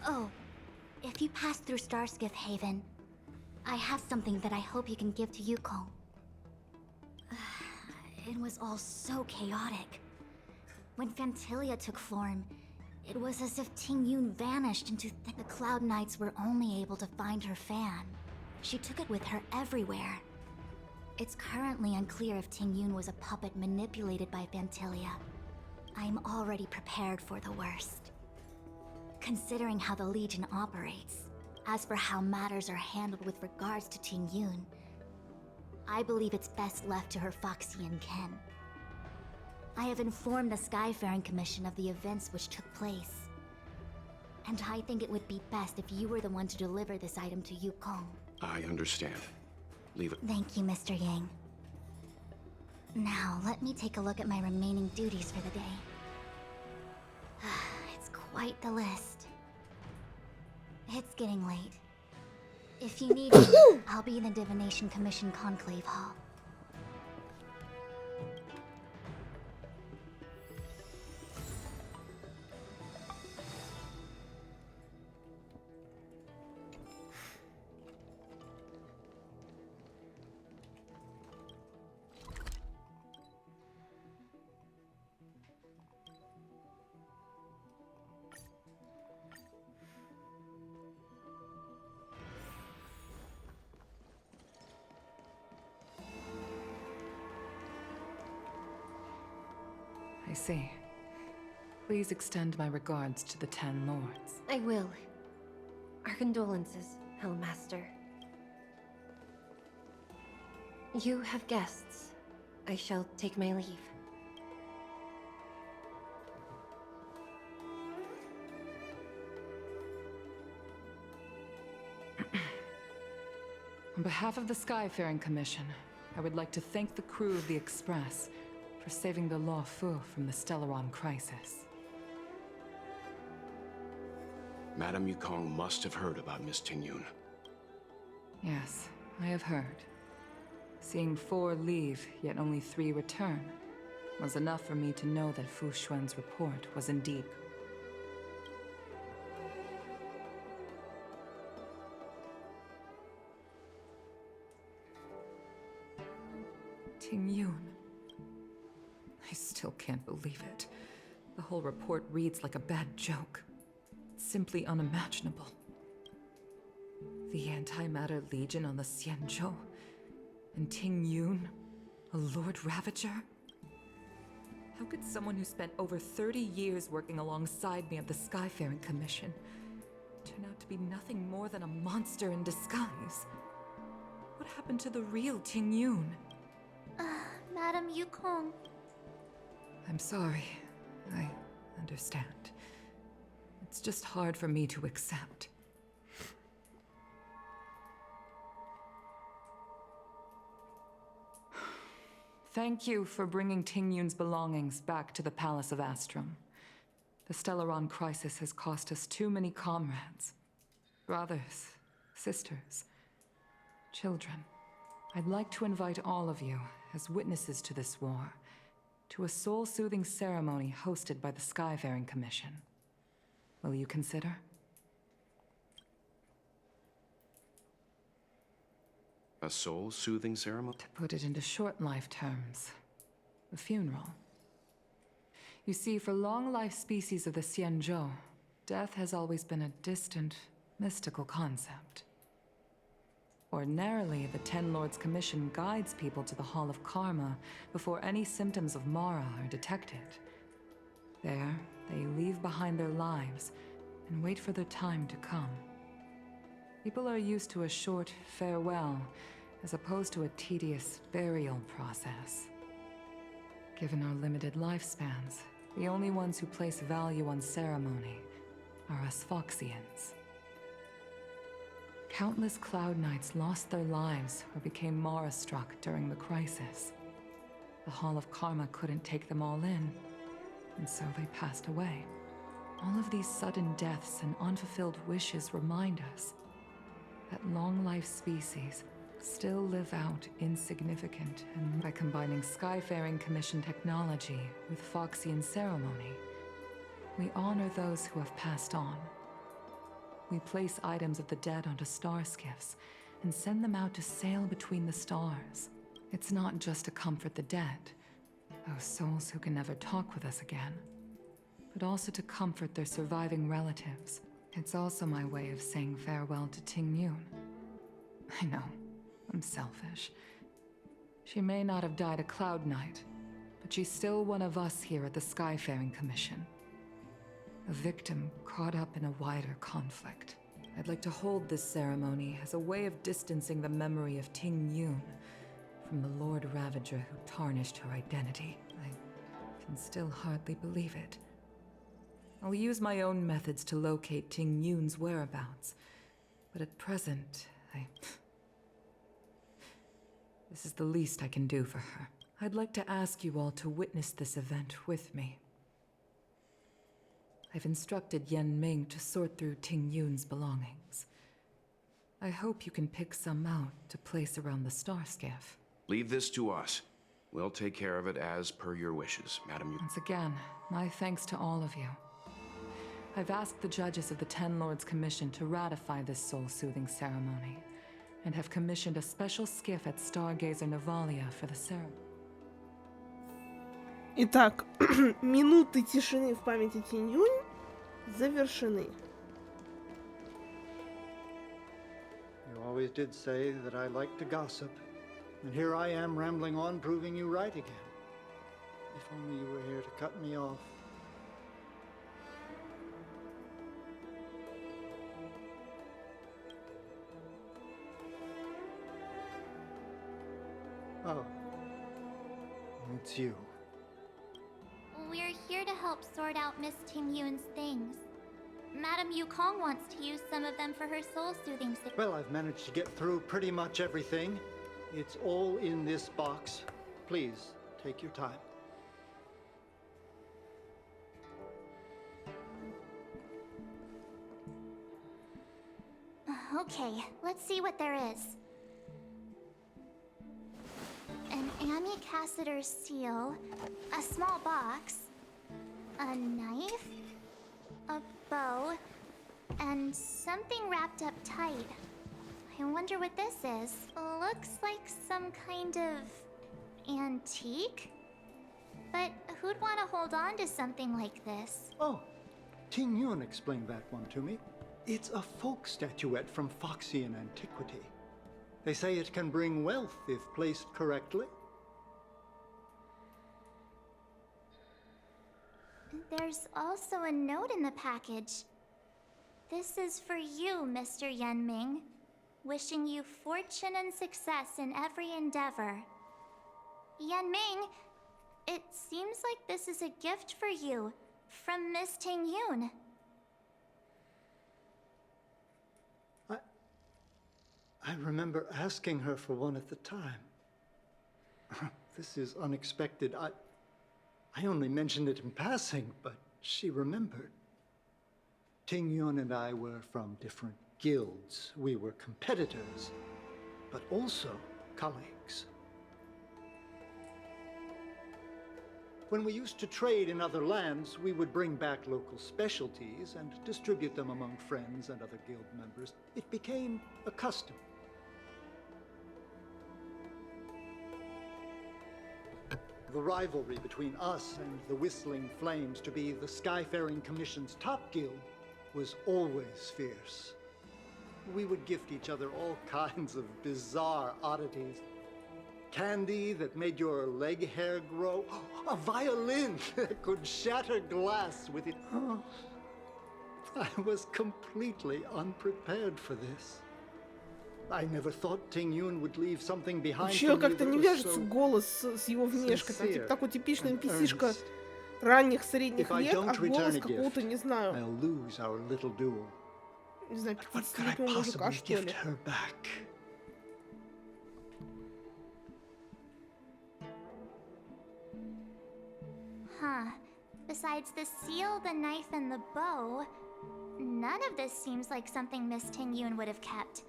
Oh, if you pass through Starskiff Haven, I have something that I hope you can give to Yukong. It was all so chaotic. When Phantilia took form, it was as if Tingyun vanished into the Cloud Knights were only able to find her fan. She took it with her everywhere. It's currently unclear if Tingyun was a puppet manipulated by Phantilia. I'm already prepared for the worst. Considering how the Legion operates, as for how matters are handled with regards to Tingyun, I believe it's best left to her Foxian ken. I have informed the Skyfaring Commission of the events which took place. And I think it would be best if you were the one to deliver this item to Yukong. I understand. Leave it. Thank you, Mr. Yang. Now, let me take a look at my remaining duties for the day. It's quite the list. It's getting late. If you need me, I'll be in the Divination Commission Conclave Hall. I see. Please extend my regards to the 10 lords. I will. Our condolences, Hellmaster. You have guests. I shall take my leave. On behalf of the Skyfaring Commission, I would like to thank the crew of the Express for saving the LOFUU from the Stellaron crisis. Madame Yukong must have heard about Miss Tingyun. Yes, I have heard. Seeing 4 leave, yet only 3 return, was enough for me to know that Fu Xuan's report was indeed. Tingyun. I still can't believe it. The whole report reads like a bad joke. It's simply unimaginable. The Antimatter Legion on the СЯНьЧЖОУ, and Tingyun, a Lord Ravager? How could someone who spent over 30 years working alongside me at the Skyfaring Commission turn out to be nothing more than a monster in disguise? What happened to the real Tingyun? Madame Yukong. I'm sorry. I understand. It's just hard for me to accept. Thank you for bringing Tingyun's belongings back to the Palace of Astrum. The Stellaron crisis has cost us too many comrades. Brothers, sisters, children. I'd like to invite all of you, as witnesses to this war, to a soul-soothing ceremony hosted by the Skyfaring Commission. Will you consider? A soul-soothing ceremony? To put it into short life terms, a funeral. You see, for long-life species of the СЯНьЧЖОУ, death has always been a distant, mystical concept. Ordinarily, the 10 Lords Commission guides people to the Hall of Karma before any symptoms of Mara are detected. There, they leave behind their lives and wait for their time to come. People are used to a short farewell as opposed to a tedious burial process. Given our limited lifespans, the only ones who place value on ceremony are us Foxians. Countless Cloud Knights lost their lives or became Mara-struck during the crisis. The Hall of Karma couldn't take them all in, and so they passed away. All of these sudden deaths and unfulfilled wishes remind us that long-life species still live out insignificant, and by combining Skyfaring Commission technology with Foxian ceremony, we honor those who have passed on. We place items of the dead onto star skiffs and send them out to sail between the stars. It's not just to comfort the dead, those souls who can never talk with us again, but also to comfort their surviving relatives. It's also my way of saying farewell to Tingyun. I know, I'm selfish. She may not have died a Cloud Knight, but she's still one of us here at the Skyfaring Commission. A victim caught up in a wider conflict. I'd like to hold this ceremony as a way of distancing the memory of Tingyun from the Lord Ravager who tarnished her identity. I can still hardly believe it. I'll use my own methods to locate Tingyun's whereabouts, but at present, this is the least I can do for her. I'd like to ask you all to witness this event with me. I've instructed Yen Ming to sort through Ting Yun's belongings. I hope you can pick some out to place around the star skiff. Leave this to us. We'll take care of it as per your wishes, Madam Yu. Once again, my thanks to all of you. I've asked the judges of the Ten Lords Commission to ratify this soul-soothing ceremony, and have commissioned a special skiff at Stargazer Navalia for the ceremony. Итак, минуты тишины в памяти Тинь Юнь завершены. You always did say that I like to gossip, and here I am rambling on, proving you right again. If only you were here to cut me off. Oh, it's you. We're here to help sort out Miss Ting Yun's things. Madam Yukong wants to use some of them for her soul-soothing. Well, I've managed to get through pretty much everything. It's all in this box. Please, take your time. Okay, let's see what there is. An amicassator seal, a small box, a knife, a bow, and something wrapped up tight. I wonder what this is. Looks like some kind of antique? But who'd want to hold on to something like this? Oh, Ting Yun explained that one to me. It's a folk statuette from Foxian antiquity. They say it can bring wealth if placed correctly. There's also a note in the package. This is for you, Mr. Yen Ming. Wishing you fortune and success in every endeavor. Yen Ming, it seems like this is a gift for you from Miss Ting Yun. I remember asking her for one at the time. This is unexpected. I only mentioned it in passing, but she remembered. Ting Yun and I were from different guilds. We were competitors, but also colleagues. When we used to trade in other lands, we would bring back local specialties and distribute them among friends and other guild members. It became a custom. The rivalry between us and the Whistling Flames to be the Skyfaring Commission's top guild was always fierce. We would gift each other all kinds of bizarre oddities. Candy that made your leg hair grow. A violin that could shatter glass with it. Oh, I was completely unprepared for this. I never thought Ting Yun would leave something behind. Вообще как-то не вяжется голос с его внешкой. Там типа такой типичный NPC-шка ранних средних лет, а голос какого-то, не знаю, не знаю, 50-летнего мужика, что ли. Huh. Besides the seal, the knife, and the bow, none of this seems like something Miss Ting Yun would have kept.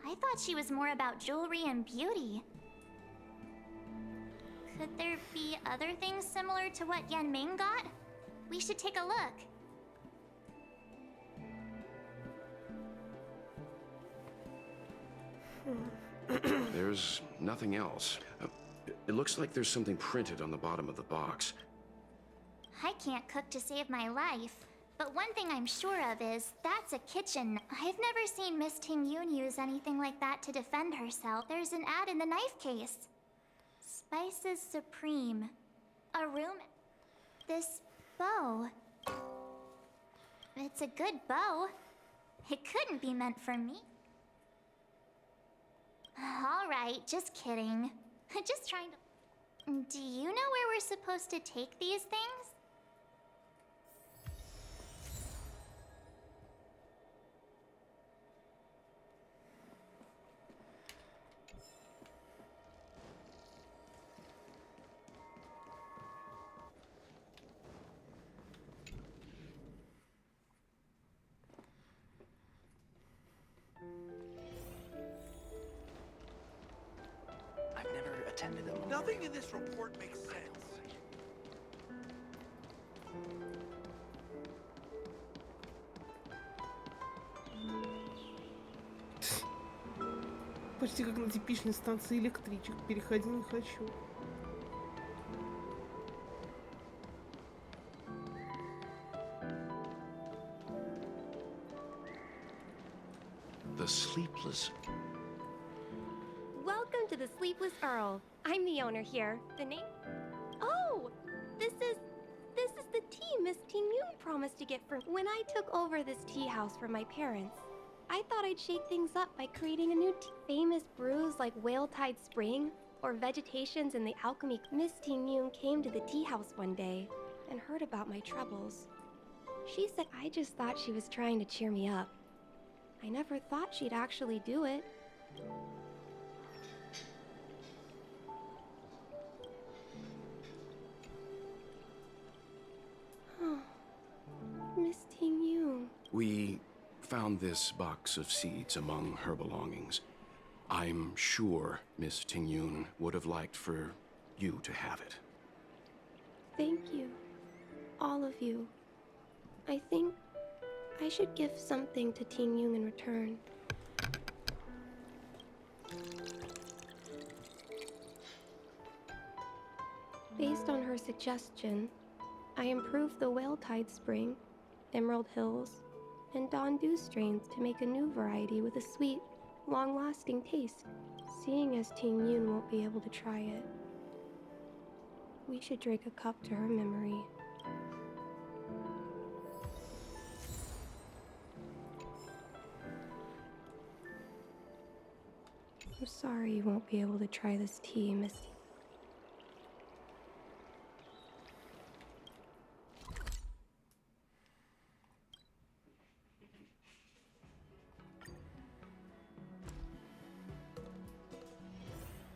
I thought she was more about jewelry and beauty. Could there be other things similar to what Yen Ming got? We should take a look. There's nothing else. It looks like there's something printed on the bottom of the box. I can't cook to save my life, but one thing I'm sure of is that's a kitchen. I've never seen Miss Ting Yun use anything like that to defend herself. There's an ad in the knife case. Spices Supreme. A room. This bow. It's a good bow. It couldn't be meant for me. All right, just kidding. Just trying to... Do you know where we're supposed to take these things? Nothing in this report makes sense. Почти как на типичной станции электричек. Переходи не хочу. The Sleepless... Welcome to the Sleepless Earl. I'm the owner here. The name? Oh, this is the tea Miss Ting Yoon promised to get for when I took over this tea house from my parents. I thought I'd shake things up by creating a new famous brews like Whale Tide Spring or Vegetations in the Alchemy. Miss Ting Yoon came to the tea house one day and heard about my troubles. She said I just thought she was trying to cheer me up. I never thought she'd actually do it. Miss Ting Yoon. We found this box of seeds among her belongings. I'm sure Miss Ting Yoon would have liked for you to have it. Thank you. All of you. I think I should give something to Ting Yoon in return. Based on her suggestion, I improved the Whale Tide Spring, Emerald Hills, and Dawn Dew strains to make a new variety with a sweet, long-lasting taste. Seeing as Ting Yoon won't be able to try it, we should drink a cup to her memory. I'm sorry you won't be able to try this tea, Miss.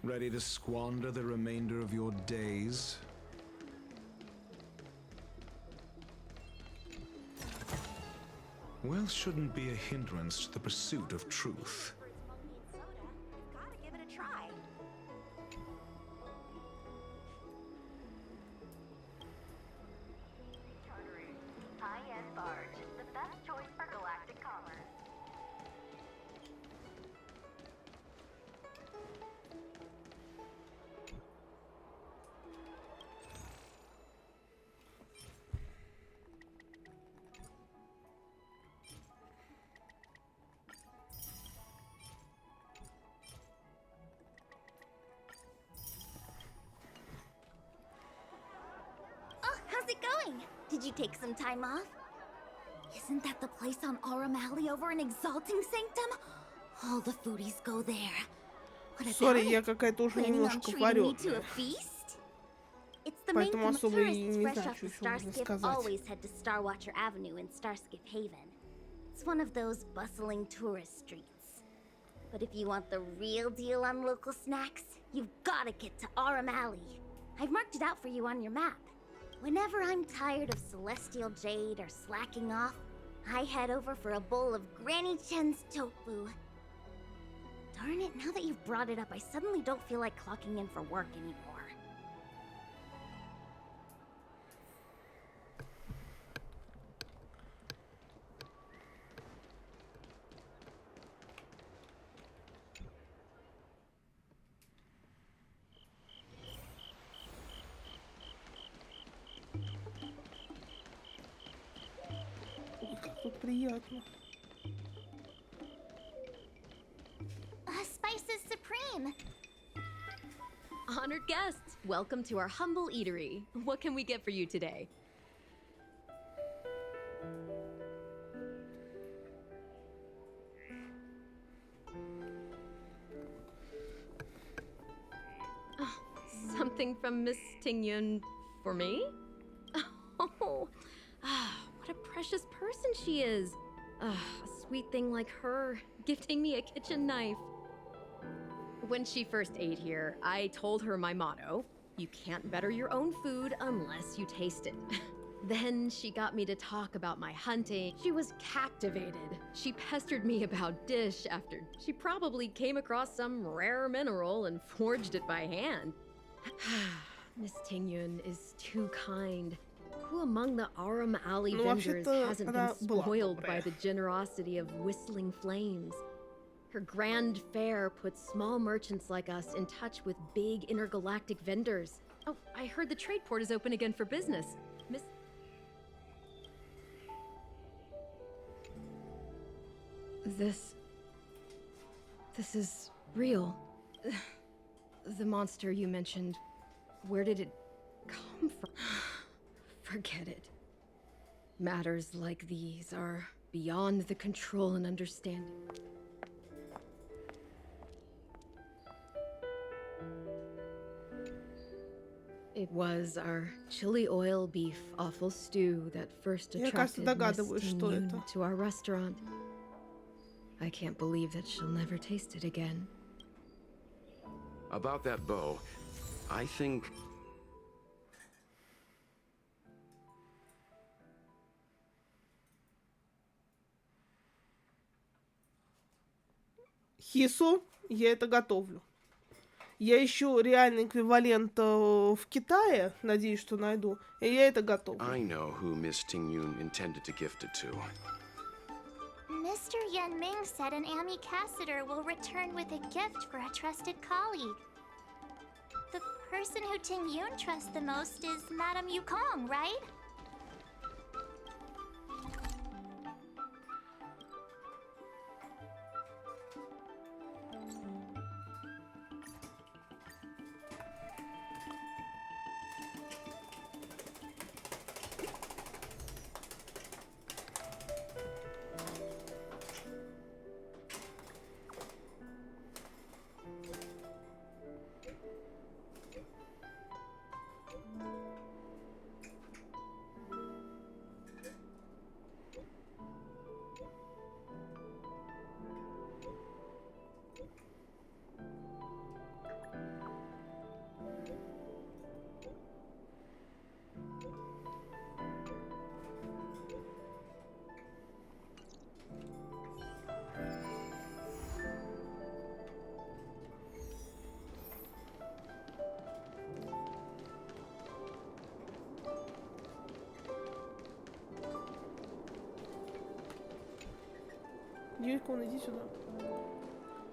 Ready to squander the remainder of your days? Wealth shouldn't be a hindrance to the pursuit of truth. Gotta give it a try. Chartering high-end barge, the best choice for galactic commerce. Oh, how's it going? Did you take some time off? Isn't that the place on Aurum Alley over in Exalting Sanctum? All the foodies go there. What about Сори, я it? какая-то уже Planning on немножко treating me to a варёная. feast? It's the main Поэтому особо и tourists не fresh знаю, off что the ещё можно Starskip сказать. always head to Starwatcher Avenue in Starskip Haven. It's one of those bustling tourist streets. But if you want the real deal on local snacks, you've gotta get to Aurum Alley. I've marked it out for you on your map. Whenever I'm tired of Celestial Jade or slacking off, I head over for a bowl of Granny Chen's tofu. Darn it, now that you've brought it up, I suddenly don't feel like clocking in for work anymore. Ой, как тут приятно. Spices Supreme. Honored guests, welcome to our humble eatery. What can we get for you today? Something from Miss Ting Yun for me? Oh, what a precious person she is. A sweet thing like her, gifting me a kitchen knife. When she first ate here, I told her my motto: you can't better your own food unless you taste it. Then she got me to talk about my hunting. She was captivated. She pestered me about dish after she probably came across some rare mineral and forged it by hand. Miss Tingyun is too kind. Who among the Aram Alley Ну, vendors вообще-то, hasn't она been была spoiled добрая. by the generosity of Whistling Flames? Her grand fair puts small merchants like us in touch with big intergalactic vendors. Oh, I heard the trade port is open again for business. Miss... This is real. The monster you mentioned, where did it come from? Forget it. Matters like these are beyond the control and understanding. It was our chili oil beef offal stew that first Я, кажется, attracted Miss догадываюсь, что Tingyun это. to our restaurant. I can't believe that she'll never taste it again. About that bow, I think... Хису, я это готовлю. Я ищу реальный эквивалент в Китае, надеюсь, что найду, и я это готовлю. I know who Miss Tingyun intended to gift it to. Mr. Yan Ming said an ambassador will return with a gift for a trusted colleague. The person who Ting Yun trusts the most is Madame Yukong, right? Юйкун, иди сюда.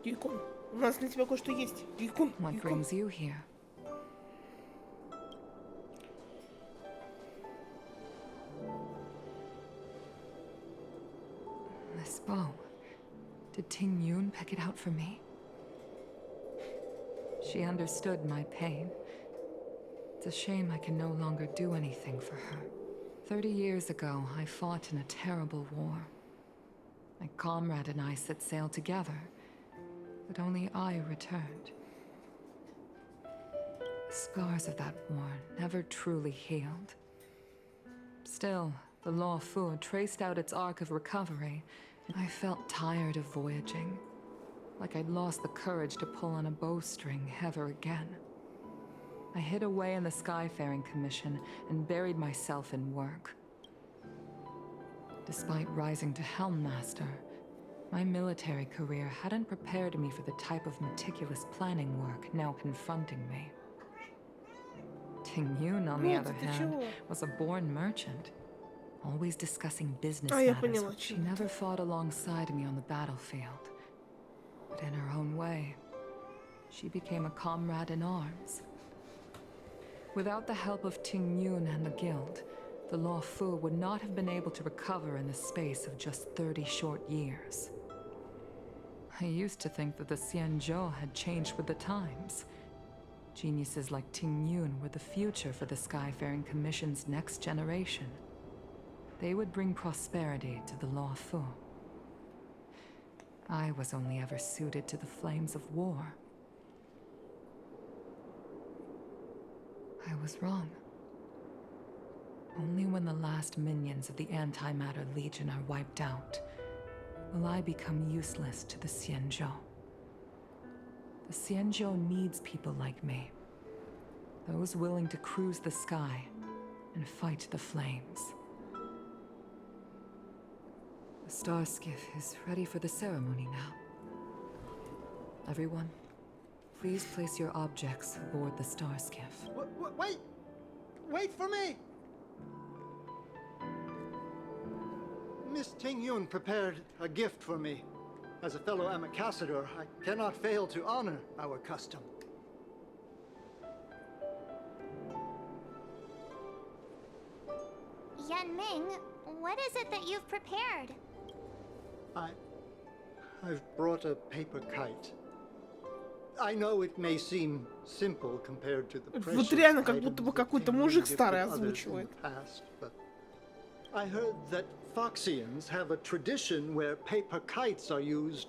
Юйкун, у нас для тебя кое-что есть. Юйкун, What Юйкун. brings you here? This bow. Did Ting Yun pick it out for me? She understood my pain. It's a shame I can no longer do anything for her. 30 years ago, I fought in a terrible war. My comrade and I set sail together, but only I returned. The scars of that war never truly healed. Still, the LOFU traced out its arc of recovery, and I felt tired of voyaging, like I'd lost the courage to pull on a bowstring ever again. I hid away in the Skyfaring Commission and buried myself in work. Despite rising to Helm Master, my military career hadn't prepared me for the type of meticulous planning work now confronting me. Ting Yun, on the other hand, was a born merchant, always discussing business matters. She never fought alongside me on the battlefield, but in her own way, she became a comrade in arms. Without the help of Ting Yun and the Guild, the LOFU would not have been able to recover in the space of just 30 short years. I used to think that the СЯНьчжоу had changed with the times. Geniuses like Ting Yun were the future for the Skyfaring Commission's next generation. They would bring prosperity to the LOFU. I was only ever suited to the flames of war. I was wrong. Only when the last minions of the Antimatter Legion are wiped out will I become useless to the СЯНьчжоу. The СЯНьчжоу needs people like me. Those willing to cruise the sky and fight the flames. The star skiff is ready for the ceremony now. Everyone, Please place your objects aboard the star skiff. Wait! Wait for me! Miss Ting Yun prepared a gift for me. As a fellow ambassador, I cannot fail to honor our custom. Yan Ming, what is it that you've prepared? I've brought a paper kite. I know it may seem simple compared to the precious Вот реально как items будто бы that какой-то Ting Yun мужик gifted старый others in the озвучивает. past, but I heard that Foxians have a tradition where paper kites are used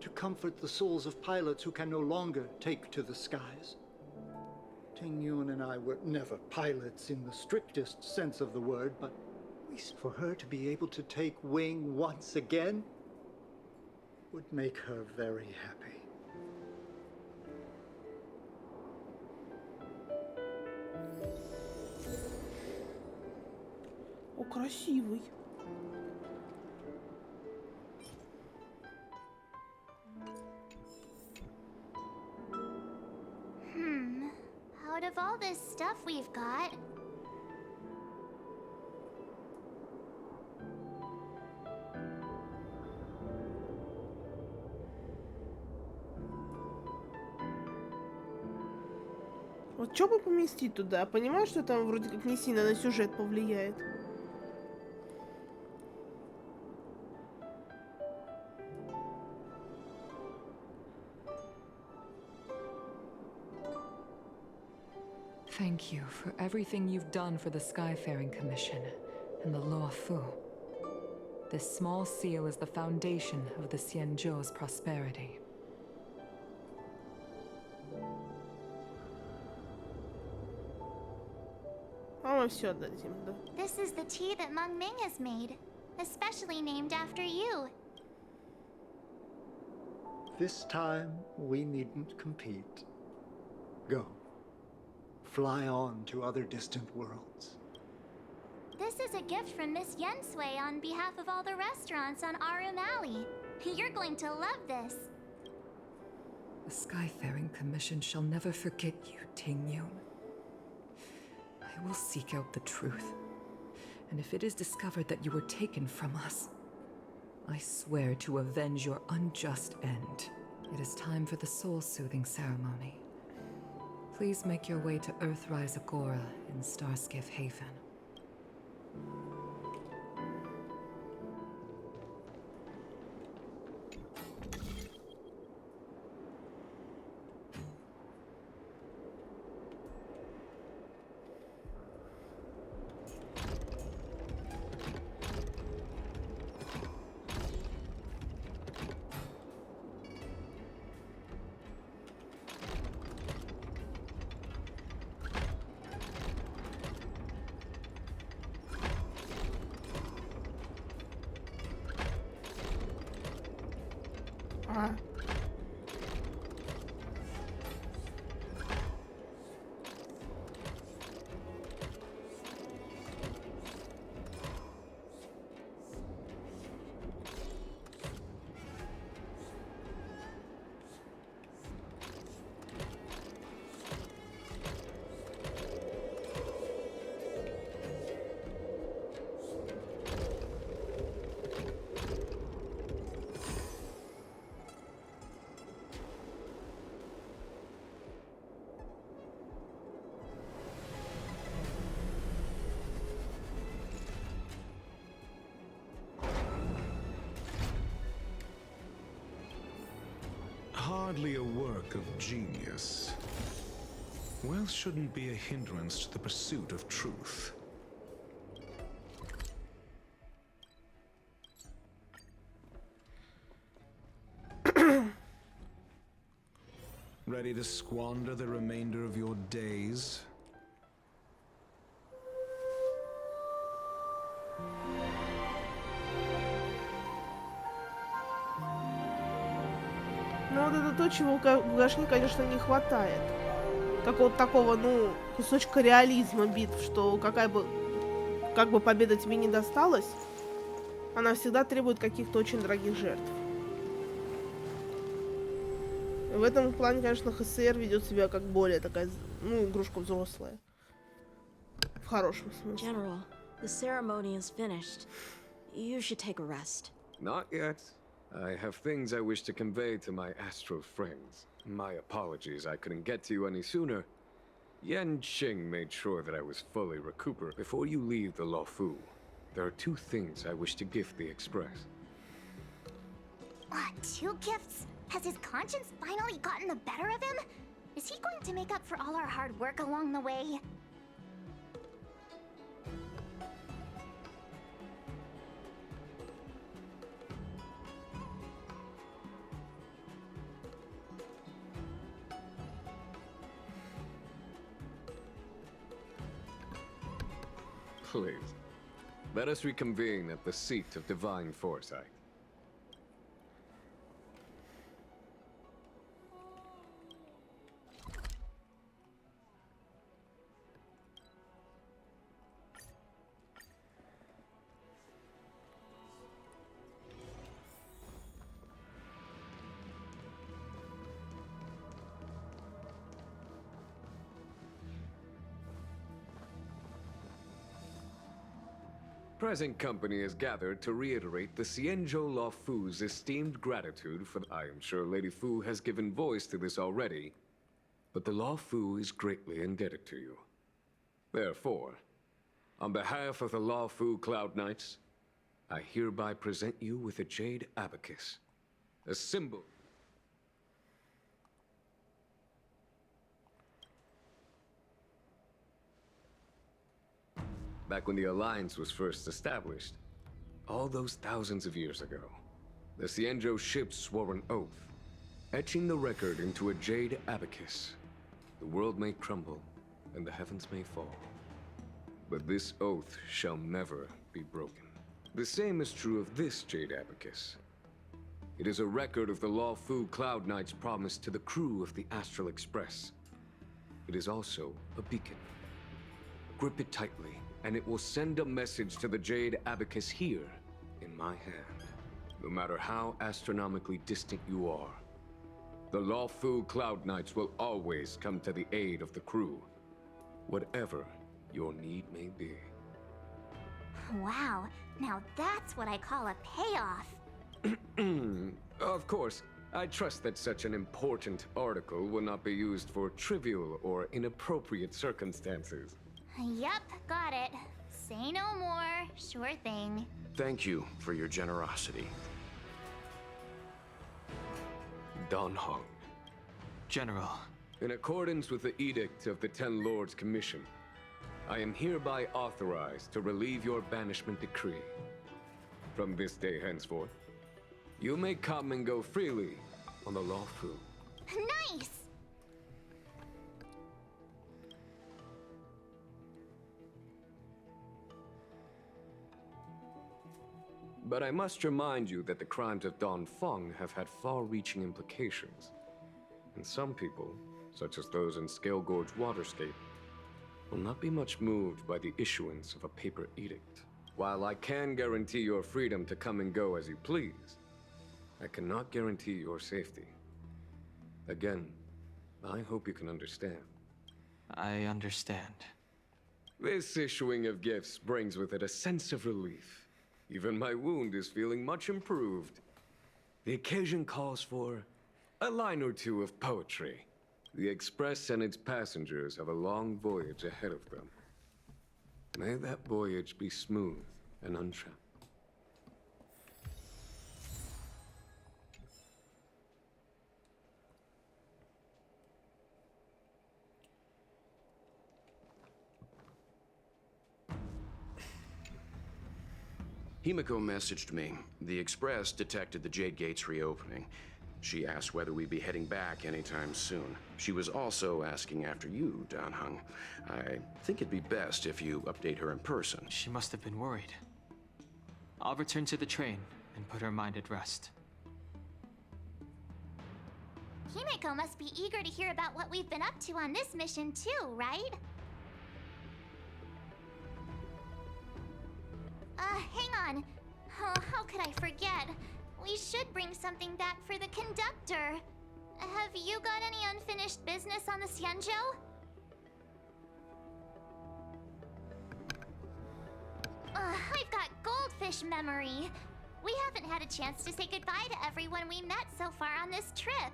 to comfort the souls of pilots who can no longer take to the skies. Ting Yun and I were never pilots in the strictest sense of the word, but for her to be able to take wing once again would make her very happy. О, красивый. Out of all this stuff we've got, Вот что бы поместить туда? Понимаю, что там вроде как не сильно на сюжет повлияет. Thank you for everything you've done for the Skyfaring Commission and the LOFU. This small seal is the foundation of the СЯНЬЧЖОУ's prosperity. А мы все отдадим, да. this is the tea that Meng Ming has made, especially named after you. This time, we needn't compete. Go. Fly on to other distant worlds. This is a gift from Miss Yen Sui on behalf of all the restaurants on Arum Alley. You're going to love this. The Skyfaring Commission shall never forget you, Ting Yun. I will seek out the truth. And if it is discovered that you were taken from us, I swear to avenge your unjust end. It is time for the soul-soothing ceremony. Please make your way to Earthrise Agora in Starskiff Haven. А. Hardly a work of genius. Wealth shouldn't be a hindrance to the pursuit of truth. Ready to squander the remainder of your days? Ну вот это то, чего в Гашне, конечно, не хватает. Какого-то такого, ну, кусочка реализма битв, что как бы победа тебе не досталась, она всегда требует каких-то очень дорогих жертв. В этом плане, конечно, ХСР ведет себя как более такая, ну, игрушка взрослая. В хорошем смысле. General, the ceremony is finished. You should take a rest. Not yet. I have things I wish to convey to my astral friends. My apologies I couldn't get to you any sooner. Yan Qing made sure that I was fully recuperated. Before you leave the LOFU, there are 2 things I wish to gift the Express. 2 gifts? Has his conscience finally gotten the better of him? Is he going to make up for all our hard work along the way? Please, let us reconvene at the seat of divine foresight. Present company is gathered to reiterate the СЯНьЧЖОУ LOFU's esteemed gratitude for... I am sure Lady Fu has given voice to this already, but the LOFU is greatly indebted to you. Therefore, on behalf of the LOFU Cloud Knights, I hereby present you with a jade abacus, a symbol... Back when the Alliance was first established, all those thousands of years ago, the СЯНьЧЖОУ ships swore an oath, etching the record into a jade abacus. The world may crumble, and the heavens may fall, but this oath shall never be broken. The same is true of this jade abacus. It is a record of the LOFU Cloud Knight's promise to the crew of the Astral Express. It is also a beacon. Grip it tightly, and it will send a message to the jade abacus here, in my hand. No matter how astronomically distant you are, the LOFU Cloud Knights will always come to the aid of the crew, whatever your need may be. Wow, now that's what I call a payoff. Of course, I trust that such an important article will not be used for trivial or inappropriate circumstances. Yep, got it. Say no more. Sure thing. Thank you for your generosity. Dan Heng. General. In accordance with the edict of the 10 Lords Commission, I am hereby authorized to relieve your banishment decree. From this day henceforth, you may come and go freely on the LOFU. Nice! But I must remind you that the crimes of Don Feng have had far-reaching implications. And some people, such as those in Scale Gorge Waterscape, will not be much moved by the issuance of a paper edict. While I can guarantee your freedom to come and go as you please, I cannot guarantee your safety. Again, I hope you can understand. I understand. This issuing of gifts brings with it a sense of relief. Even my wound is feeling much improved. The occasion calls for a line or two of poetry. The Express and its passengers have a long voyage ahead of them. May that voyage be smooth and untrapped. Himiko messaged me. The Express detected the Jade Gates reopening. She asked whether we'd be heading back anytime soon. She was also asking after you, Dan Heng. I think it'd be best if you update her in person. She must have been worried. I'll return to the train and put her mind at rest. Himiko must be eager to hear about what we've been up to on this mission too, right? Hang on. Oh, how could I forget? We should bring something back for the conductor. Have you got any unfinished business on the СЯНЬЧЖОУ? I've got goldfish memory. We haven't had a chance to say goodbye to everyone we met so far on this trip.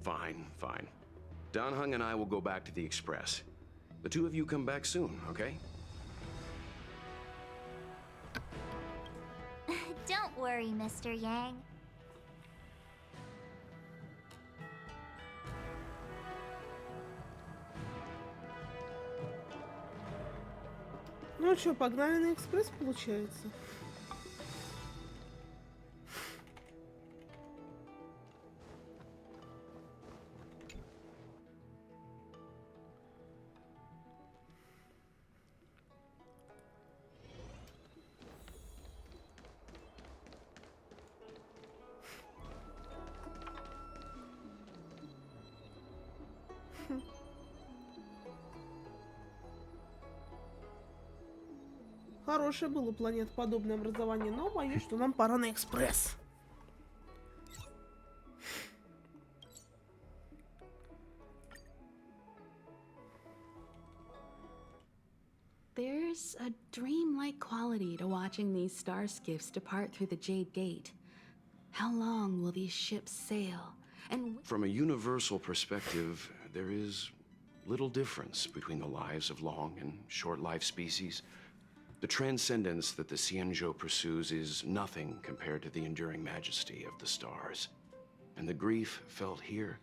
Fine, fine. Dan Heng and I will go back to the Express. The two of you come back soon, okay? Don't worry, Mr. Yang. Ну что, погнали на экспресс, получается? Хорошее было планетоподобное образование, но боюсь, что нам пора на экспресс. There's a dreamlike quality to watching these star skiffs depart through the Jade Gate. How long will these ships sail? And from a universal perspective, there is little difference between the lives of long and short-lived species. The transcendence that the СЯНЬЧЖОУ pursues is nothing compared to the enduring majesty of the stars. And the grief felt here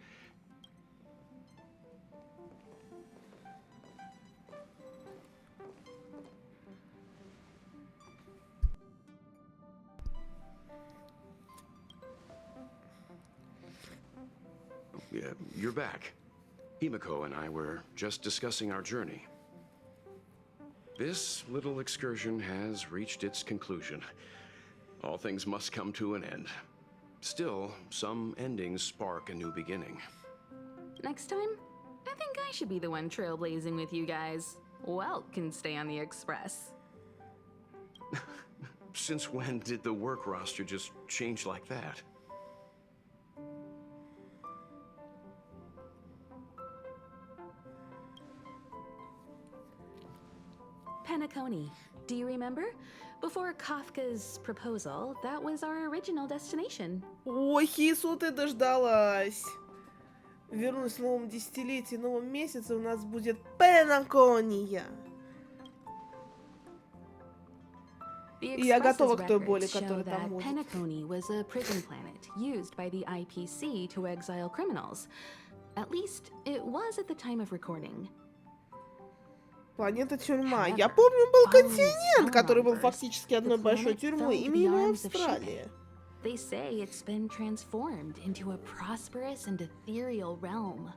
you're back. Himiko and I were just discussing our journey. This little excursion has reached its conclusion. All things must come to an end. Still, some endings spark a new beginning. next time, I think I should be the one trailblazing with you guys. Welt can stay on the Express. Since when did the work roster just change like that? Penacony. Do you remember? Before Kafka's proposal, that was our original destination. Ой, Хису, ты дождалась. Вернусь в новом десятилетии, новом месяце у нас будет Пенакония. И я готова к той боли, которая там будет. Penacony was a prison planet used by the IPC to exile criminals. At least, it was at the time of recording. Планета тюрьма. Я помню, был континент, который был фактически одной большой тюрьмой. Имя его Австралия. They say it's been transformed into a prosperous and ethereal realm.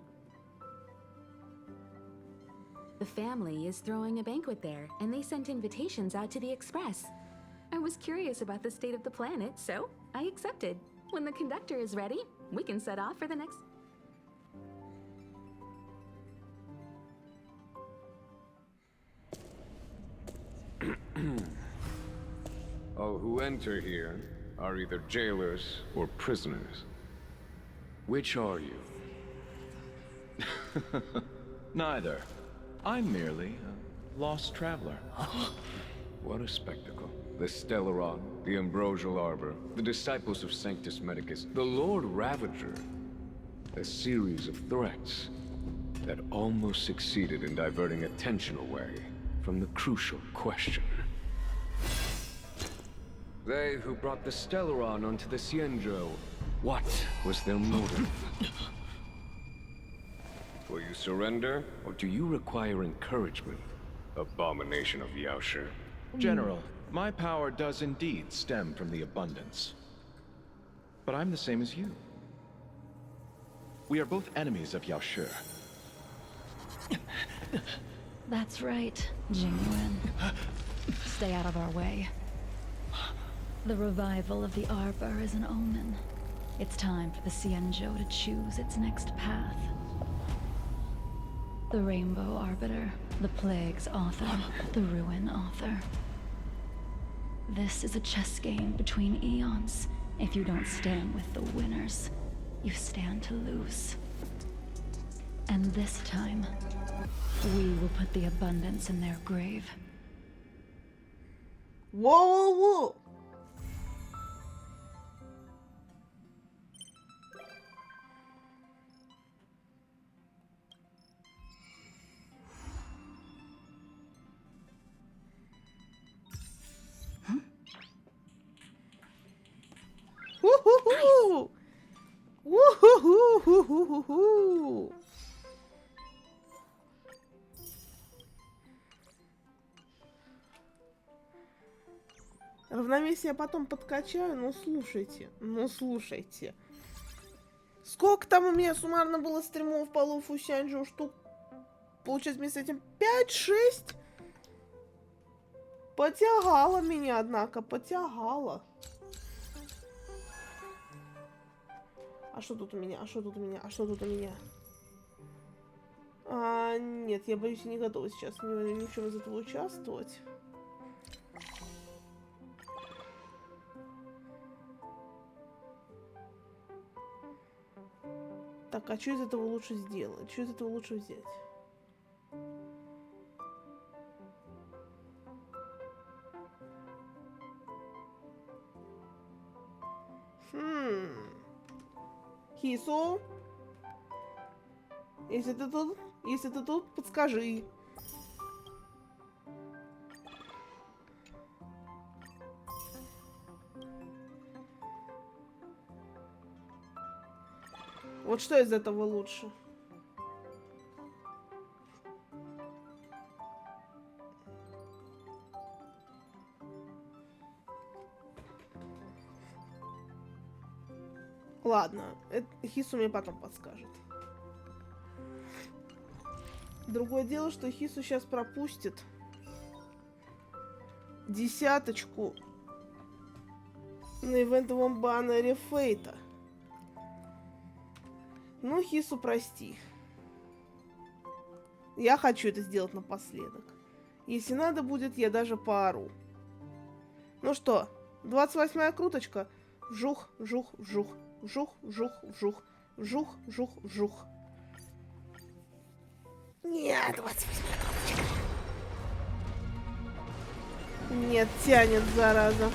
The family is throwing a banquet there, and they sent invitations out to the Express. I was curious about the state of the planet, so I accepted. When the conductor is ready, we can set off for the next... All who enter here are either jailers or prisoners. Which are you? Neither. I'm merely a lost traveler. What a spectacle. The Stellaron, the Ambrosial Arbor, the disciples of Sanctus Medicus, the Lord Ravager. A series of threats that almost succeeded in diverting attention away from the crucial question. They who brought the Stellaron onto the СЯНЬЧЖОУ, what was their motive? Will you surrender, or do you require encouragement? Abomination of Yaoshi. General, my power does indeed stem from the abundance. But I'm the same as you. We are both enemies of Yaoshi. That's right, Jingyuan. Stay out of our way. The revival of the Arbor is an omen. It's time for the СЯНЬЧЖОУ to choose its next path. The Rainbow Arbiter, the Plague's author, the Ruin author. This is a chess game between eons. If you don't stand with the winners, you stand to lose. And this time, we will put the abundance in their grave. Воу-воу-воу! У-ху-ху! У-ху-ху-ху-ху-ху-ху! Равновесие я потом подкачаю, но слушайте. Сколько там у меня суммарно было стримов по ЛОФУ СЯНЬЧЖОУ? Штук, получается, вместе с этим 5-6? Потягало меня, однако, потягало. А что тут у меня? Нет, я боюсь, я не готова сейчас ни в чем из этого участвовать. Так, а что из этого лучше сделать? Что из этого лучше взять? Хису? Если ты тут, подскажи. Вот что из этого лучше? Ладно, Хису мне потом подскажет. Другое дело, что Хису сейчас пропустит 10 на ивентовом баннере Фейта. Ну, Хису, прости. Я хочу это сделать напоследок. Если надо будет, я даже поору. Ну что, 28-я круточка. Вжух, вжух, вжух. Вжух, вжух, вжух. Вжух, вжух, вжух. Нет, 28-я круточка. Нет, тянет, зараза.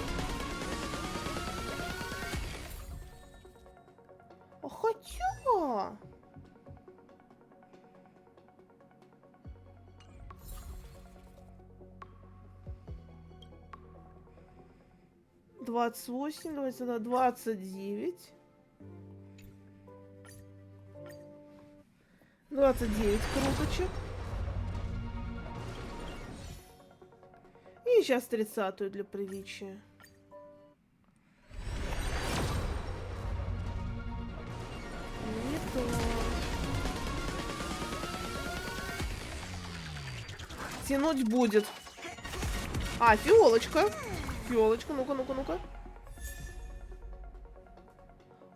Хотя... Двадцать 29 круточек. И сейчас 30-ю для приличия. Не то. Тянуть будет. А, фиолочка. Фиолочка, ну-ка, ну-ка, ну-ка.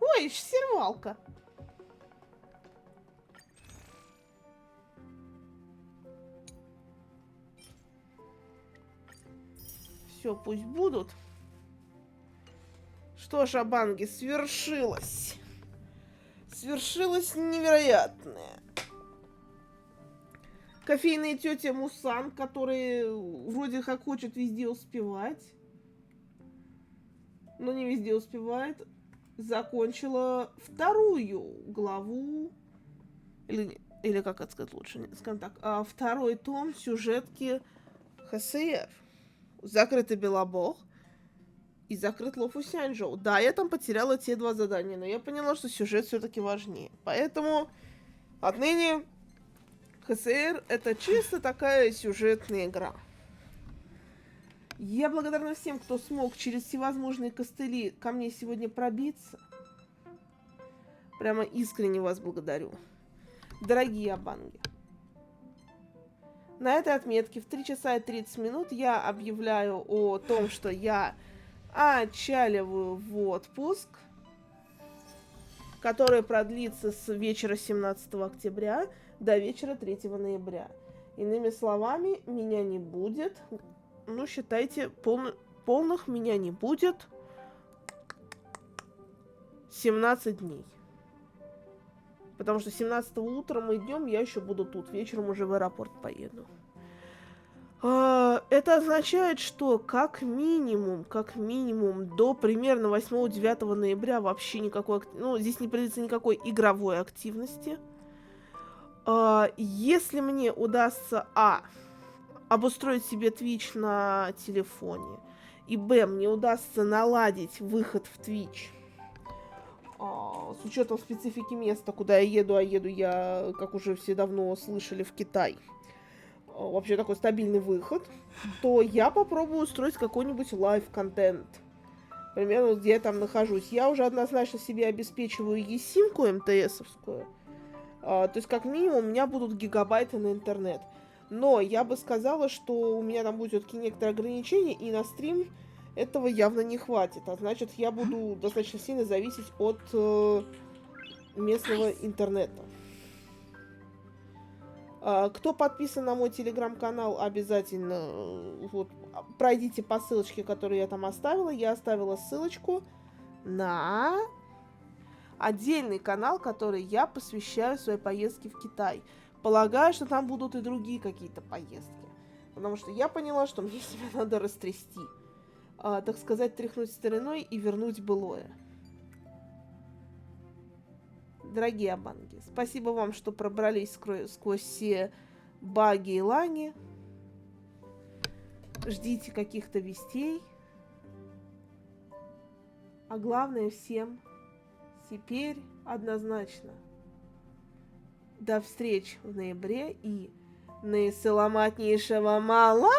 Ой, сервалка. Все, пусть будут. Что ж, Абанги, свершилось. Свершилось невероятное. Кофейная тетя Мусан, которая вроде как хочет везде успевать, но не везде успевает, закончила 2-ю главу, или как это сказать лучше, скажем так, 2-й том сюжетки ХСР. Закрытый Белобог и закрыт ЛОФУ СЯНЬЧЖОУ. Да, я там потеряла те 2 задания, но я поняла, что сюжет все-таки важнее. Поэтому отныне ХСР это чисто такая сюжетная игра. Я благодарна всем, кто смог через всевозможные костыли ко мне сегодня пробиться. Прямо искренне вас благодарю. Дорогие Абанги. На этой отметке в 3 часа и 30 минут я объявляю о том, что я отчаливаю в отпуск, который продлится с вечера 17 октября до вечера 3 ноября. Иными словами, меня не будет, ну, считайте, полных меня не будет 17 дней. Потому что 17-го утром и днем я еще буду тут. Вечером уже в аэропорт поеду. Это означает, что как минимум до примерно 8-9 ноября вообще никакой, ну, здесь не предвидится никакой игровой активности. Если мне удастся, обустроить себе Twitch на телефоне, и, мне удастся наладить выход в Twitch, с учетом специфики места, куда я еду, а еду я, как уже все давно слышали, в Китай, вообще такой стабильный выход, то я попробую устроить какой-нибудь лайв-контент. Примерно, где я там нахожусь. Я уже однозначно себе обеспечиваю eSIM-ку МТСовскую. То есть, как минимум, у меня будут гигабайты на интернет. Но я бы сказала, что у меня там будут все-таки некоторые ограничения, и на стрим этого явно не хватит. А значит, я буду достаточно сильно зависеть от местного интернета. Кто подписан на мой телеграм-канал, обязательно пройдите по ссылочке, которую я там оставила. Я оставила ссылочку на отдельный канал, который я посвящаю своей поездке в Китай. Полагаю, что там будут и другие какие-то поездки. Потому что я поняла, что мне себя надо растрясти. Так сказать, тряхнуть стариной и вернуть былое. Дорогие абанги, спасибо вам, что пробрались сквозь все баги и лани. Ждите каких-то вестей. А главное всем теперь однозначно до встреч в ноябре и наисаламатнейшего мала!